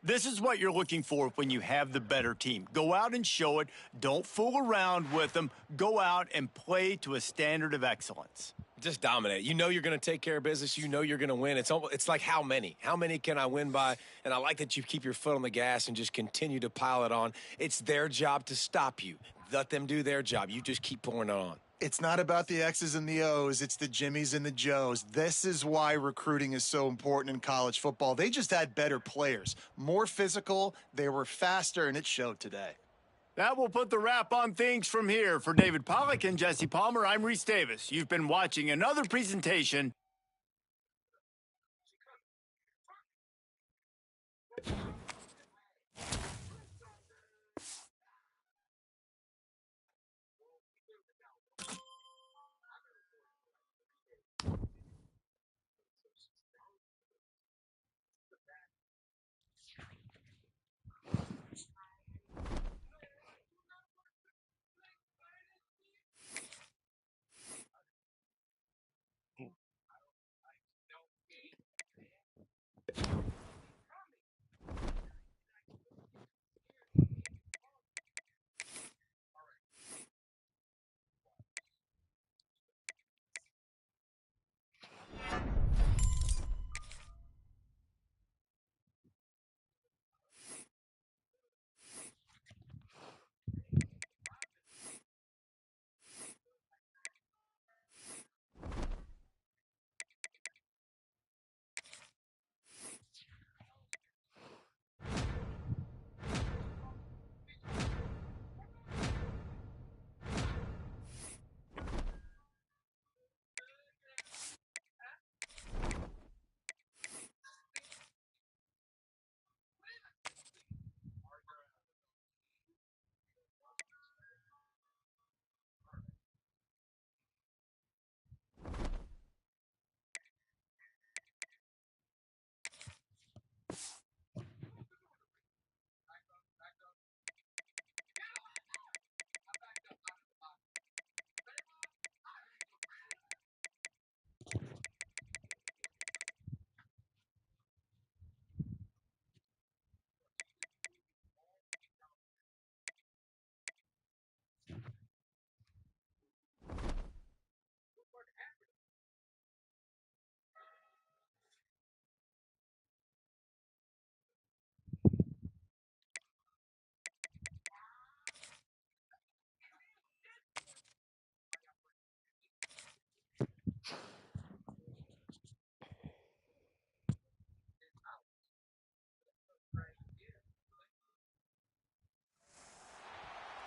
This is what you're looking for when you have the better team. Go out and show it. Don't fool around with them. Go out and play to a standard of excellence. Just dominate. You know you're going to take care of business. You know you're going to win. It's like how many? How many can I win by? And I like that you keep your foot on the gas and just continue to pile it on. It's their job to stop you. Let them do their job. You just keep pouring it on. It's not about the X's and the O's. It's the Jimmies and the Joes. This is why recruiting is so important in college football. They just had better players, more physical. They were faster, and it showed today. That will put the wrap on things from here. For David Pollack and Jesse Palmer, I'm Reese Davis. You've been watching another presentation.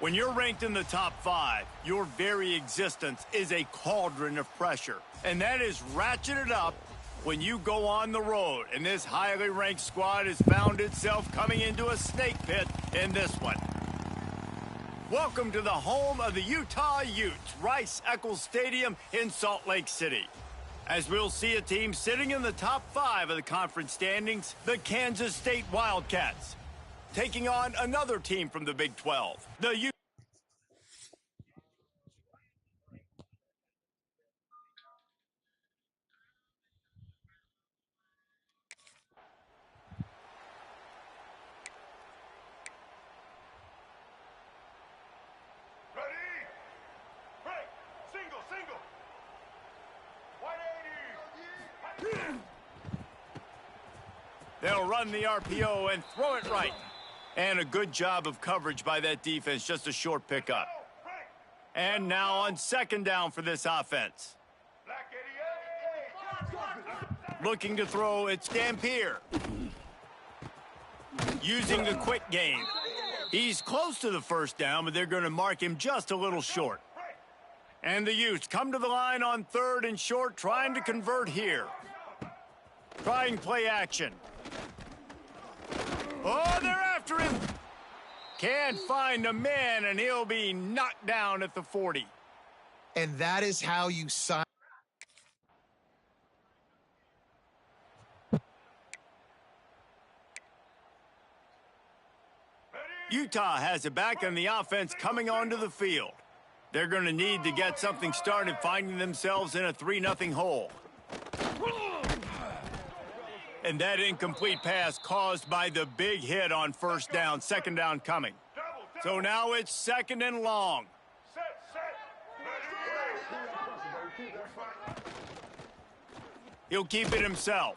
When you're ranked in the top 5, your very existence is a cauldron of pressure. And that is ratcheted up when you go on the road and this highly ranked squad has found itself coming into a snake pit in this one. Welcome to the home of the Utah Utes, Rice-Eccles Stadium in Salt Lake City. As we'll see a team sitting in the top 5 of the conference standings, the Kansas State Wildcats, taking on another team from the Big 12, the Utes. Ready? Break. Single, single. 180. They'll run the RPO and throw it right. And a good job of coverage by that defense, just a short pickup. And now on second down for this offense. Looking to throw, it's Dampier. Using the quick game. He's close to the first down, but they're going to mark him just a little short. And the Utes come to the line on 3rd and short, trying to convert here. Trying play action. Oh, they're after him. Can't find a man, and he'll be knocked down at the 40. And that is how you sign. Utah has it back on the offense coming onto the field. They're going to need to get something started, finding themselves in a 3-0 hole. And that incomplete pass caused by the big hit on first down, second down coming. So now it's 2nd and long. He'll keep it himself.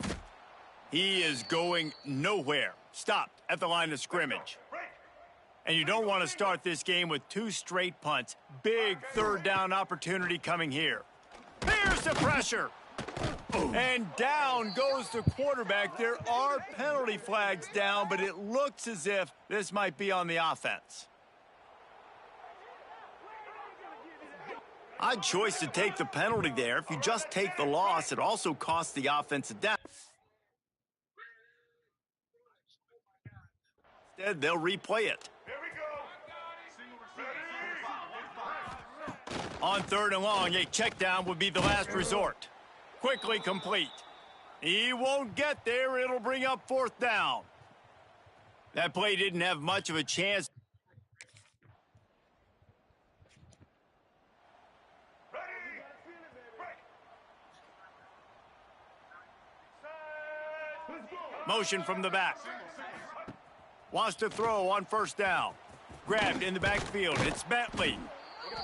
He is going nowhere. Stopped at the line of scrimmage. And you don't want to start this game with 2 straight punts. Big 3rd down opportunity coming here. There's the pressure. And down goes the quarterback. There are penalty flags down, but it looks as if this might be on the offense. Odd choice to take the penalty there. If you just take the loss, it also costs the offense a down. Instead, they'll replay it. On 3rd and long, a check down would be the last resort. Quickly complete. He won't get there. It'll bring up 4th down. That play didn't have much of a chance. Motion from the back. Wants to throw on first down. Grabbed in the backfield. It's Bentley.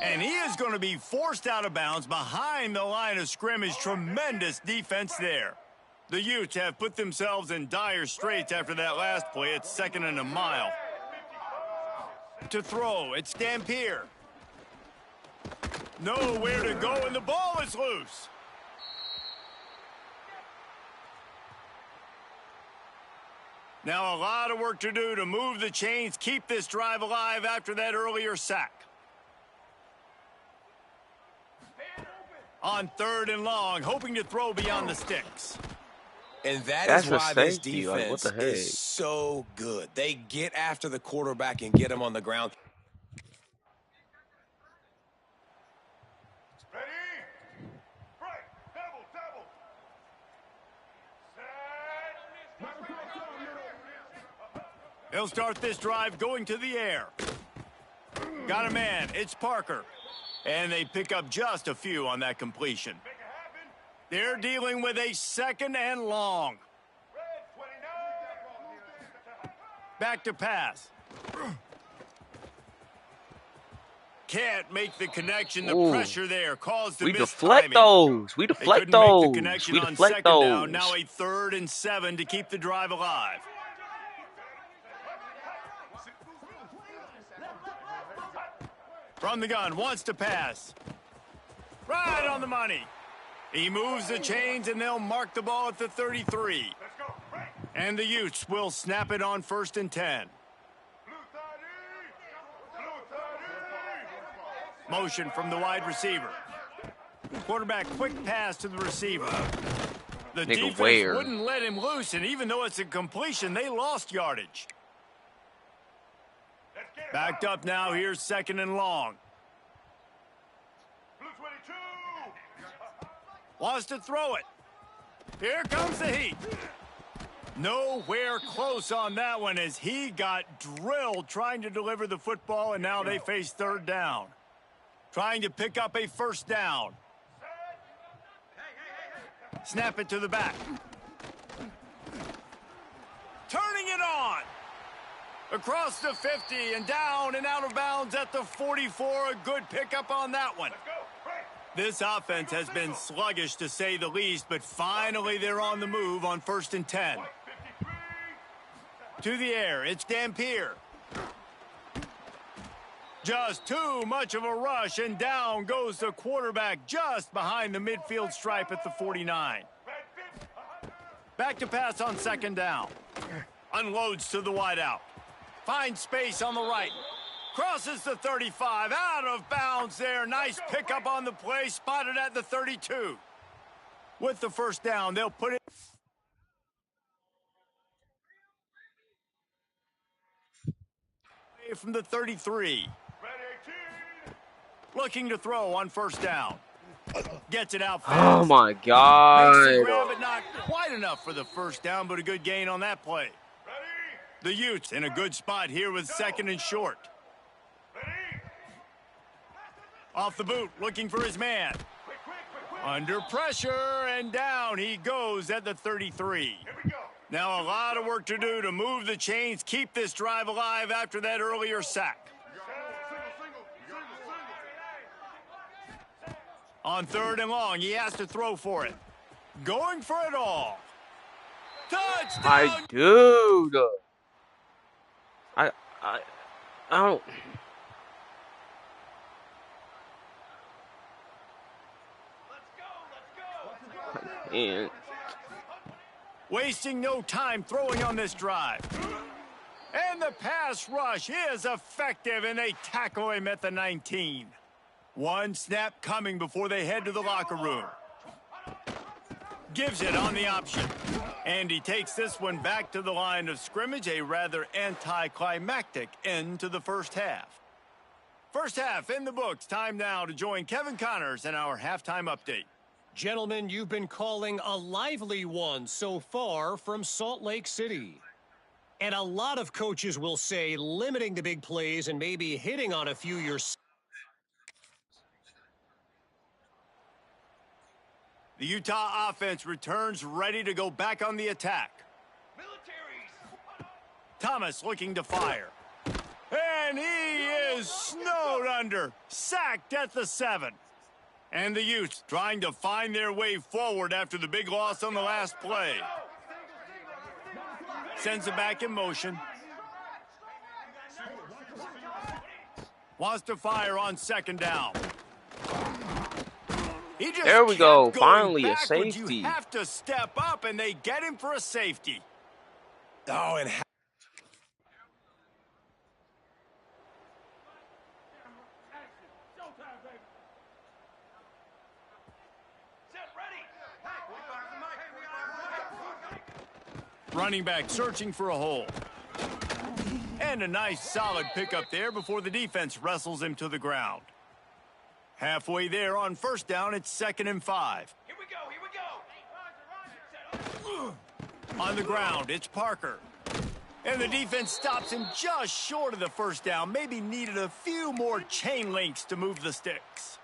And he is going to be forced out of bounds behind the line of scrimmage. Tremendous defense there. The Utes have put themselves in dire straits after that last play. It's 2nd and a mile. To throw, it's Dampier. Nowhere to go, and the ball is loose. Now a lot of work to do to move the chains, keep this drive alive after that earlier sack. On 3rd and long, hoping to throw beyond the sticks. And that is why this defense is so good. They get after the quarterback and get him on the ground. Ready? Break. Double, double. Set. They'll start this drive going to the air. Got a man. It's Parker. And they pick up just a few on that completion. They're dealing with a 2nd and long. Back to pass. Can't make the connection. The pressure there caused the missed timing. We deflect those. Make the connection on 2nd down. Now a 3rd and 7 to keep the drive alive. From the gun, wants to pass. Right on the money. He moves the chains, and they'll mark the ball at the 33. And the Utes will snap it on 1st and 10. Motion from the wide receiver. Quarterback, quick pass to the receiver. The Nigga, defense where? wouldn't let him loose, and even though it's a completion, they lost yardage. Backed up now. Here's 2nd and long. Blue 22. Wants to throw it. Here comes the heat. Nowhere close on that one as he got drilled trying to deliver the football, and now they face 3rd down. Trying to pick up a 1st down. Snap it to the back. Turning it on. Across the 50 and down and out of bounds at the 44. A good pickup on that one. This offense has been sluggish to say the least, but finally they're on the move on 1st and 10. To the air, it's Dampier. Just too much of a rush, and down goes the quarterback just behind the midfield stripe at the 49. Back to pass on 2nd down. Unloads to the wideout. Finds space on the right. Crosses the 35. Out of bounds there. Nice pickup on the play. Spotted at the 32. With the 1st down, they'll put it from the 33. Looking to throw on 1st down. Gets it out fast. Oh my Makes the God. grab, but not quite enough for the 1st down, but a good gain on that play. The Utes in a good spot here with 2nd and short. Off the boot, looking for his man. Under pressure, and down he goes at the 33. Now a lot of work to do to move the chains, keep this drive alive after that earlier sack. On 3rd and long, he has to throw for it. Going for it all. Touchdown! Dude. I don't. Man. Wasting no time throwing on this drive. And the pass rush is effective, and they tackle him at the 19. One snap coming before they head to the locker room. Gives it on the option. And he takes this one back to the line of scrimmage, a rather anticlimactic end to the 1st half. 1st half in the books. Time now to join Kevin Connors in our halftime update. Gentlemen, you've been calling a lively one so far from Salt Lake City. And a lot of coaches will say limiting the big plays and maybe hitting on a few yourself. The Utah offense returns ready to go back on the attack. Thomas looking to fire. And he is snowed under. Sacked at the 7. And the Utes trying to find their way forward after the big loss on the last play. Sends it back in motion. Wants to fire on 2nd down. There we go. Finally a safety. You have to step up, and they get him for a safety. Oh, and running back searching for a hole. And a nice solid pickup there before the defense wrestles him to the ground. Halfway there on 1st down, it's 2nd and 5. Here we go. On the ground, it's Parker. And the defense stops him just short of the 1st down. Maybe needed a few more chain links to move the sticks.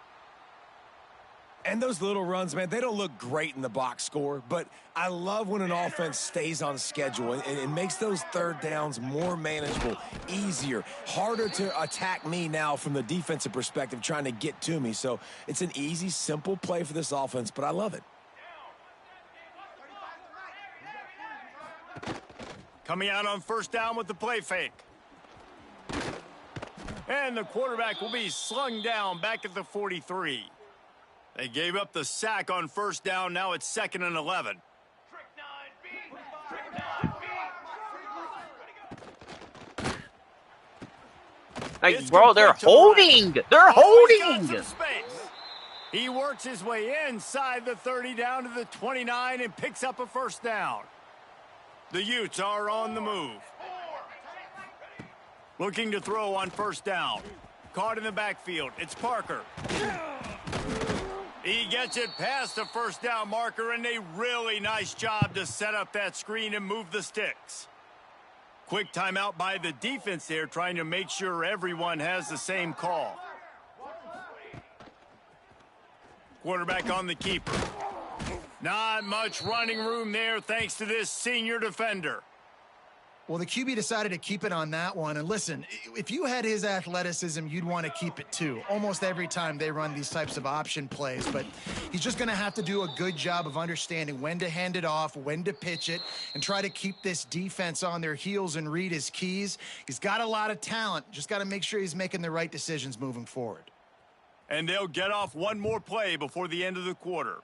And those little runs, man, they don't look great in the box score, but I love when an offense stays on schedule and it makes those 3rd downs more manageable, easier, harder to attack me now from the defensive perspective trying to get to me. So it's an easy, simple play for this offense, but I love it. Coming out on 1st down with the play fake. And the quarterback will be slung down back at the 43. They gave up the sack on 1st down. Now it's 2nd and 11. Like, bro, they're holding. They're holding. He works his way inside the 30 down to the 29 and picks up a first down. The Utes are on the move. Looking to throw on first down. Caught in the backfield. It's Parker. He gets it past the first down marker, and a really nice job to set up that screen and move the sticks. Quick timeout by the defense there, trying to make sure everyone has the same call. Quarterback on the keeper. Not much running room there thanks to this senior defender. Well, the QB decided to keep it on that one. And listen, if you had his athleticism, you'd want to keep it too. Almost every time they run these types of option plays. But he's just going to have to do a good job of understanding when to hand it off, when to pitch it, and try to keep this defense on their heels and read his keys. He's got a lot of talent. Just got to make sure he's making the right decisions moving forward. And they'll get off one more play before the end of the quarter.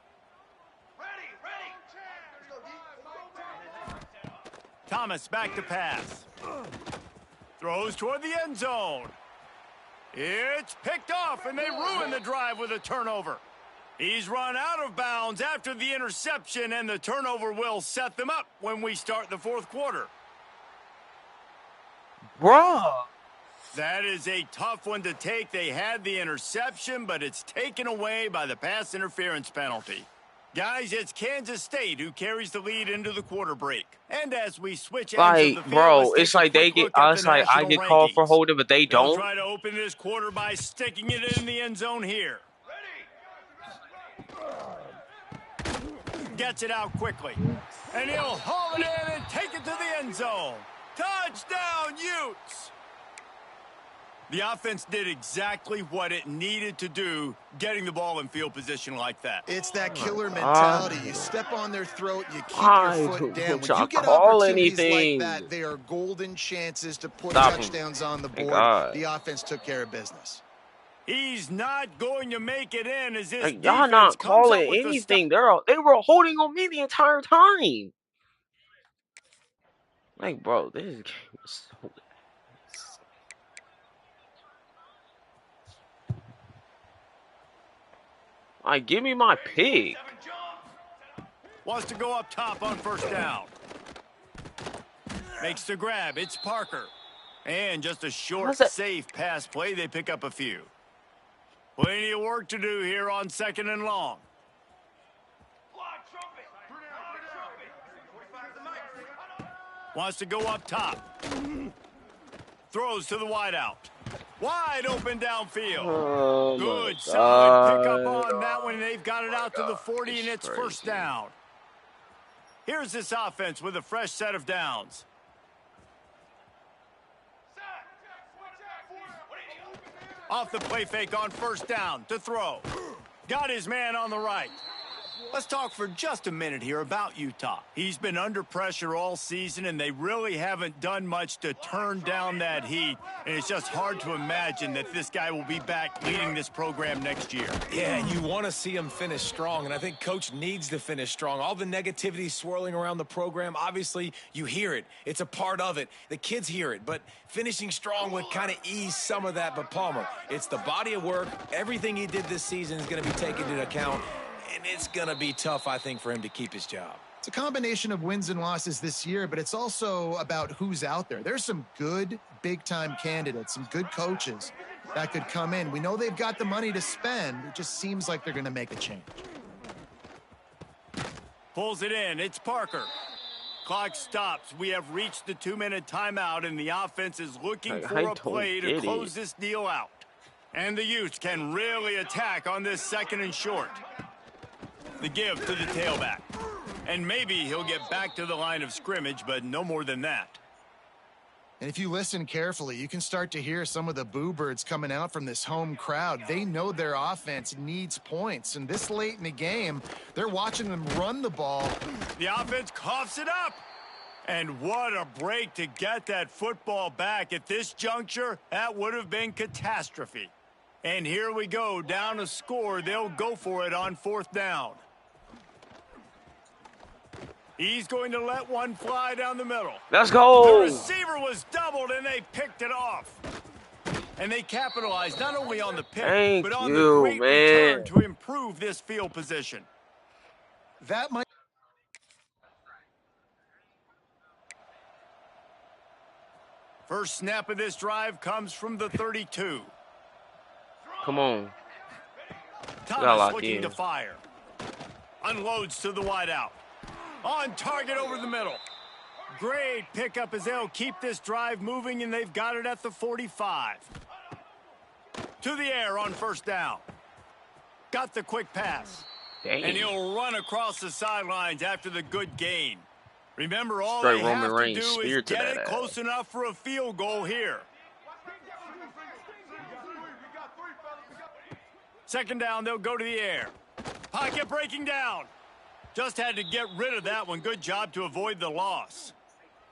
Thomas back to pass. Throws toward the end zone. It's picked off, and they ruin the drive with a turnover. He's run out of bounds after the interception, and the turnover will set them up when we start the fourth quarter. Bruh. That is a tough one to take. They had the interception, but it's taken away by the pass interference penalty. Guys, it's Kansas State who carries the lead into the quarter break. And as we switch ends of the field, bro, it's like they get us, like I get called for holding, but they don't. They'll try to open this quarter by sticking it in the end zone here. Gets it out quickly. And he'll haul it in and take it to the end zone. Touchdown, Utes! The offense did exactly what it needed to do, getting the ball in field position like that. It's that killer mentality. You step on their throat, you keep your foot down. When you get opportunities like that, they are golden chances to put touchdowns on the board. The offense took care of business. He's not going to make it in as this defense y'all not calling anything. They were holding on me the entire time. Like, bro, this game is so... Like, give me my pick. Wants to go up top on first down. Makes the grab. It's Parker. And just a short, safe pass play. They pick up a few. Plenty of work to do here on second and long. Wants to go up top. Throws to the wideout. Wide open downfield. Oh, good, solid pickup on that one. They've got it out to the 40, and it's first down. Here's this offense with a fresh set of downs. Off the play fake on first down to throw. Got his man on the right. Let's talk for just a minute here about Utah. He's been under pressure all season, and they really haven't done much to turn down that heat. And it's just hard to imagine that this guy will be back leading this program next year. Yeah, and you want to see him finish strong, and I think Coach needs to finish strong. All the negativity swirling around the program, obviously, you hear it. It's a part of it. The kids hear it, but finishing strong would kind of ease some of that. But Palmer, it's the body of work. Everything he did this season is going to be taken into account. And it's going to be tough, I think, for him to keep his job. It's a combination of wins and losses this year, but it's also about who's out there. There's some good big-time candidates, some good coaches that could come in. We know they've got the money to spend. It just seems like they're going to make a change. Pulls it in. It's Parker. Clock stops. We have reached the 2-minute timeout, and the offense is looking for a play to close this deal out. And the Utes can really attack on this second and short. The give to the tailback. And maybe he'll get back to the line of scrimmage, but no more than that. And if you listen carefully, you can start to hear some of the boo birds coming out from this home crowd. They know their offense needs points. And this late in the game, they're watching them run the ball. The offense coughs it up. And what a break to get that football back. At this juncture, that would have been catastrophe. And here we go, down a score. They'll go for it on fourth down. He's going to let one fly down the middle. Let's go. The receiver was doubled, and they picked it off. And they capitalized not only on the pick, Thank but on the you, great man. return to improve this field position. That might. First snap of this drive comes from the 32. Come on. Thomas looking to fire. Unloads to the wideout. On target over the middle. Great pickup as they'll keep this drive moving, and they've got it at the 45. To the air on first down. Got the quick pass. Dang. And he'll run across the sidelines after the good gain. Remember, all Straight they Roman have to Reigns do spear is to get that it close enough for a field goal here. Second down, they'll go to the air. Pocket breaking down. Just had to get rid of that one. Good job to avoid the loss.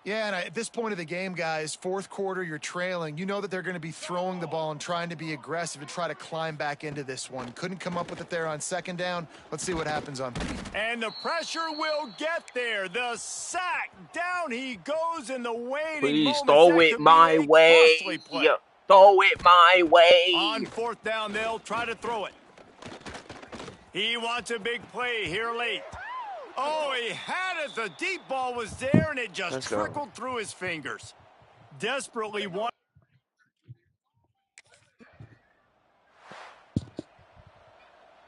Yeah, and at this point of the game, guys, fourth quarter, you're trailing. You know that they're going to be throwing the ball and trying to be aggressive and try to climb back into this one. Couldn't come up with it there on second down. Let's see what happens on. And the pressure will get there. The sack. Down he goes in the waiting moments. Throw it my way. Throw it my way. On fourth down, they'll try to throw it. He wants a big play here late. Oh, he had it. The deep ball was there, and it just trickled through his fingers. Desperately want.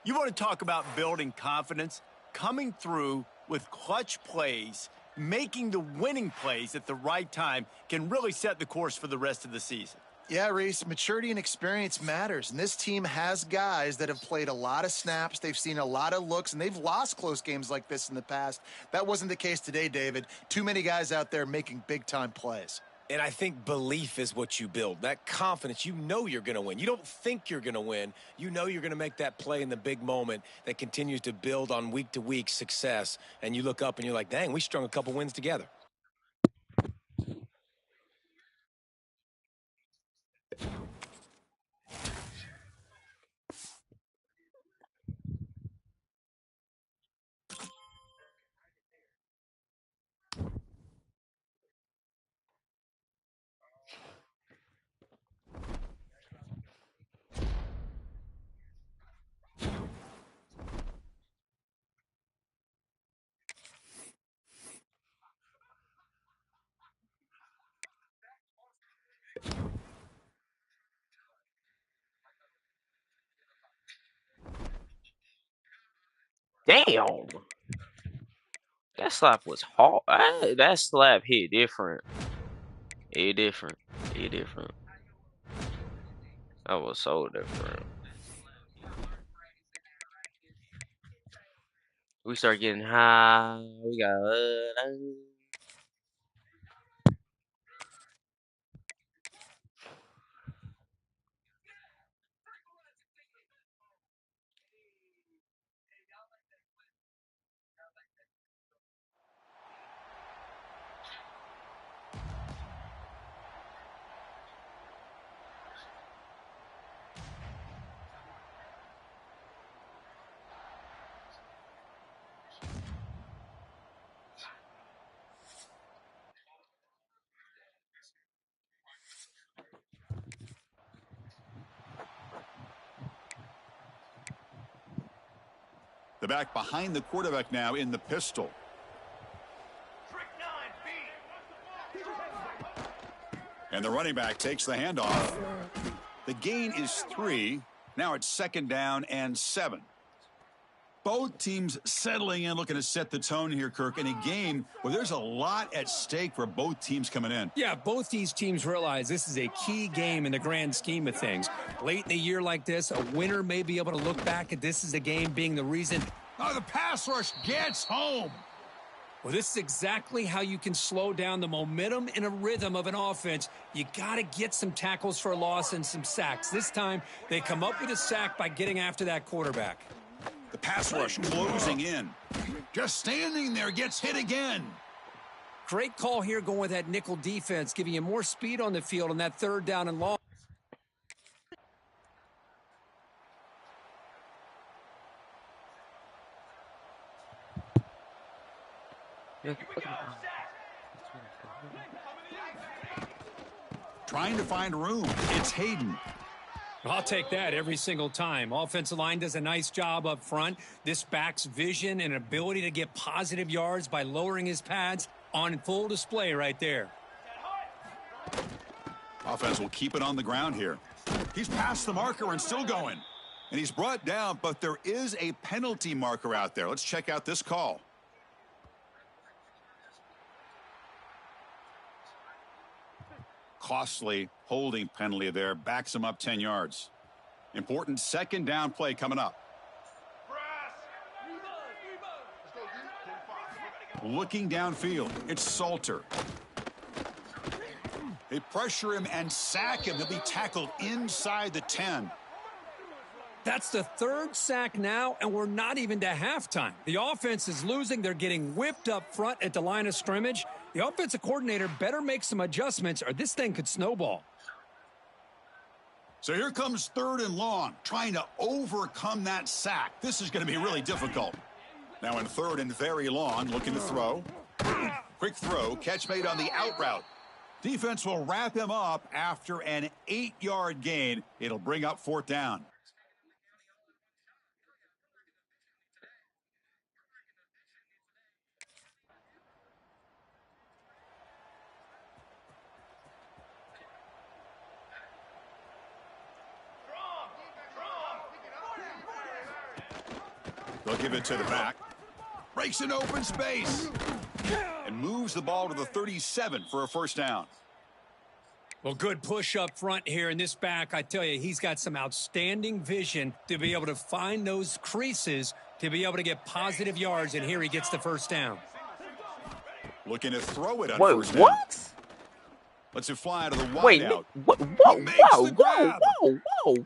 You want to talk about building confidence? Coming through with clutch plays, making the winning plays at the right time can really set the course for the rest of the season. Yeah, Reese, maturity and experience matters, and this team has guys that have played a lot of snaps. They've seen a lot of looks, and they've lost close games like this in the past. That wasn't the case today, David. Too many guys out there making big-time plays. And I think belief is what you build. That confidence, you know you're going to win. You don't think you're going to win. You know you're going to make that play in the big moment that continues to build on week-to-week success. And you look up and you're like, dang, we strung a couple wins together. Damn. That slap was hard. That slap hit different. It different. It different. That was so different. We start getting high. We got. The back behind the quarterback now in the pistol. And the running back takes the handoff. The gain is 3. Now it's second down and 7. Both teams settling in, looking to set the tone here, Kirk, in a game where there's a lot at stake for both teams coming in. Yeah, both these teams realize this is a key game in the grand scheme of things. Late in a year like this, a winner may be able to look back at this as a game being the reason. Oh, the pass rush gets home. Well, this is exactly how you can slow down the momentum and a rhythm of an offense. You got to get some tackles for a loss and some sacks. This time, they come up with a sack by getting after that quarterback. The pass rush closing in. Just standing there, gets hit again. Great call here going with that nickel defense, giving you more speed on the field on that third down and long. trying to find room. It's Hayden. I'll take that every single time. Offensive line does a nice job up front. This back's vision and ability to get positive yards by lowering his pads on full display right there. Offense will keep it on the ground here. He's past the marker and still going. And he's brought down, but there is a penalty marker out there. Let's check out this call. Costly holding penalty there. Backs him up 10 yards. Important second down play coming up. Looking downfield. It's Salter. They pressure him and sack him. He'll be tackled inside the 10. That's the third sack now, and we're not even to halftime. The offense is losing. They're getting whipped up front at the line of scrimmage. The offensive coordinator better make some adjustments, or this thing could snowball. So here comes 3rd and long, trying to overcome that sack. This is going to be really difficult. Now in 3rd and very long, looking to throw. Quick throw, catch made on the out route. Defense will wrap him up after an 8-yard gain. It'll bring up 4th down. They'll give it to the back. Breaks an open space. And moves the ball to the 37 for a 1st down. Well, good push up front here in this back. I tell you, he's got some outstanding vision to be able to find those creases to be able to get positive yards, and here he gets the 1st down. Looking to throw it on Wait, 1st down. what? Lets it fly to the wide Wait, out. whoa.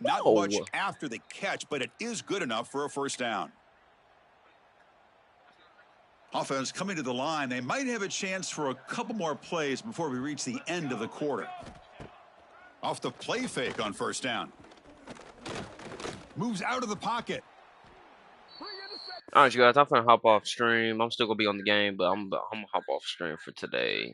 Not much after the catch, but it is good enough for a 1st down. Offense coming to the line. They might have a chance for a couple more plays before we reach the end of the quarter. Off the play fake on 1st down. Moves out of the pocket. All right, you guys, I'm finna hop off stream. I'm still gonna be on the game, but I'm gonna hop off stream for today.